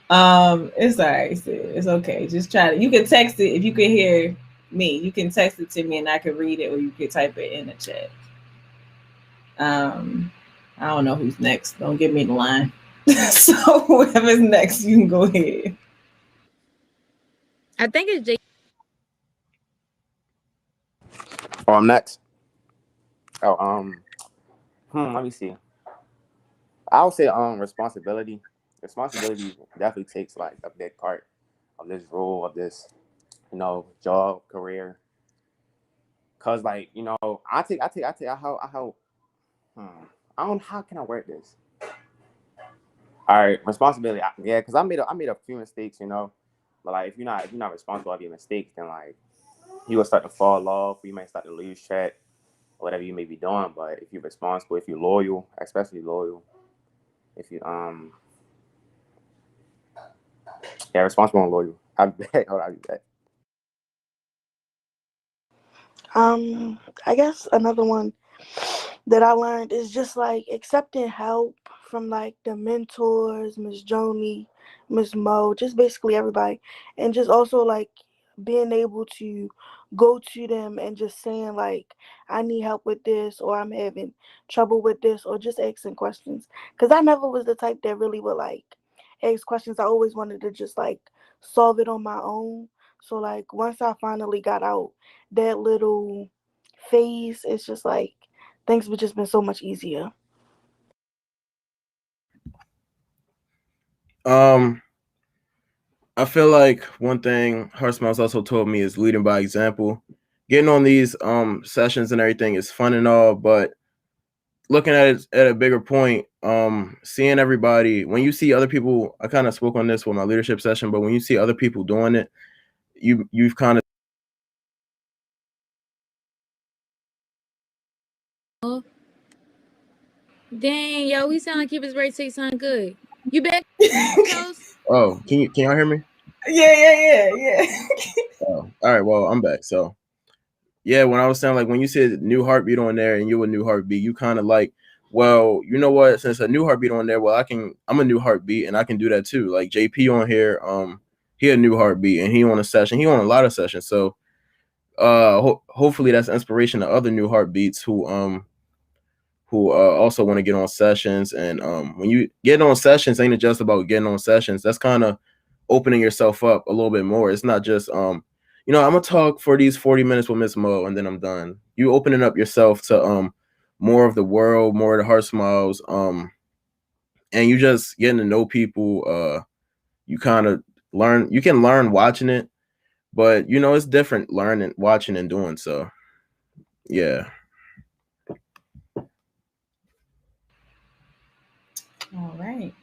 It's all right, Sid. It's okay. Just try to. You can text it if you can hear me. You can text it to me and I can read it, or you can type it in the chat. I don't know who's next. Don't give me the line. So whoever's next, you can go ahead. I think it's Jay. Oh, I'm next. Oh, let me see. I would say responsibility. Responsibility definitely takes like a big part of this role of this, job, career. Cause like, I take how I don't how can I word this? All right, responsibility. Yeah, because I made a few mistakes, but like if you're not responsible for your mistakes, then like you will start to fall off. You might start to lose track, whatever you may be doing. But if you're responsible, if you're loyal, especially loyal, if you Yeah, responsible and loyal. I'll be back. Hold on, I'll be back. I guess another one that I learned is just like accepting help from like the mentors, Miss Joni, Miss Mo, just basically everybody, and just also like being able to go to them and just saying like I need help with this, or I'm having trouble with this, or just asking questions, because I never was the type that really would like ask questions. I always wanted to just like solve it on my own. So like once I finally got out that little phase, it's just like things would just been so much easier. I feel like one thing Heart Smiles also told me is leading by example. Getting on these sessions and everything is fun and all, but looking at it at a bigger point, seeing everybody, when you see other people, I kind of spoke on this with my leadership session, but when you see other people doing it, you've kind of Dang, yo, we sound like Keepers Ready say something good. You back? Oh, can y'all hear me? Yeah. Oh, all right, well, I'm back. So yeah, when I was saying like when you said New Heartbeat on there and you're a New Heartbeat, you kind of like, well, you know what? Since a New Heartbeat on there, well, I'm a New Heartbeat and I can do that too. Like JP on here, he a New Heartbeat and he on a session. He on a lot of sessions. So hopefully that's inspiration to other New Heartbeats who also want to get on sessions. And when you get on sessions, ain't it just about getting on sessions? That's kind of opening yourself up a little bit more. It's not just I'm gonna talk for these 40 minutes with Miss Mo and then I'm done. You opening up yourself to more of the world, more of the Heart Smiles, and you just getting to know people. You kind of learn. You can learn watching it, but it's different learning, watching, and doing. So yeah. All right.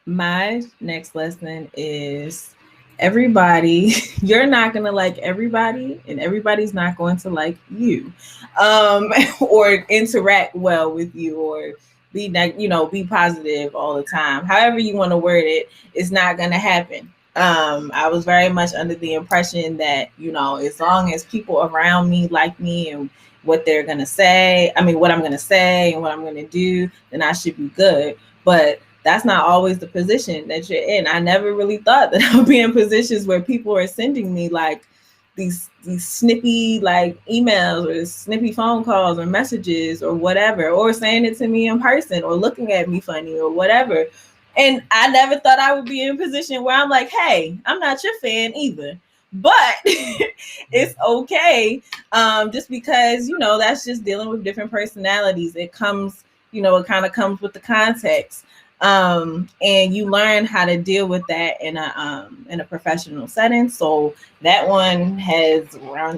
My next lesson is everybody, you're not going to like everybody and everybody's not going to like you, or interact well with you, or be positive all the time. However you want to word it, it's not going to happen. I was very much under the impression that, as long as people around me like me and what they're going to say, what I'm going to say and what I'm going to do, then I should be good. But that's not always the position that you're in. I never really thought that I would be in positions where people are sending me like these snippy like emails or snippy phone calls or messages or whatever, or saying it to me in person or looking at me funny or whatever. And I never thought I would be in a position where I'm like, hey, I'm not your fan either. But it's okay. Just because, that's just dealing with different personalities. It comes, it kind of comes with the context. And you learn how to deal with that in a professional setting. So that one has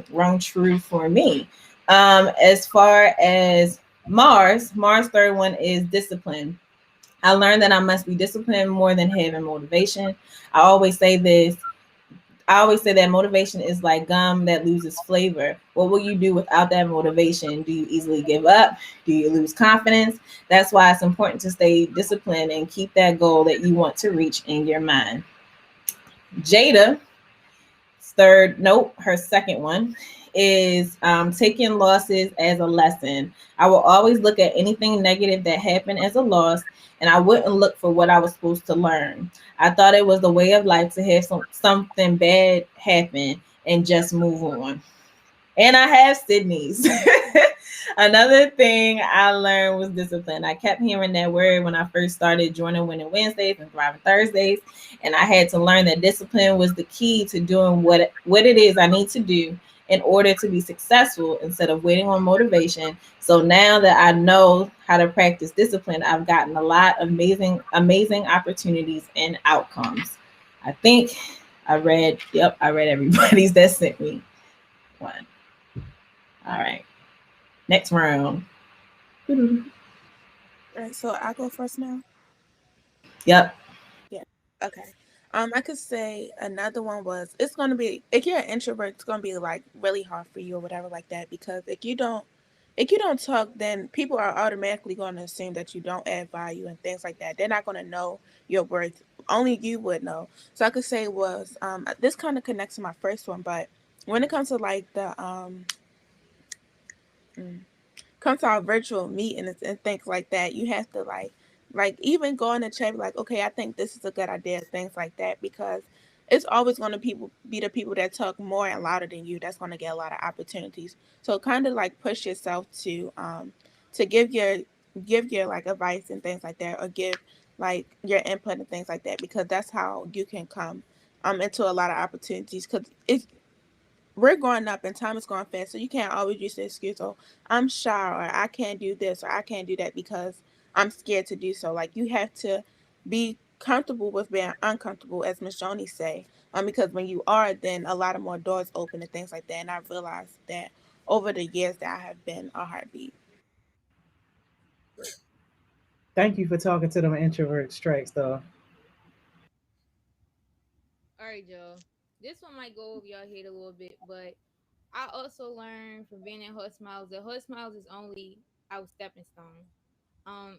rung true for me. As far as Mars' third one is discipline. I learned that I must be disciplined more than having motivation. I always say that motivation is like gum that loses flavor. What will you do without that motivation? Do you easily give up? Do you lose confidence? That's why it's important to stay disciplined and keep that goal that you want to reach in your mind. Jada, her second one is taking losses as a lesson. I will always look at anything negative that happened as a loss, and I wouldn't look for what I was supposed to learn. I thought it was the way of life to have something bad happen and just move on. And I have Sydney's. Another thing I learned was discipline. I kept hearing that word when I first started joining Winning Wednesdays and Thriving Thursdays. And I had to learn that discipline was the key to doing what it is I need to do in order to be successful instead of waiting on motivation. So now that I know how to practice discipline, I've gotten a lot of amazing opportunities and outcomes. I think I read everybody's that sent me one. All right. Next round. All right, so I go first now. Yep. Yeah. Okay. I could say another one was, it's gonna be, if you're an introvert, it's gonna be like really hard for you or whatever like that, because if you don't if you don't talk, then people are automatically going to assume that you don't add value and things like that. They're not going to know your worth. Only you would know. So I could say was this kind of connects to my first one, but when it comes to like the comes to our virtual meetings and things like that, you have to like even go in the chat, like, okay, I think this is a good idea, things like that, because it's always going to be the people that talk more and louder than you that's going to get a lot of opportunities. So kind of like push yourself to give your like advice and things like that, or give like your input and things like that, because that's how you can come into a lot of opportunities, because we're growing up and time is going fast, so you can't always use the excuse, oh, I'm shy, or I can't do this, or I can't do that because I'm scared to do so. Like, you have to be comfortable with being uncomfortable, as Miss Joni say, because when you are, then a lot of more doors open and things like that. And I've realized that over the years that I have been a heartbeat. Thank you for talking to them introvert strikes, though. All right, Joe. This one might go over y'all head a little bit, but I also learned from being in Hot Smiles that Hot Smiles is only our stepping stone.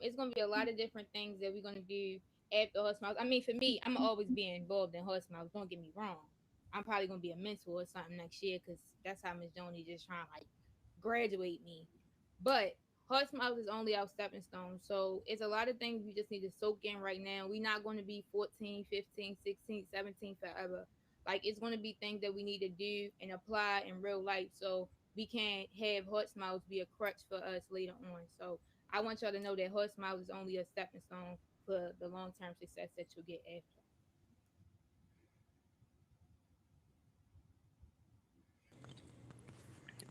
It's gonna be a lot of different things that we're gonna do after Hot Smiles. I mean, for me, I'm always be involved in Hot Smiles. Don't get me wrong. I'm probably gonna be a mentor or something next year, because that's how Miss Joni just trying to like graduate me. But Hot Smiles is only our stepping stone. So it's a lot of things we just need to soak in right now. We're not going to be 14, 15, 16, 17 forever. Like, it's going to be things that we need to do and apply in real life, so we can't have Hot Smiles be a crutch for us later on. So I want y'all to know that Hot Smiles is only a stepping stone for the long-term success that you'll get after.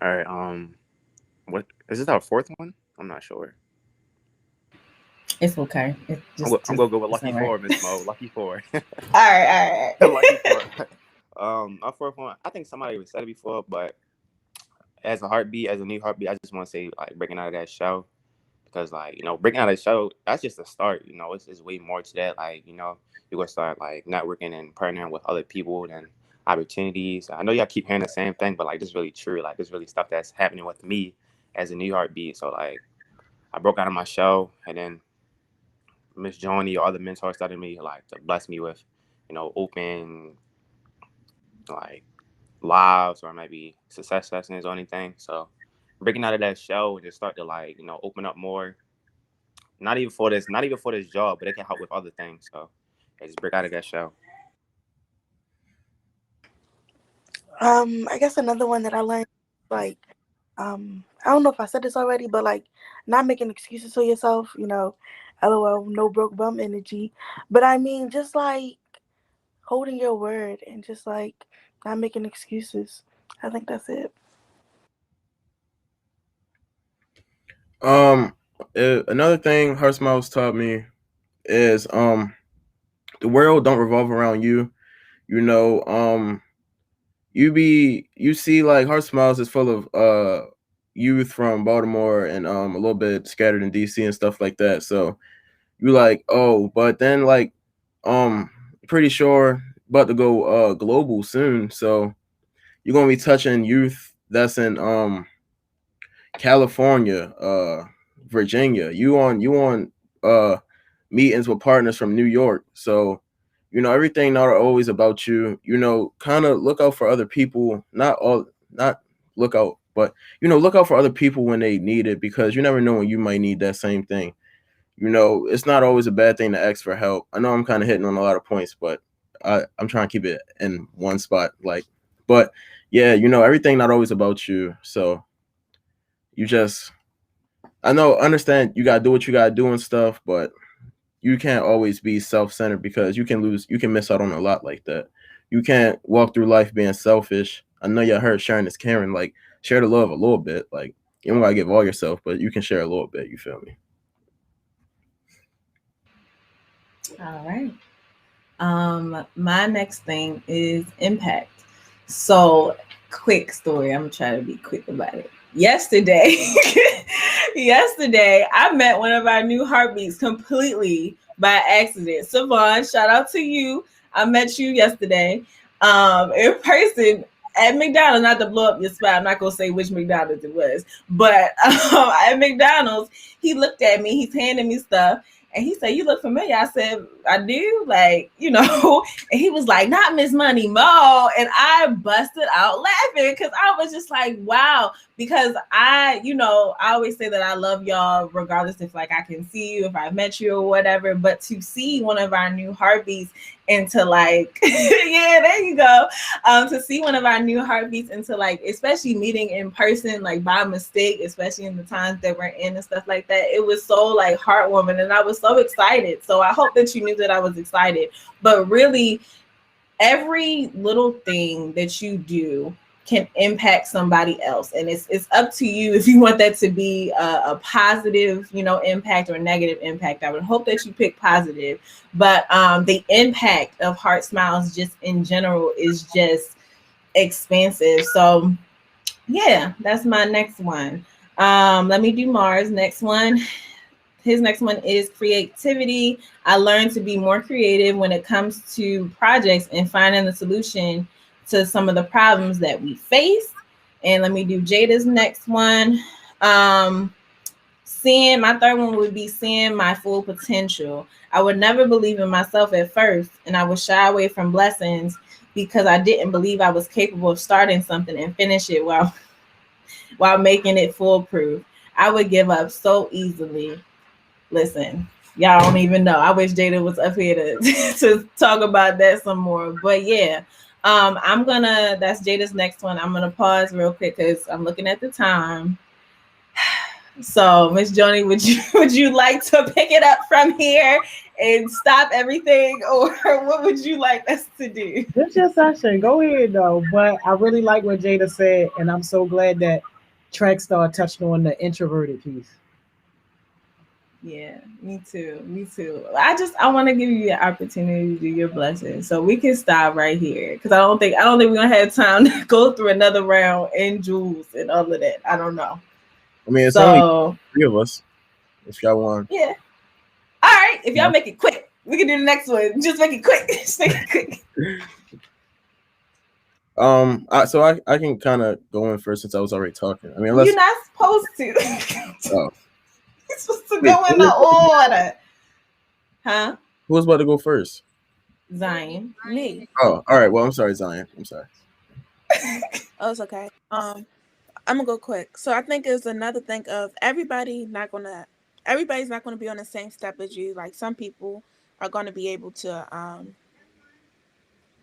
All right. What is this, our fourth one? I'm not sure. It's okay. I'm gonna go with Lucky Four, Miss Mo. Lucky Four. All right. Lucky Four. Our fourth one, I think somebody already said it before, but as a new heartbeat, I just want to say, like, breaking out of that shell, because, like, breaking out of the shell, that's just the start. It's way more to that. Like, you're gonna start like networking and partnering with other people and opportunities. I know y'all keep hearing the same thing, but like, this is really true. Like, this really stuff that's happening with me as a new heartbeat. So like, I broke out of my shell, and then Miss Joni or other mentors started me like to bless me with, open like lives or maybe success lessons or anything. So breaking out of that shell and just start to like, open up more. Not even for this job, but it can help with other things. So yeah, just break out of that shell. I guess another one that I learned, like, I don't know if I said this already, but like, not making excuses for yourself, LOL, no broke bum energy. But I mean, just like holding your word and just like not making excuses. I think that's it. Another thing Hot Smiles taught me is the world don't revolve around you. You see like Hot Smiles is full of youth from Baltimore and a little bit scattered in DC and stuff like that. So you like, oh, but then like pretty sure about to go global soon. So you're gonna be touching youth that's in California, Virginia. You on meetings with partners from New York. So everything not always about you. Kind of look out for other people. Not look out, but look out for other people when they need it, because you never know when you might need that same thing. It's not always a bad thing to ask for help. I know I'm kind of hitting on a lot of points, but I'm trying to keep it in one spot. Like, but yeah, everything not always about you. So you just, understand you gotta do what you gotta do and stuff, but you can't always be self-centered, because you can miss out on a lot like that. You can't walk through life being selfish. I know y'all heard sharing is caring. Like, share the love a little bit. Like, you don't gotta give all yourself, but you can share a little bit. You feel me? All right. My next thing is impact. So, quick story. I'm gonna try to be quick about it. Yesterday, I met one of our new heartbeats completely by accident. Savon, shout out to you. I met you yesterday in person at McDonald's, not to blow up your spot, I'm not gonna say which McDonald's it was, but at McDonald's, he looked at me, he's handing me stuff, and he said, "You look familiar." I said, "I do," like, you know, and he was like, "Not Miss Money Mo," and I busted out laughing because I was just like, wow, because I always say that I love y'all regardless if like I can see you, if I met you or whatever, but to see one of our new heartbeats into like yeah, there you go, to see one of our new heartbeats into like, especially meeting in person like by mistake, especially in the times that we're in and stuff like that, it was so like heartwarming, and I was so excited. So I hope that you knew that I was excited. But really, every little thing that you do can impact somebody else, and it's up to you if you want that to be a positive, impact or negative impact. I would hope that you pick positive, but the impact of Heart Smiles just in general is just expansive. So yeah, that's my next one. Let me do Mars next one. His next one is creativity. I learned to be more creative when it comes to projects and finding the solution to some of the problems that we face. And let me do Jada's next one. My third one would be seeing my full potential. I would never believe in myself at first, and I would shy away from blessings because I didn't believe I was capable of starting something and finish it while making it foolproof. I would give up so easily. Listen, y'all don't even know. I wish Jada was up here to talk about that some more. But yeah, that's Jada's next one. I'm gonna pause real quick because I'm looking at the time. So, Miss Joni, would you like to pick it up from here and stop everything, or what would you like us to do? It's your session. Go ahead though. But I really like what Jada said, and I'm so glad that Trackstar touched on the introverted piece. Yeah, me too. I want to give you the opportunity to do your blessing, so we can stop right here because I don't think we're gonna have time to go through another round and jewels and all of that. I don't know. I mean, it's only 3 of us. If y'all want. Yeah. All right. If y'all make it quick, we can do the next one. Just make it quick. Just make it quick. So I can kind of go in first since I was already talking. I mean, unless you're not supposed to. Oh. You're supposed to go in the order. Huh? Who was about to go first? Zion. Me. Oh, all right. Well, I'm sorry, Zion. I'm sorry. Oh, it's okay. I'm gonna go quick. So I think it's another thing of everybody's not gonna be on the same step as you. Like some people are gonna be able to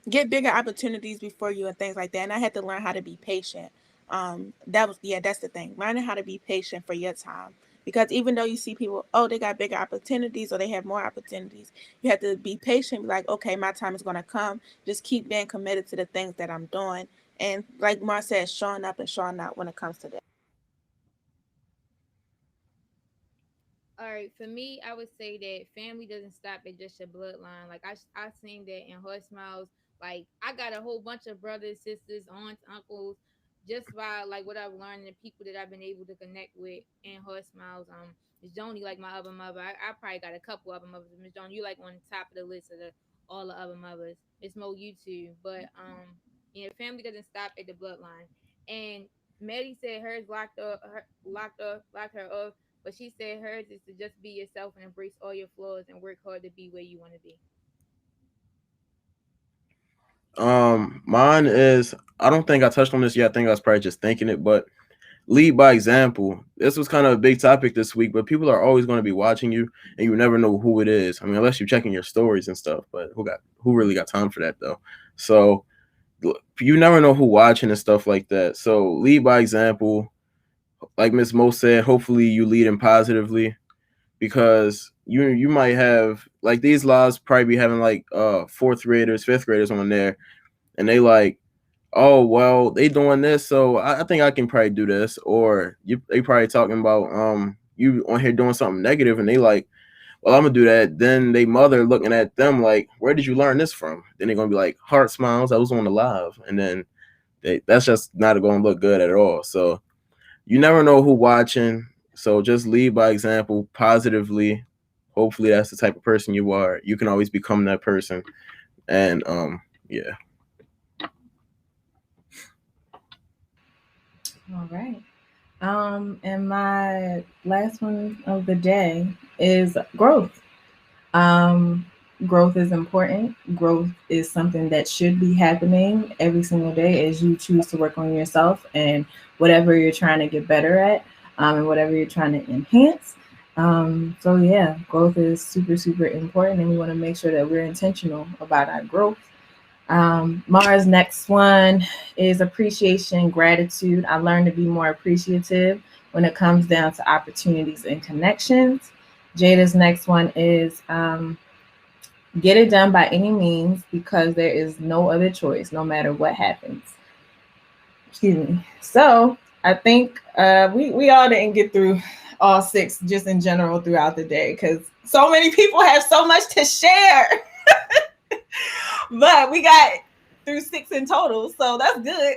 get bigger opportunities before you and things like that. And I had to learn how to be patient. That's the thing. Learning how to be patient for your time. Because even though you see people, they got bigger opportunities or they have more opportunities, you have to be patient. Be like, okay, my time is going to come. Just keep being committed to the things that I'm doing. And like Mar said, showing up and showing out when it comes to that. All right, for me, I would say that family doesn't stop at just your bloodline. Like I seen that in Heart Smiles. Like I got a whole bunch of brothers, sisters, aunts, uncles, just by like what I've learned and the people that I've been able to connect with in Heart Smiles. Miss Joni, like my other mother. I probably got a couple other mothers. Miss Joni, you like on the top of the list of all the other mothers. Miss Mo, you too. But family doesn't stop at the bloodline. And Maddie said hers locked her up. But she said hers is to just be yourself and embrace all your flaws and work hard to be where you want to be. Mine is, I don't think I touched on this yet. I think I was probably just thinking it, but lead by example. This was kind of a big topic this week, but people are always going to be watching you and you never know who it is. I mean, unless you're checking your stories and stuff, but who really got time for that though? So you never know who watching and stuff like that. So lead by example. Like Miss Mo said, hopefully you lead them positively, because you might have like these lives probably be having like 4th graders, 5th graders on there, and they like, oh well, they doing this, so I think I can probably do this, or they probably talking about you on here doing something negative, and they like, well, I'm gonna do that. Then they mother looking at them like, where did you learn this from? Then they're gonna be like, Heart Smiles, I was on the live, and then that's just not going to look good at all. So you never know who watching, so just lead by example positively. Hopefully that's the type of person you are. You can always become that person. And yeah. All right. And my last one of the day is growth. Growth is important. Growth is something that should be happening every single day as you choose to work on yourself and whatever you're trying to get better at, and whatever you're trying to enhance. So yeah, growth is super, super important, and we want to make sure that we're intentional about our growth. Mara's next one is appreciation, gratitude. I learned to be more appreciative when it comes down to opportunities and connections. Jada's next one is get it done by any means because there is no other choice, no matter what happens. Excuse me. So I think we all didn't get through all 6 just in general throughout the day because so many people have so much to share. But we got through 6 in total, so that's good.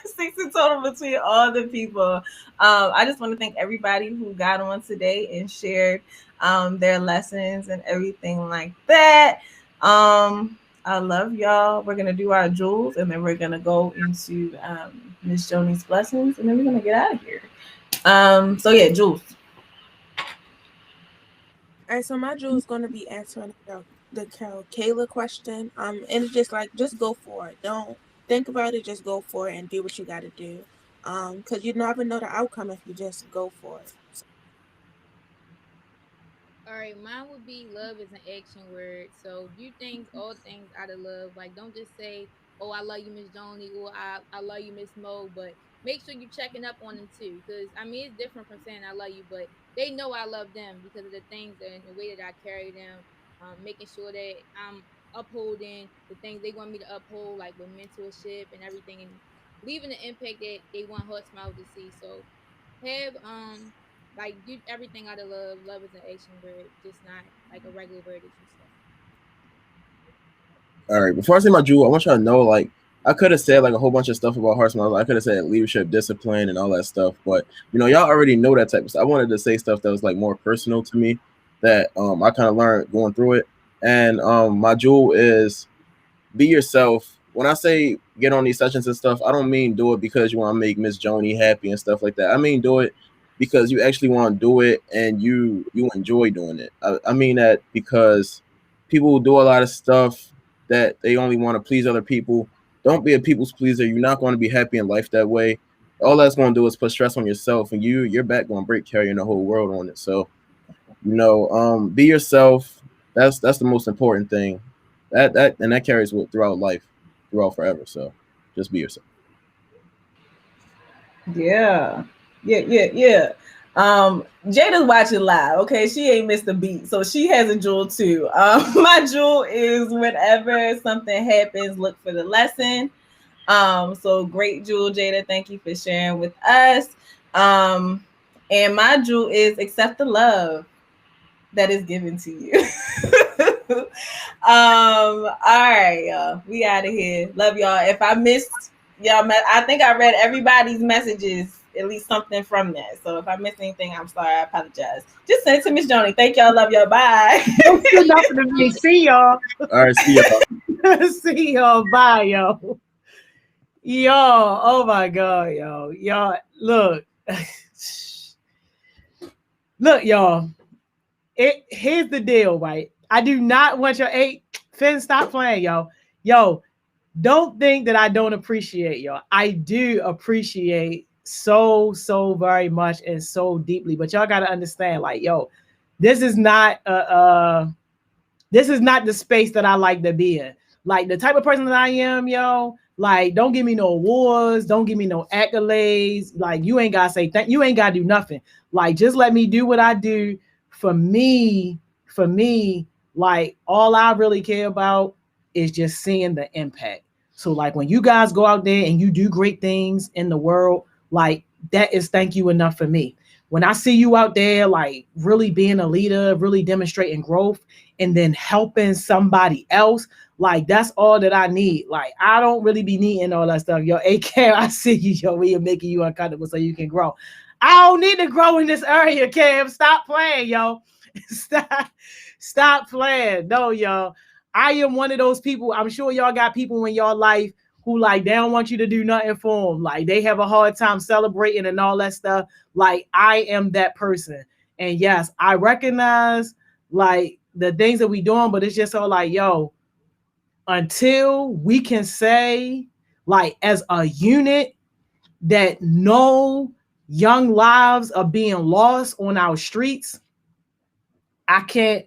6 in total between all the people. I just want to thank everybody who got on today and shared their lessons and everything like that. I love y'all. We're gonna do our jewels, and then we're gonna go into Miss Joni's blessings, and then we're gonna get out of here. So yeah, jewels. All right, so my jewel is going to be answering the Carol Kayla question. And it's just like, just go for it. Don't think about it. Just go for it and do what you got to do. Because you never know the outcome if you just go for it. All right, mine would be love is an action word. So do things, all things out of love. Like, don't just say, "Oh, I love you, Miss Joni," or "I love you, Miss Mo," but make sure you're checking up on them too. Because I mean, it's different from saying "I love you," but they know I love them because of the things and the way that I carry them. Making sure that I'm upholding the things they want me to uphold, like with mentorship and everything, and leaving the impact that they want Hot Smile to see. So have like do everything out of love. Love is an action word, just not like a regular word that you say. All right, before I say my jewel, I want y'all to know, like, I could have said like a whole bunch of stuff about Hearts Mile. I could have said leadership, discipline, and all that stuff, but y'all already know that type of stuff. I wanted to say stuff that was like more personal to me that I kind of learned going through it. And my jewel is be yourself. When I say get on these sessions and stuff, I don't mean do it because you want to make Miss Joni happy and stuff like that. I mean do it because you actually want to do it and you enjoy doing it. I mean that because people do a lot of stuff that they only want to please other people. Don't be a people's pleaser. You're not going to be happy in life that way. All that's going to do is put stress on yourself, and your back going to break carrying the whole world on it. So, be yourself. That's the most important thing. That carries throughout life, throughout forever. So, just be yourself. Yeah. Jada's watching live. Okay, she ain't missed a beat, so she has a jewel too. My jewel is whenever something happens, look for the lesson. So great jewel, Jada. Thank you for sharing with us. And my jewel is accept the love that is given to you. All right, y'all. We out of here. Love y'all. If I missed y'all, I think I read everybody's messages, at least something from that. So if I missed anything, I'm sorry. I apologize. Just send it to Miss Joni. Thank y'all. Love y'all. Bye. Nothing to me. See y'all. All right. See y'all. See y'all. Bye, yo. Yo. Oh my God, yo. Y'all, look. Look, y'all. Here's the deal, right? I do not want your Finn, stop playing, yo. Yo, don't think that I don't appreciate y'all. I do appreciate so very much and so deeply, but y'all got to understand, like, yo, this is not the space that I like to be in. Like, the type of person that I am, yo, like, don't give me no awards, don't give me no accolades. Like, you ain't gotta say you ain't gotta do nothing. Like, just let me do what I do. For me, like, all I really care about is just seeing the impact. So, like, when you guys go out there and you do great things in the world, like, that is thank you enough for me. When I see you out there, like, really being a leader, really demonstrating growth, and then helping somebody else, like, that's all that I need. Like, I don't really be needing all that stuff. Yo, AK, I see you, yo, we are making you uncomfortable so you can grow. I don't need to grow in this area, Cam. Stop playing, yo. Stop playing. No, y'all. I am one of those people. I'm sure y'all got people in your life who like they don't want you to do nothing for them. Like they have a hard time celebrating and all that stuff. Like I am that person. And yes, I recognize like the things that we doing, but it's just all like, yo, until we can say like as a unit that no young lives are being lost on our streets, I can't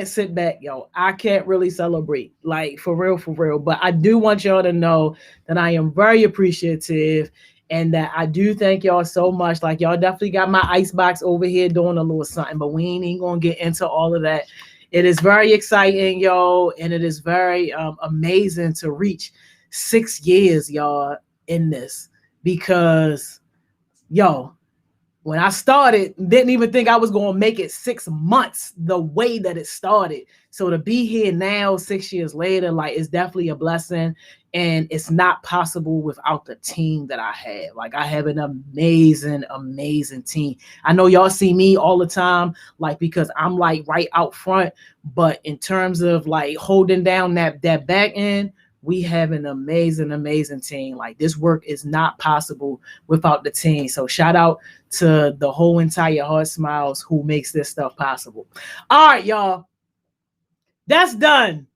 sit back, yo. I can't really celebrate, like for real. But I do want y'all to know that I am very appreciative and that I do thank y'all so much. Like y'all definitely got my icebox over here doing a little something, but we ain't even gonna get into all of that. It is very exciting, yo, and it is very amazing to reach 6 years, y'all, in this because, yo, when I started, didn't even think I was going to make it 6 months the way that it started. So to be here now, 6 years later, like it's definitely a blessing. And it's not possible without the team that I have. Like I have an amazing team. I know y'all see me all the time, like because I'm like right out front. But in terms of like holding down that back end, we have an amazing team. Like this work is not possible without the team. So shout out to the whole entire Heart Smiles who makes this stuff possible. All right, y'all. That's done.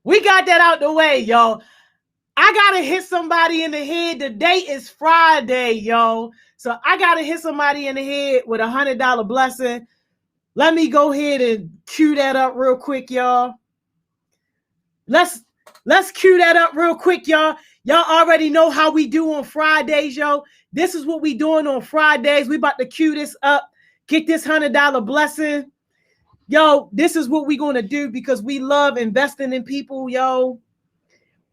We got that out the way, y'all. I gotta hit somebody in the head. Today is Friday, yo. So I gotta hit somebody in the head with $100 blessing. Let me go ahead and cue that up real quick, y'all. Let's cue that up real quick, y'all. Y'all already know how we do on Fridays, yo. This is what we doing on Fridays. We about to cue this up, get this $100 blessing. Yo, this is what we gonna do because we love investing in people, yo.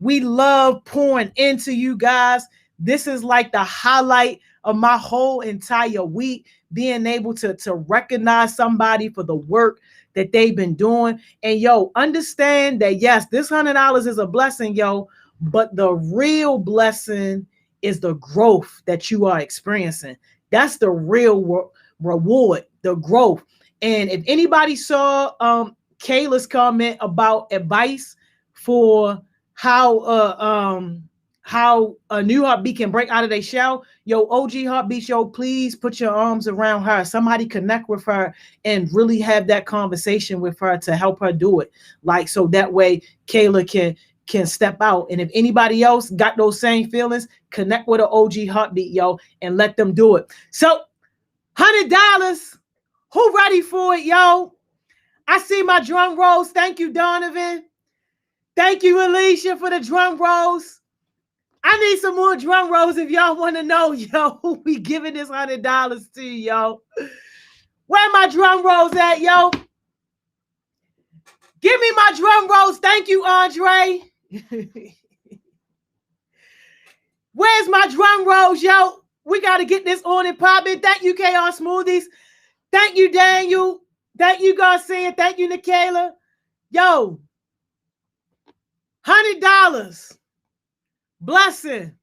We love pouring into you guys. This is like the highlight of my whole entire week, being able to recognize somebody for the work that they've been doing. And yo, understand that yes, this $100 is a blessing, yo, but the real blessing is the growth that you are experiencing. That's the real reward, the growth. And if anybody saw Kayla's comment about advice for how a new heartbeat can break out of their shell, yo, OG Heartbeat, yo, please put your arms around her. Somebody connect with her and really have that conversation with her to help her do it. Like, so that way Kayla can step out. And if anybody else got those same feelings, connect with an OG Heartbeat, yo, and let them do it. So $100. Who ready for it, yo? I see my drum rolls. Thank you, Donovan. Thank you, Alicia, for the drum rolls. I need some more drum rolls if y'all want to know, yo, who we giving this $100 to, yo. Where my drum rolls at, yo? Give me my drum rolls. Thank you, Andre. Where's my drum rolls, yo? We got to get this on and popping. Thank you, KR Smoothies. Thank you, Daniel. Thank you, Garcia. Thank you, Nikayla. Yo, $100. Blessing.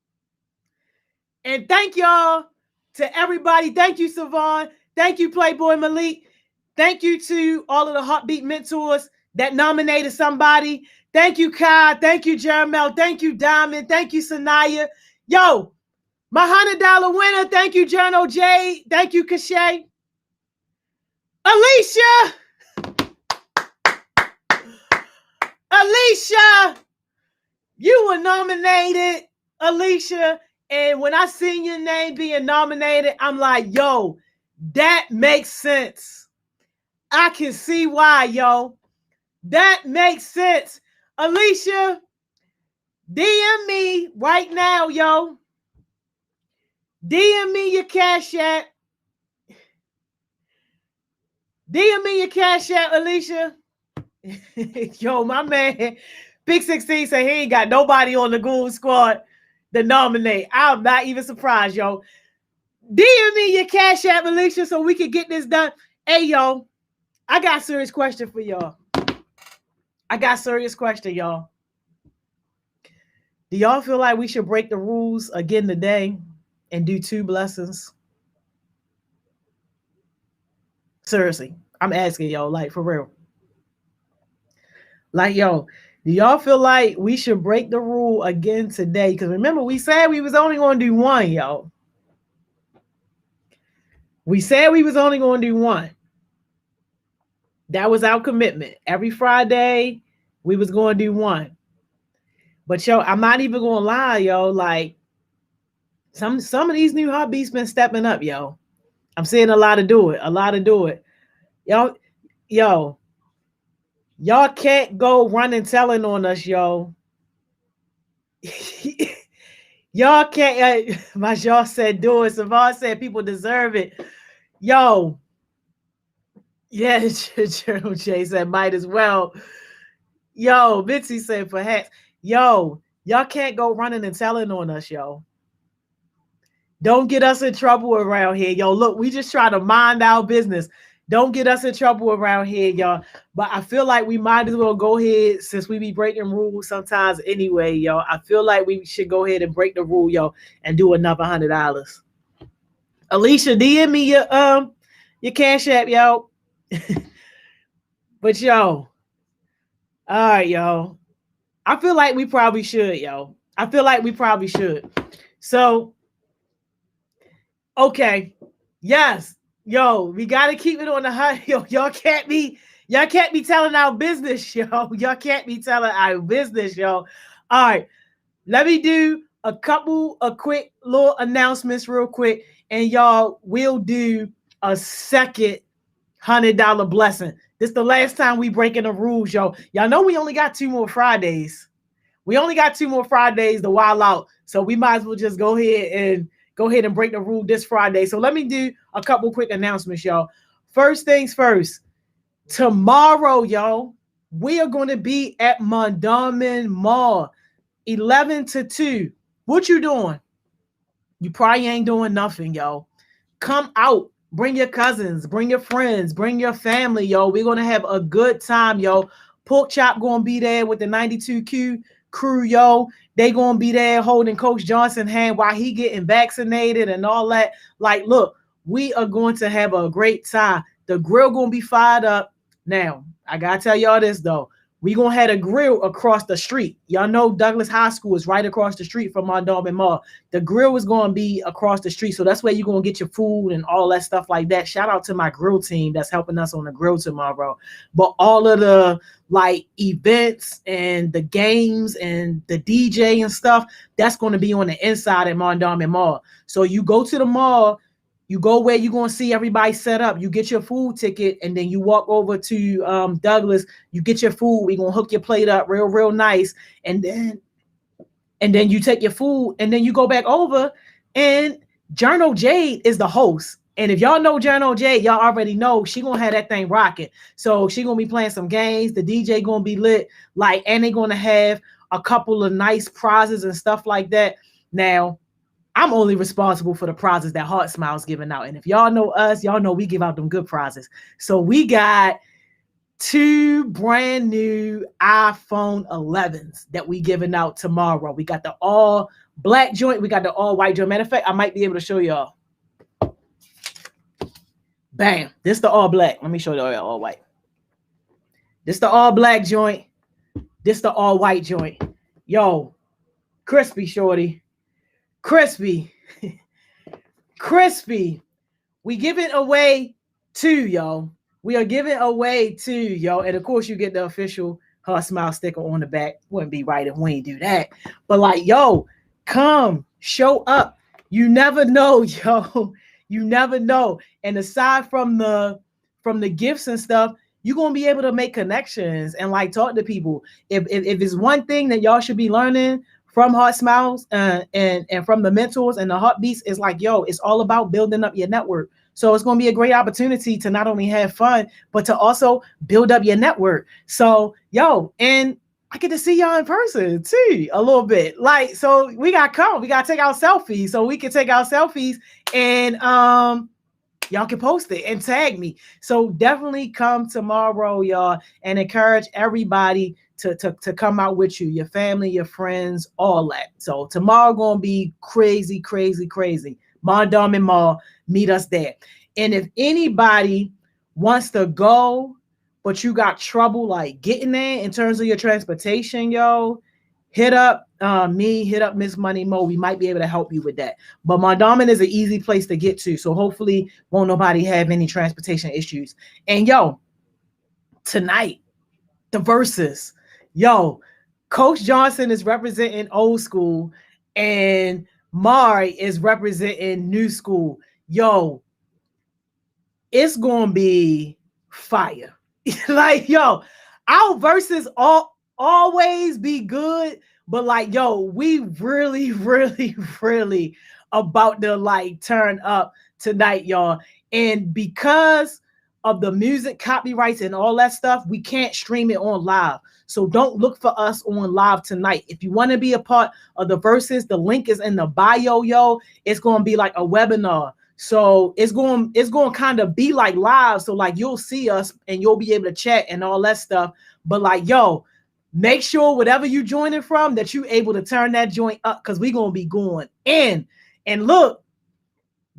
And thank y'all to everybody. Thank you, Savon. Thank you, Playboy Malik. Thank you to all of the Heartbeat mentors that nominated somebody. Thank you, Kai. Thank you, Jermel. Thank you, Diamond. Thank you, Sanaya. Yo, my $100 winner. Thank you, Journal J. Thank you, Kashay. Alicia, you were nominated, Alicia. And when I seen your name being nominated, I'm like, yo, that makes sense. I can see why, yo. That makes sense. Alicia, DM me right now, yo. DM me your Cash App. DM me your Cash App, Alicia. Yo, my man, Big 16 said he ain't got nobody on the Goon Squad to nominate. I'm not even surprised, yo. DM me your Cash App, Alicia, so we can get this done. Hey, yo, I got a serious question for y'all. Do y'all feel like we should break the rules again today and do 2 blessings? Seriously, I'm asking y'all, like, for real. Like, yo, Do y'all feel like we should break the rule again today? Because remember, we said we was only going to do one, y'all. We said we was only going to do one. That was our commitment. Every Friday, we was going to do one. But yo, I'm not even going to lie, yo. Like some of these new hobbies been stepping up, yo. I'm seeing a lot of do it. Yo, y'all can't go running telling on us, yo. Y'all can't. Y'all said do it. Savon said people deserve it. Yo. Yeah, Journal J said might as well. Yo, Bitsy said perhaps. Yo, y'all can't go running and telling on us, yo. Don't get us in trouble around here, yo. Look, we just try to mind our business. Don't get us in trouble around here, y'all. But I feel like we might as well go ahead, since we be breaking rules sometimes anyway, yo. I feel like we should go ahead and break the rule, yo, and do another $100. Alicia, DM me your Cash App, yo. But yo, all right, yo. I feel like we probably should, yo. I feel like we probably should. So, okay, yes, yo, we gotta keep it on the high. Yo, y'all can't be telling our business, yo. Y'all can't be telling our business, yo. All right, let me do a quick little announcements real quick, and y'all will do a second $100 blessing. This is the last time we breaking the rules, yo. Y'all know we only got 2 more Fridays. We only got 2 more Fridays to wild out. So we might as well just go ahead and break the rule this Friday. So let me do a couple quick announcements, y'all. First things first. Tomorrow, y'all, we are going to be at Mondawmin Mall, 11 to 2. What you doing? You probably ain't doing nothing, yo. Come out. Bring your cousins, bring your friends, bring your family, yo. We're going to have a good time, yo. Pork Chop going to be there with the 92Q crew, yo. They going to be there holding Coach Johnson's hand while he getting vaccinated and all that. Like, look, we are going to have a great time. The grill going to be fired up. Now, I got to tell y'all this, though. We going to have a grill across the street. Y'all know Douglas High School is right across the street from Mondawmin Mall. The grill is going to be across the street. So that's where you're going to get your food and all that stuff like that. Shout out to my grill team that's helping us on the grill tomorrow. But all of the like events and the games and the DJ and stuff, that's going to be on the inside at Mondawmin Mall. So you go to the mall, you go where you're going to see everybody set up. You get your food ticket, and then you walk over to Douglas. You get your food. We're going to hook your plate up real nice. And then you take your food, and then you go back over, and Journal Jade is the host. And if y'all know Journal Jade, y'all already know she going to have that thing rocking. So she going to be playing some games. The DJ going to be lit. And they going to have a couple of nice prizes and stuff like that. Now, I'm only responsible for the prizes that Heart Smiles giving out. And if y'all know us, y'all know we give out them good prizes. So we got 2 brand new iPhone 11s that we giving out tomorrow. We got the all black joint. We got the all white joint. Matter of fact, I might be able to show y'all. Bam. This the all black. Let me show y'all all white. This the all black joint. This the all white joint. Yo, crispy, shorty. Crispy. We giving away 2, yo. We are giving away 2, yo. And of course, you get the official Heart Smile sticker on the back. Wouldn't be right if we ain't do that. But like, yo, come, show up. You never know, yo. You never know. And aside from the gifts and stuff, you're gonna be able to make connections and like talk to people. If it's one thing that y'all should be learning from Heart Smiles and from the mentors and the heartbeats, is like, yo, it's all about building up your network. So it's going to be a great opportunity to not only have fun, but to also build up your network. So, yo, and I get to see y'all in person too, a little bit. Like, so we got to take our selfies, so we can take our selfies and y'all can post it and tag me. So definitely come tomorrow, y'all, and encourage everybody to come out with you, your family, your friends, all that. So tomorrow gonna be crazy. Mondawmin Mall, meet us there. And if anybody wants to go but you got trouble like getting there in terms of your transportation, yo, hit up me, hit up Miss Money Mo. We might be able to help you with that. But Mondawmin is an easy place to get to. So hopefully won't nobody have any transportation issues. And yo, tonight, the verses. Yo, Coach Johnson is representing old school and Mari is representing new school. Yo, it's gonna be fire. Like, yo, our verses always be good, but like, yo, we really, really, really about to like turn up tonight, y'all. And because of the music copyrights and all that stuff, we can't stream it on live. So don't look for us on live tonight. If you want to be a part of the verses, the link is in the bio, yo. It's going to be like a webinar. So it's going to kind of be like live. So like you'll see us and you'll be able to chat and all that stuff. But like, yo, make sure whatever you joining from that you able to turn that joint up because we're going to be going in. And look,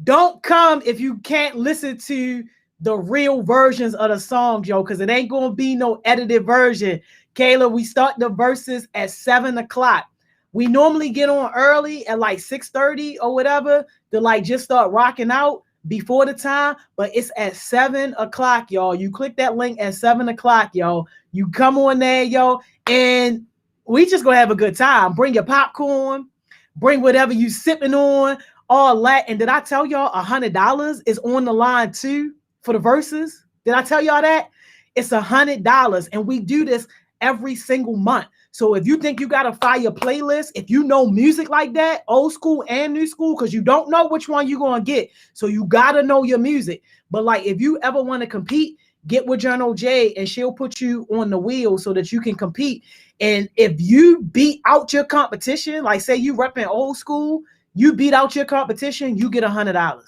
don't come if you can't listen to the real versions of the songs, yo, because it ain't going to be no edited version. Kayla, we start the verses at 7 o'clock. We normally get on early at like 6:30 or whatever to like just start rocking out before the time, but it's at 7 o'clock, y'all. You click that link at 7 o'clock, yo. You come on there, yo, and we just gonna have a good time. Bring your popcorn, bring whatever you sipping on, all that. And did I tell y'all $100 is on the line too for the verses? Did I tell y'all that? It's $100, and we do this every single month. So if you think you got a fire playlist, if you know music like that, old school and new school, because you don't know which one you're going to get. So you got to know your music. But like if you ever want to compete, get with Journal J and she'll put you on the wheel so that you can compete. And if you beat out your competition, like say you repping old school, you beat out your competition, you get $100.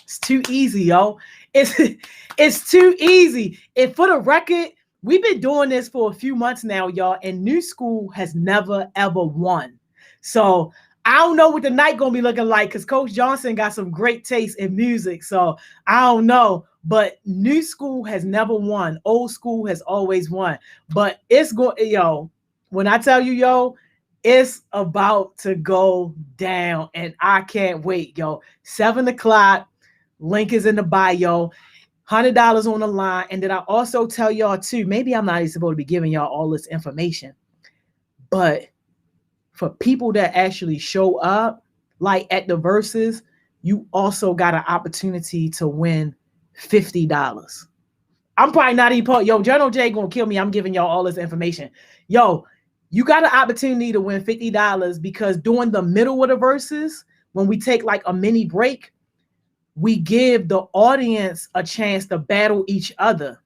It's too easy, yo. It's too easy. And for the record, we've been doing this for a few months now, y'all, and New School has never, ever won. So I don't know what the night going to be looking like because Coach Johnson got some great taste in music. So I don't know, but New School has never won. Old School has always won. But it's going, yo, when I tell you, yo, it's about to go down, and I can't wait, yo. 7 o'clock, link is in the bio. $100 on the line. And then I also tell y'all too, maybe I'm not even supposed to be giving y'all all this information, but for people that actually show up, like at the verses, you also got an opportunity to win $50. I'm probably not even part. Yo, Journal J gonna kill me. I'm giving y'all all this information. Yo, you got an opportunity to win $50 because during the middle of the verses, when we take like a mini break, we give the audience a chance to battle each other.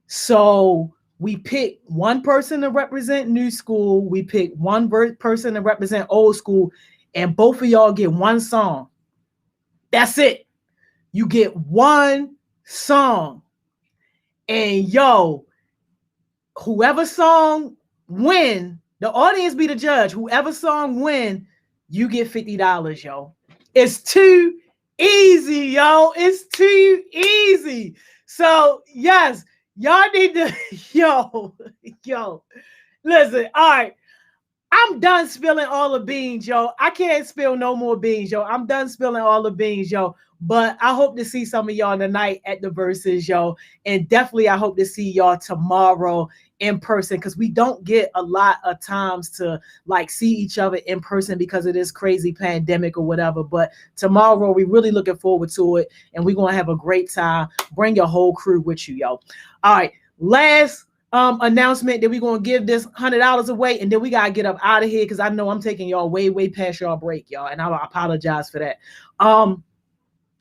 So we pick one person to represent New School. We pick one person to represent Old School. And both of y'all get one song. That's it. You get one song. And yo, whoever song win, the audience be the judge. Whoever song win, you get $50, yo. It's too easy, yo. It's too easy. So yes, y'all need to yo listen. All right, I'm done spilling all the beans, yo. I can't spill no more beans, yo. I'm done spilling all the beans, yo. But I hope to see some of y'all tonight at the verses, yo. And definitely I hope to see y'all tomorrow in person, because we don't get a lot of times to like see each other in person because of this crazy pandemic or whatever. But tomorrow we're really looking forward to it, and we're gonna have a great time. Bring your whole crew with you, yo. All right, last announcement that we're gonna give this $100 away, and then we gotta get up out of here because I know I'm taking y'all way past y'all break, y'all, and I apologize for that.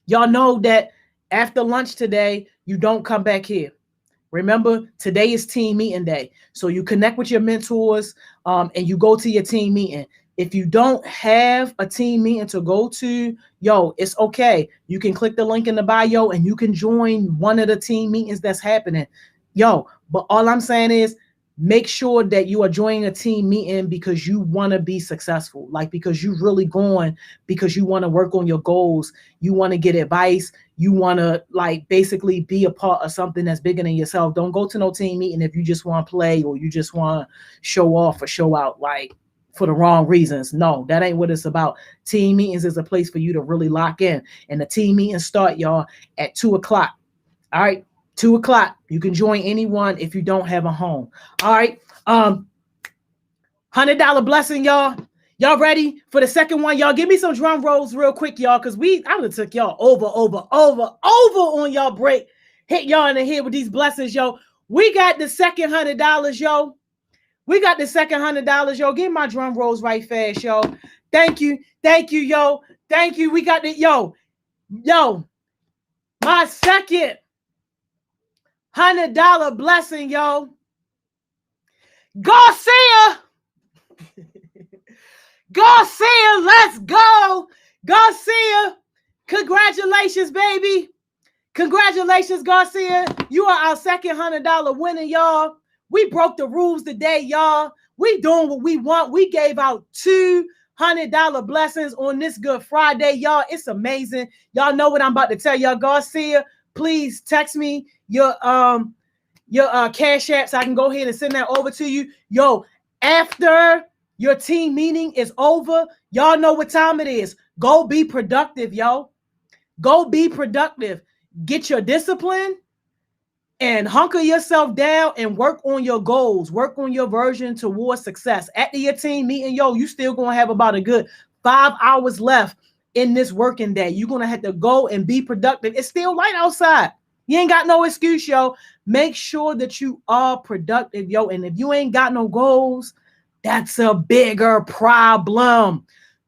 Y'all know that after lunch today, you don't come back here. Remember, today is team meeting day. So you connect with your mentors and you go to your team meeting. If you don't have a team meeting to go to, yo, it's okay. You can click the link in the bio and you can join one of the team meetings that's happening. Yo, but all I'm saying is make sure that you are joining a team meeting because you want to be successful, like because you really going because you want to work on your goals, you want to get advice, you want to like basically be a part of something that's bigger than yourself. Don't go to no team meeting if you just want to play or you just want to show off or show out, like for the wrong reasons. No, that ain't what it's about. Team meetings is a place for you to really lock in, and the team meetings start, y'all, at 2:00. All right, 2:00. You can join anyone if you don't have a home. All right. $100 blessing, y'all. Y'all ready for the second one? Y'all give me some drum rolls real quick, y'all, because I would have took y'all over on y'all break. Hit y'all in the head with these blessings, yo. We got the second $100, yo. We got the second $100, yo. Give my drum rolls right fast, yo. Thank you, yo. Thank you. We got the yo. My second $100 blessing, yo. Garcia, let's go. Garcia, congratulations, baby. Congratulations, Garcia. You are our second $100 winner, y'all. We broke the rules today, y'all. We doing what we want. We gave out $200 blessings on this Good Friday, y'all. It's amazing. Y'all know what I'm about to tell y'all. Garcia, please text me your Cash App so I can go ahead and send that over to you. Yo, after your team meeting is over, y'all know what time it is. Go be productive, yo. Go be productive. Get your discipline and hunker yourself down and work on your goals. Work on your version towards success. After your team meeting, yo, you still going to have about a good 5 hours left in this working day. You're going to have to go and be productive. It's still light outside. You ain't got no excuse, yo. Make sure that you are productive, yo. And if you ain't got no goals, that's a bigger problem.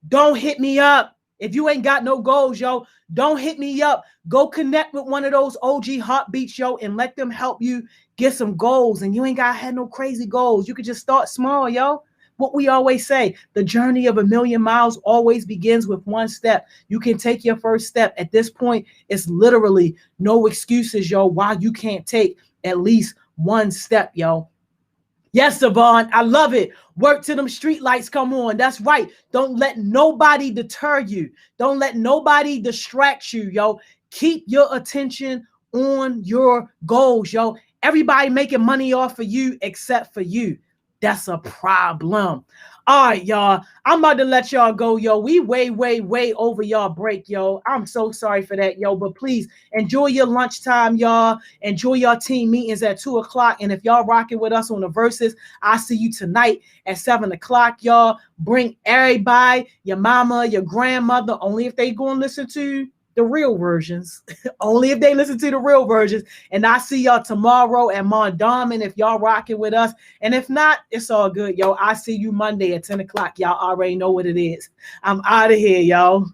Don't hit me up. If you ain't got no goals, yo, don't hit me up. Go connect with one of those OG heartbeats, yo, and let them help you get some goals. And you ain't got to have no crazy goals. You could just start small, yo. What we always say, the journey of 1,000,000 miles always begins with one step. You can take your first step. At this point, it's literally no excuses, yo, why you can't take at least one step, yo. Yes, Savon, I love it. Work till them street lights come on. That's right. Don't let nobody deter you. Don't let nobody distract you, yo. Keep your attention on your goals, yo. Everybody making money off of you except for you. That's a problem. All right, y'all. I'm about to let y'all go, yo. We way over y'all break, yo. I'm so sorry for that, yo. But please enjoy your lunchtime, y'all. Enjoy your team meetings at 2:00. And if y'all rocking with us on the Versus, I'll see you tonight at 7:00, y'all. Bring everybody, your mama, your grandmother, only if they go and listen to the real versions. Only if they listen to the real versions. And I see y'all tomorrow at Mondawmin if y'all rocking with us. And if not, it's all good, yo. I see you Monday at 10:00. Y'all already know what it is. I'm out of here, y'all.